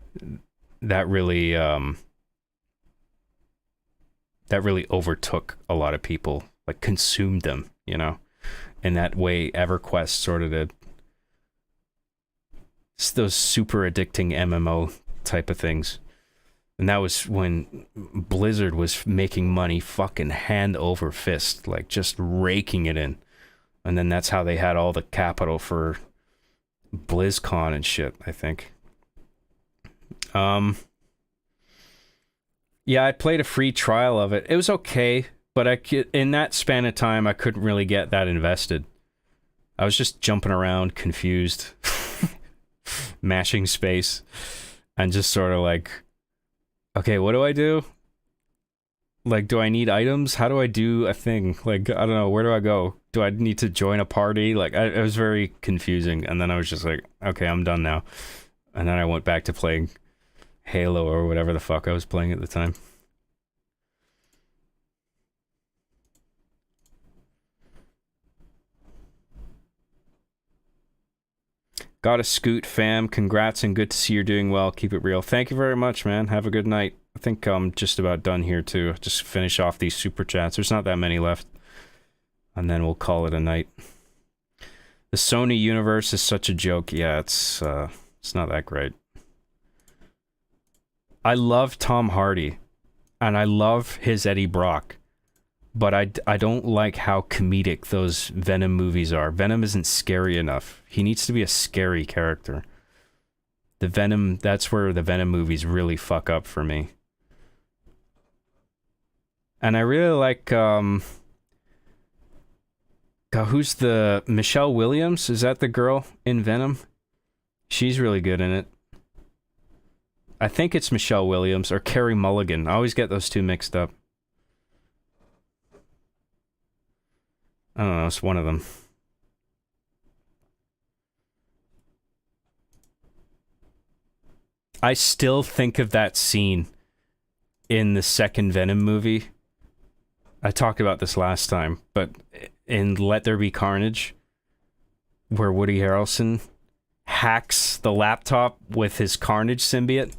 That really overtook a lot of people. Like, consumed them, you know? In that way EverQuest sort of did. It's those super addicting MMO type of things. And that was when Blizzard was making money fucking hand over fist, like just raking it in. And then that's how they had all the capital for BlizzCon and shit, I think. Yeah, I played a free trial of it. It was okay, but in that span of time, I couldn't really get that invested. I was just jumping around, confused, mashing space, and just sort of like, okay, what do I do? Like, do I need items? How do I do a thing? Like, I don't know, where do I go? Do I need to join a party? Like, it was very confusing, and then I was just like, okay, I'm done now. And then I went back to playing Halo or whatever the fuck I was playing at the time. Got a scoot, fam. Congrats and good to see you're doing well. Keep it real. Thank you very much, man. Have a good night. I think I'm just about done here, too. Just finish off these super chats. There's not that many left. And then we'll call it a night. The Sony universe is such a joke. Yeah, it's not that great. I love Tom Hardy. And I love his Eddie Brock. But I don't like how comedic those Venom movies are. Venom isn't scary enough. He needs to be a scary character. That's where the Venom movies really fuck up for me. And I really like, who's the, Michelle Williams? Is that the girl in Venom? She's really good in it. I think it's Michelle Williams or Carey Mulligan. I always get those two mixed up. I don't know, it's one of them. I still think of that scene in the second Venom movie. I talked about this last time, but in Let There Be Carnage, where Woody Harrelson hacks the laptop with his Carnage symbiote,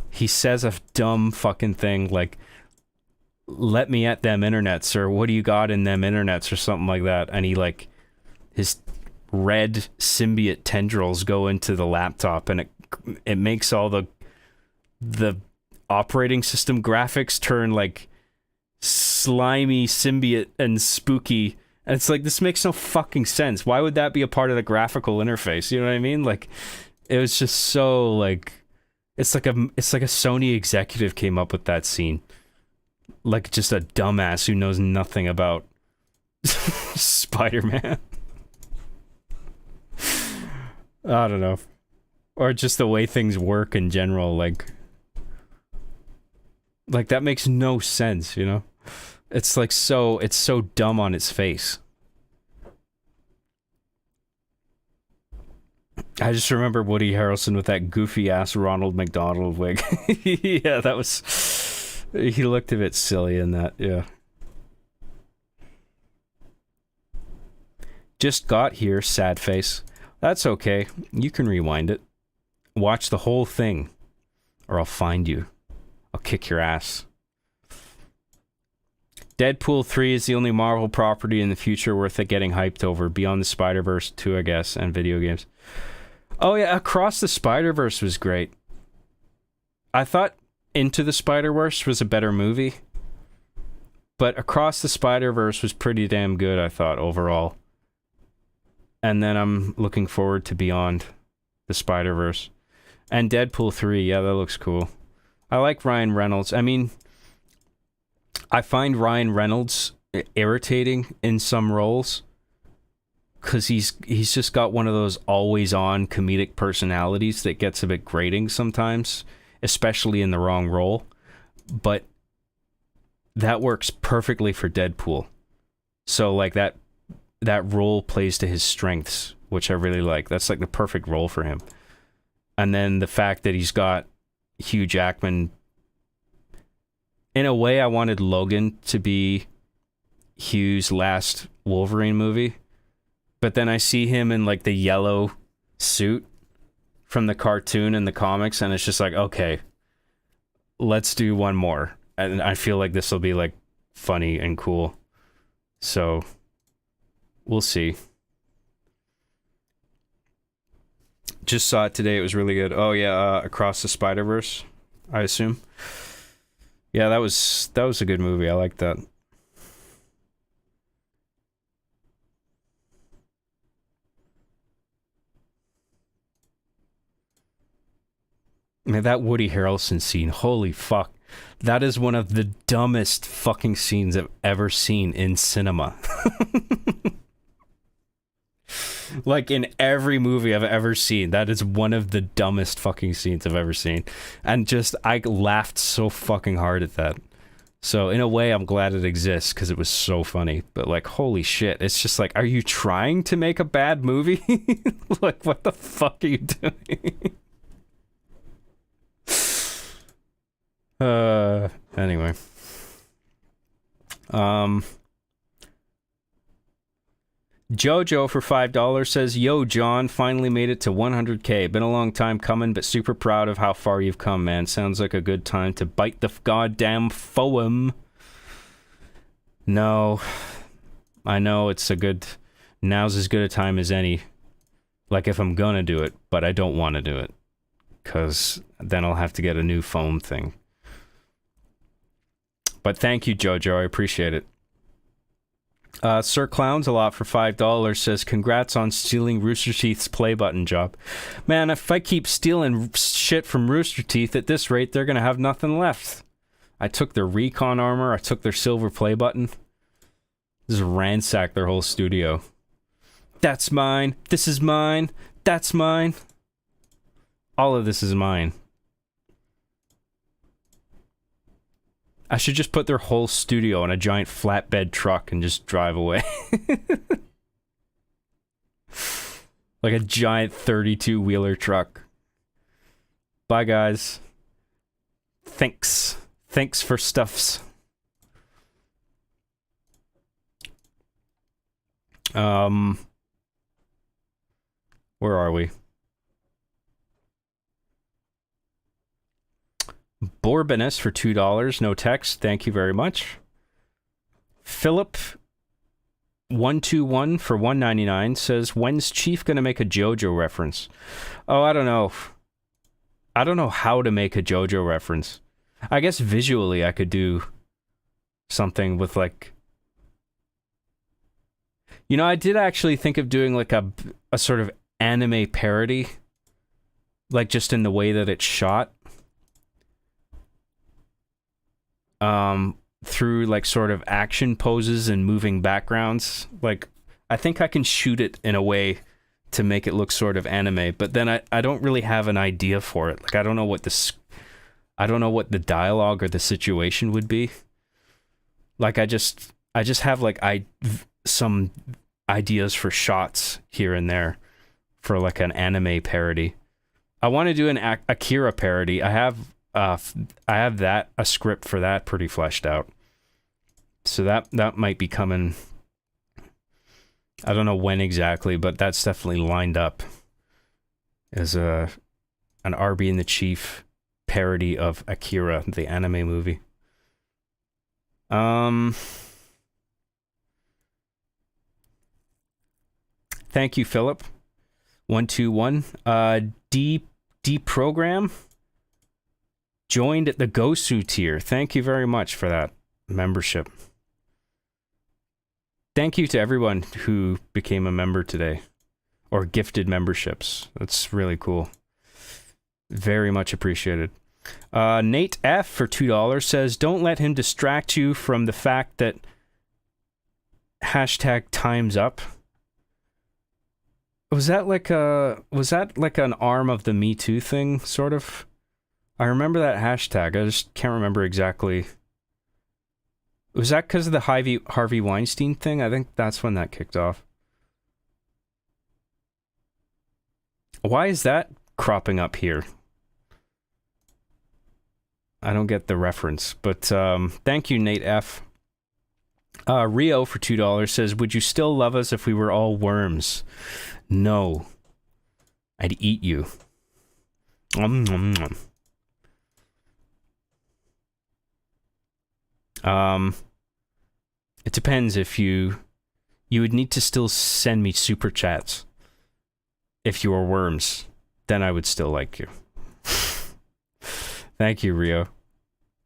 he says a dumb fucking thing like, let me at them internets, or what do you got in them internets, or something like that. And he like, his red symbiote tendrils go into the laptop, and it makes all the operating system graphics turn like slimy symbiote and spooky. And it's like, this makes no fucking sense. Why would that be a part of the graphical interface? You know what I mean? Like, it was just so like, it's like a Sony executive came up with that scene. Like just a dumbass who knows nothing about Spider-Man. I don't know. Or just the way things work in general, like that makes no sense, you know? It's like it's so dumb on its face. I just remember Woody Harrelson with that goofy ass Ronald McDonald wig. Yeah, that was, he looked a bit silly in that, yeah. Just got here, sad face. That's okay. You can rewind it. Watch the whole thing, or I'll find you. I'll kick your ass. Deadpool 3 is the only Marvel property in the future worth it getting hyped over, beyond the Spider-Verse 2, I guess, and video games. Oh yeah, Across the Spider-Verse was great. I thought Into the Spider-Verse was a better movie, but Across the Spider-Verse was pretty damn good, I thought, overall. And then I'm looking forward to Beyond the Spider-Verse. And Deadpool 3, yeah, that looks cool. I like Ryan Reynolds. I mean, I find Ryan Reynolds irritating in some roles because he's just got one of those always-on comedic personalities that gets a bit grating sometimes, especially in the wrong role. But that works perfectly for Deadpool. So, like, that role plays to his strengths, which I really like. That's like the perfect role for him. And then the fact that he's got Hugh Jackman. In a way, I wanted Logan to be Hugh's last Wolverine movie. But then I see him in like the yellow suit from the cartoon and the comics, and it's just like, okay, let's do one more. And I feel like this will be like funny and cool. So we'll see. Just saw it today. It was really good. Oh yeah, Across the Spider-Verse, I assume. Yeah, that was a good movie. I liked that. Man, that Woody Harrelson scene, holy fuck. That is one of the dumbest fucking scenes I've ever seen in cinema. Like, in every movie I've ever seen, that is one of the dumbest fucking scenes I've ever seen. And just, I laughed so fucking hard at that. So, in a way, I'm glad it exists, because it was so funny. But, like, holy shit, it's just like, are you trying to make a bad movie? Like, what the fuck are you doing? Anyway. Jojo for $5 says, "Yo, John, finally made it to 100K. Been a long time coming, but super proud of how far you've come, man. Sounds like a good time to bite the goddamn foam." No, I know it's now's as good a time as any. Like, if I'm gonna do it, but I don't want to do it, because then I'll have to get a new foam thing. But thank you, Jojo. I appreciate it. Sir Clowns a lot for $5 says, "Congrats on stealing Rooster Teeth's play button job." Man, if I keep stealing shit from Rooster Teeth at this rate, they're gonna have nothing left. I took their recon armor, I took their silver play button. Just ransacked their whole studio. That's mine. This is mine. That's mine. All of this is mine. I should just put their whole studio on a giant flatbed truck and just drive away. Like a giant 32-wheeler truck. Bye, guys. Thanks. Thanks for stuffs. Where are we? Bourbonus for $2, no text. Thank you very much. Philip 121 for $1.99 says, "When's Chief gonna make a JoJo reference?" Oh, I don't know. I don't know how to make a JoJo reference. I guess visually I could do something with like, you know, I did actually think of doing like a sort of anime parody, like just in the way that it's shot. Through like sort of action poses and moving backgrounds. Like, I think I can shoot it in a way to make it look sort of anime, but then I don't really have an idea for it. Like, I don't know what the dialogue or the situation would be. Like, I just have like some ideas for shots here and there for like an anime parody. I want to do an Akira parody. I have a script for that pretty fleshed out. So that might be coming. I don't know when exactly, but that's definitely lined up as an Arby and the Chief parody of Akira, the anime movie. Thank you, Philip. 121. Deprogram joined at the Gosu tier. Thank you very much for that membership. Thank you to everyone who became a member today or gifted memberships. That's really cool. Very much appreciated. Nate F for $2 says, don't let him distract you from the fact that #time's up. Was that like an arm of the Me Too thing, sort of? I remember that hashtag. I just can't remember exactly. Was that because of the Harvey Weinstein thing? I think that's when that kicked off. Why is that cropping up here? I don't get the reference, but thank you, Nate F. Rio for $2 says, would you still love us if we were all worms? No. I'd eat you. It depends. If you would need to still send me super chats. If you were worms, then I would still like you. Thank you, Rio.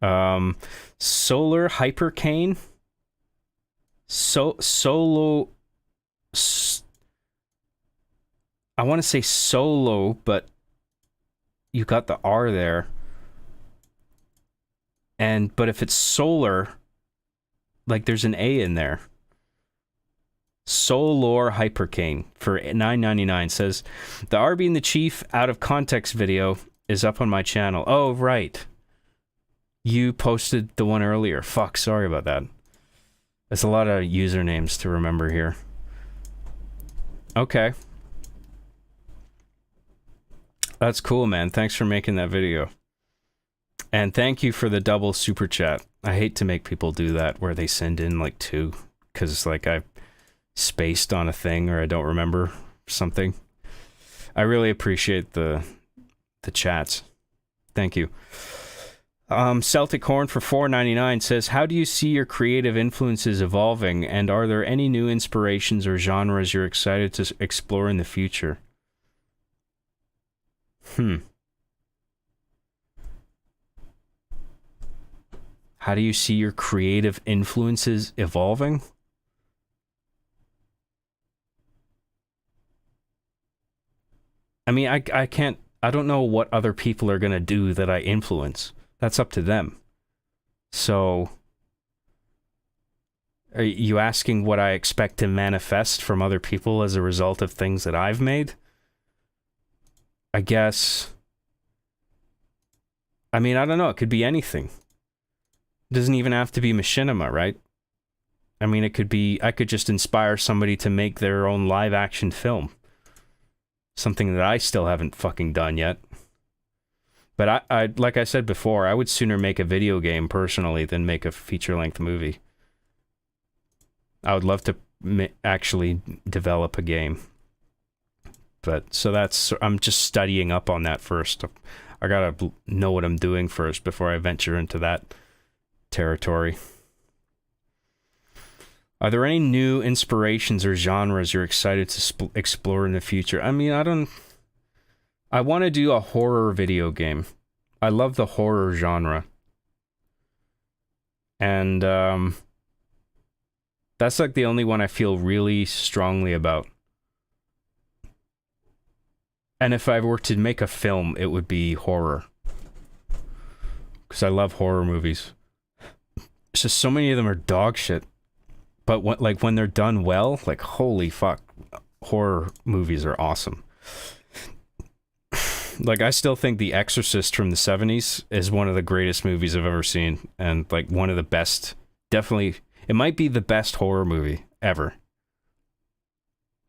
Solar Hypercane. I want to say solo, but you got the R there. But if it's solar, like there's an A in there. Solar Hypercane for $9.99 says, the Arby and the Chief out of context video is up on my channel. Oh, right. You posted the one earlier. Fuck, sorry about that. There's a lot of usernames to remember here. Okay. That's cool, man. Thanks for making that video. And thank you for the double super chat. I hate to make people do that where they send in like two, because like I spaced on a thing or I don't remember something. I really appreciate the chats. Thank you. Celtic Horn for $4.99 says, how do you see your creative influences evolving, and are there any new inspirations or genres you're excited to explore in the future? How do you see your creative influences evolving? I mean, I don't know what other people are going to do that I influence. That's up to them. So, are you asking what I expect to manifest from other people as a result of things that I've made? I guess. I mean, I don't know. It could be anything. It doesn't even have to be machinima, right? I mean, it could be, I could just inspire somebody to make their own live action film. Something that I still haven't fucking done yet. But I like I said before, I would sooner make a video game personally than make a feature-length movie. I would love to actually develop a game. But, so that's, I'm just studying up on that first. I gotta know what I'm doing first before I venture into that territory. Are there any new inspirations or genres you're excited to explore in the future? I mean, I want to do a horror video game. I love the horror genre. And that's like the only one I feel really strongly about. And if I were to make a film, it would be horror. Because I love horror movies. It's just so many of them are dog shit. But when they're done well, like, holy fuck, horror movies are awesome. Like, I still think The Exorcist from the 70s is one of the greatest movies I've ever seen. And, like, one of the best, definitely, it might be the best horror movie ever.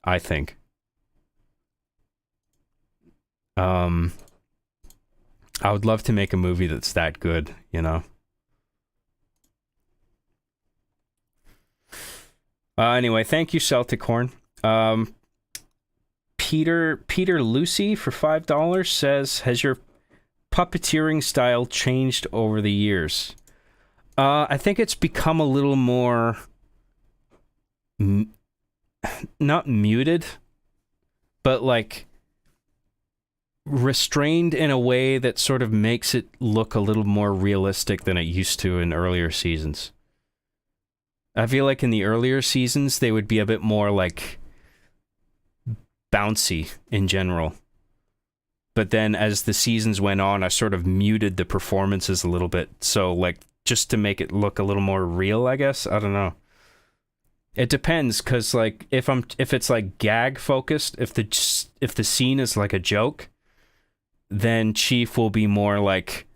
I think. I would love to make a movie that's that good, you know? Anyway, thank you, Celtic Horn. Peter Lucy for $5 says, has your puppeteering style changed over the years? I think it's become a little more not muted, but like restrained in a way that sort of makes it look a little more realistic than it used to in earlier seasons. I feel like in the earlier seasons, they would be a bit more like bouncy in general. But then as the seasons went on, I sort of muted the performances a little bit. So like just to make it look a little more real, I guess. I don't know. It depends, because like if it's like gag focused, if the scene is like a joke, then Chief will be more like,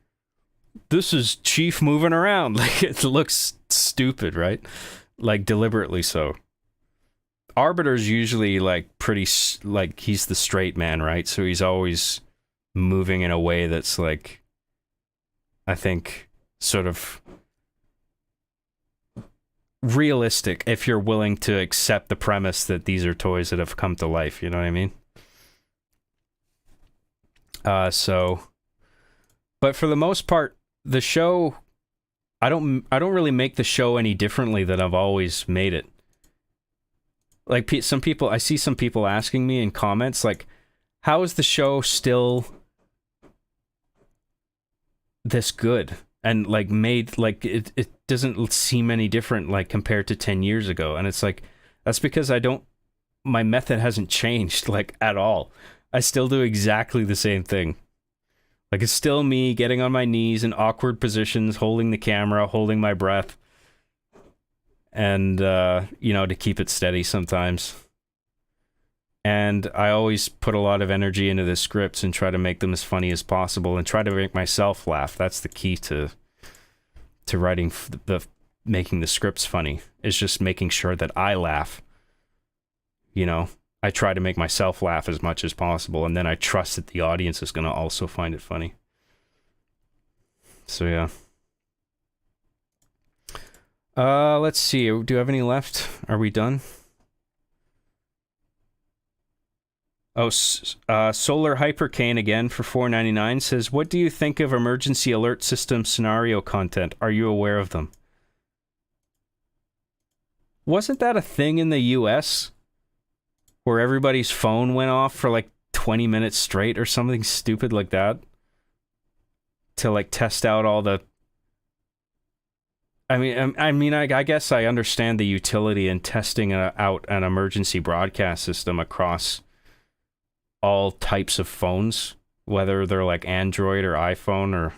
this is Chief moving around. Like, it looks stupid, right? Like, deliberately so. Arbiter's usually, like, pretty, like, he's the straight man, right? So he's always moving in a way that's, like, I think, sort of realistic, if you're willing to accept the premise that these are toys that have come to life, you know what I mean? But for the most part, the show, I don't really make the show any differently than I've always made it. Like, I see some people asking me in comments, like, how is the show still this good? And, like, made, like, it doesn't seem any different, like, compared to 10 years ago. And it's like, that's because my method hasn't changed, like, at all. I still do exactly the same thing. Like, it's still me getting on my knees in awkward positions, holding the camera, holding my breath. And, to keep it steady sometimes. And I always put a lot of energy into the scripts and try to make them as funny as possible and try to make myself laugh. That's the key to writing, making the scripts funny, is just making sure that I laugh. You know? I try to make myself laugh as much as possible, and then I trust that the audience is going to also find it funny. So, yeah. Let's see. Do you have any left? Are we done? Oh, Solar Hypercane again for $4.99 says, what do you think of emergency alert system scenario content? Are you aware of them? Wasn't that a thing in the US? Where everybody's phone went off for like 20 minutes straight or something stupid like that? To like test out all the... I guess I understand the utility in testing out an emergency broadcast system across all types of phones, whether they're like Android or iPhone or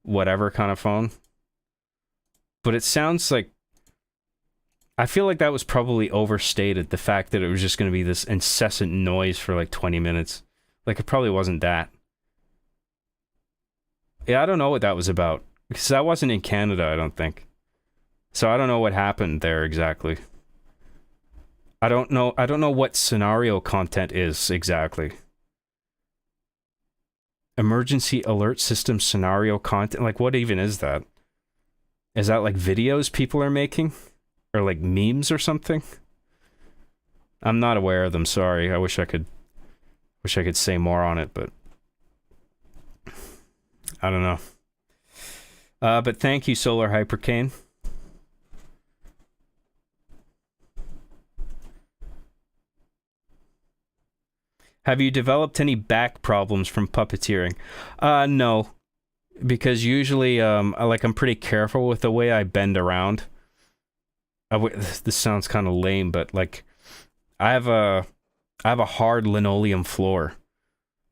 whatever kind of phone. But it sounds like, I feel like that was probably overstated, the fact that it was just going to be this incessant noise for like 20 minutes. Like, it probably wasn't that. Yeah, I don't know what that was about, because that wasn't in Canada, I don't think. So I don't know what happened there exactly. I don't know what scenario content is exactly. Emergency alert system scenario content? Like, what even is that? Is that like videos people are making? Or like memes or something? I'm not aware of them, sorry. I wish I could say more on it, but I don't know. But thank you, Solar Hypercane. Have you developed any back problems from puppeteering? No. because usually I'm pretty careful with the way I bend around. This sounds kind of lame, but like I have a hard linoleum floor,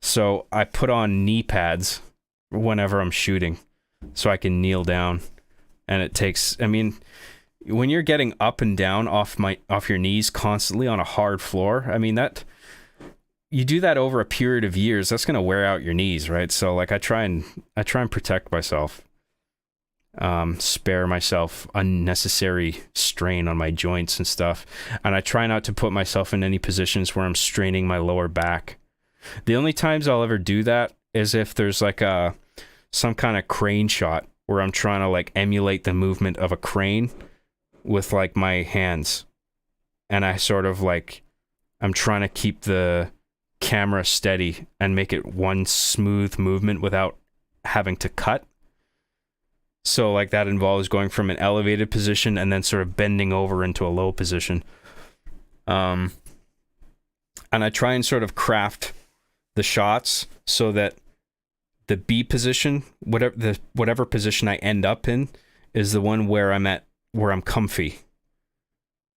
so I put on knee pads whenever I'm shooting, so I can kneel down. And it takes, I mean, when you're getting up and down off your knees constantly on a hard floor, I mean, that you do that over a period of years, that's going to wear out your knees, right? So like I try and protect myself, spare myself unnecessary strain on my joints and stuff. And I try not to put myself in any positions where I'm straining my lower back. The only times I'll ever do that is if there's like some kind of crane shot where I'm trying to like emulate the movement of a crane with like my hands. And I sort of like, I'm trying to keep the camera steady and make it one smooth movement without having to cut. So like that involves going from an elevated position and then sort of bending over into a low position. And I try and sort of craft the shots so that the B position, whatever position I end up in, is the one where I'm comfy.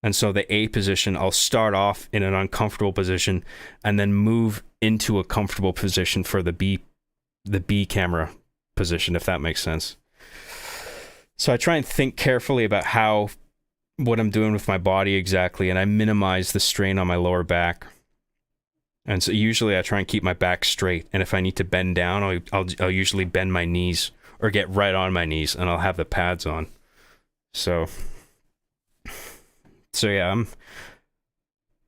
And so the A position, I'll start off in an uncomfortable position and then move into a comfortable position for the B camera position, if that makes sense. So I try and think carefully about what I'm doing with my body exactly, and I minimize the strain on my lower back. And so usually I try and keep my back straight, and if I need to bend down, I'll usually bend my knees or get right on my knees, and I'll have the pads on. So yeah,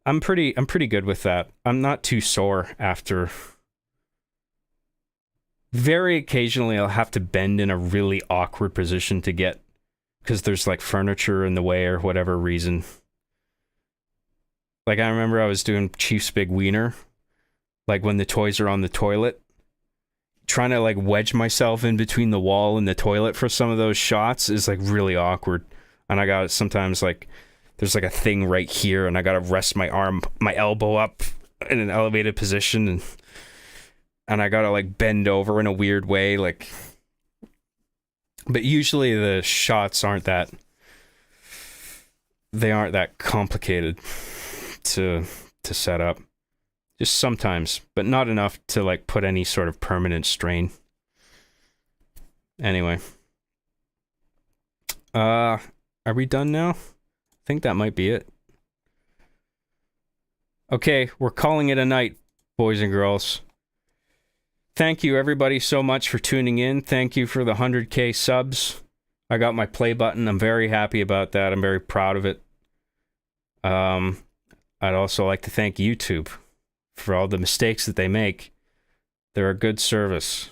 I'm pretty good with that. I'm not too sore after. Very occasionally I'll have to bend in a really awkward position because there's like furniture in the way or whatever reason. Like I remember I was doing Chief's Big Wiener, like when the toys are on the toilet, trying to like wedge myself in between the wall and the toilet for some of those shots is like really awkward. And I got sometimes like there's like a thing right here and I got to rest my elbow up in an elevated position and I got to like bend over in a weird way, like, but usually the shots aren't that complicated to set up. Just sometimes, but not enough to like put any sort of permanent strain. Anyway. Are we done now? I think that might be it. Okay, we're calling it a night, boys and girls. Thank you everybody so much for tuning in. Thank you for the 100K subs. I got my play button. I'm very happy about that. I'm very proud of it. I'd also like to thank YouTube for all the mistakes that they make. They're a good service.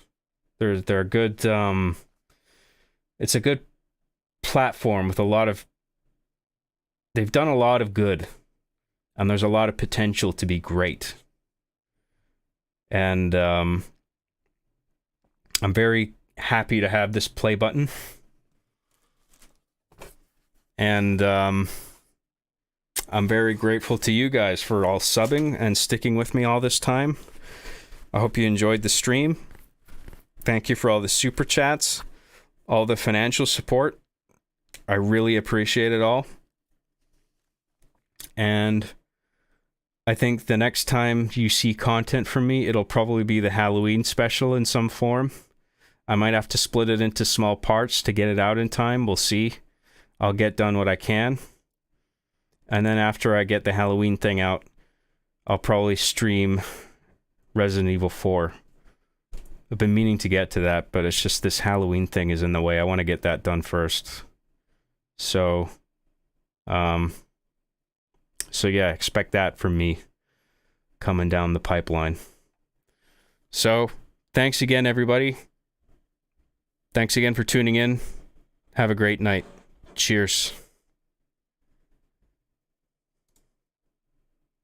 They're a good it's a good platform with they've done a lot of good, and there's a lot of potential to be great. And I'm very happy to have this play button. And I'm very grateful to you guys for all subbing and sticking with me all this time. I hope you enjoyed the stream. Thank you for all the super chats, all the financial support. I really appreciate it all. And I think the next time you see content from me, it'll probably be the Halloween special in some form. I might have to split it into small parts to get it out in time. We'll see. I'll get done what I can. And then after I get the Halloween thing out, I'll probably stream Resident Evil 4. I've been meaning to get to that, but it's just this Halloween thing is in the way. I want to get that done first. So yeah, expect that from me coming down the pipeline. So, thanks again, everybody. Thanks again for tuning in. Have a great night. Cheers.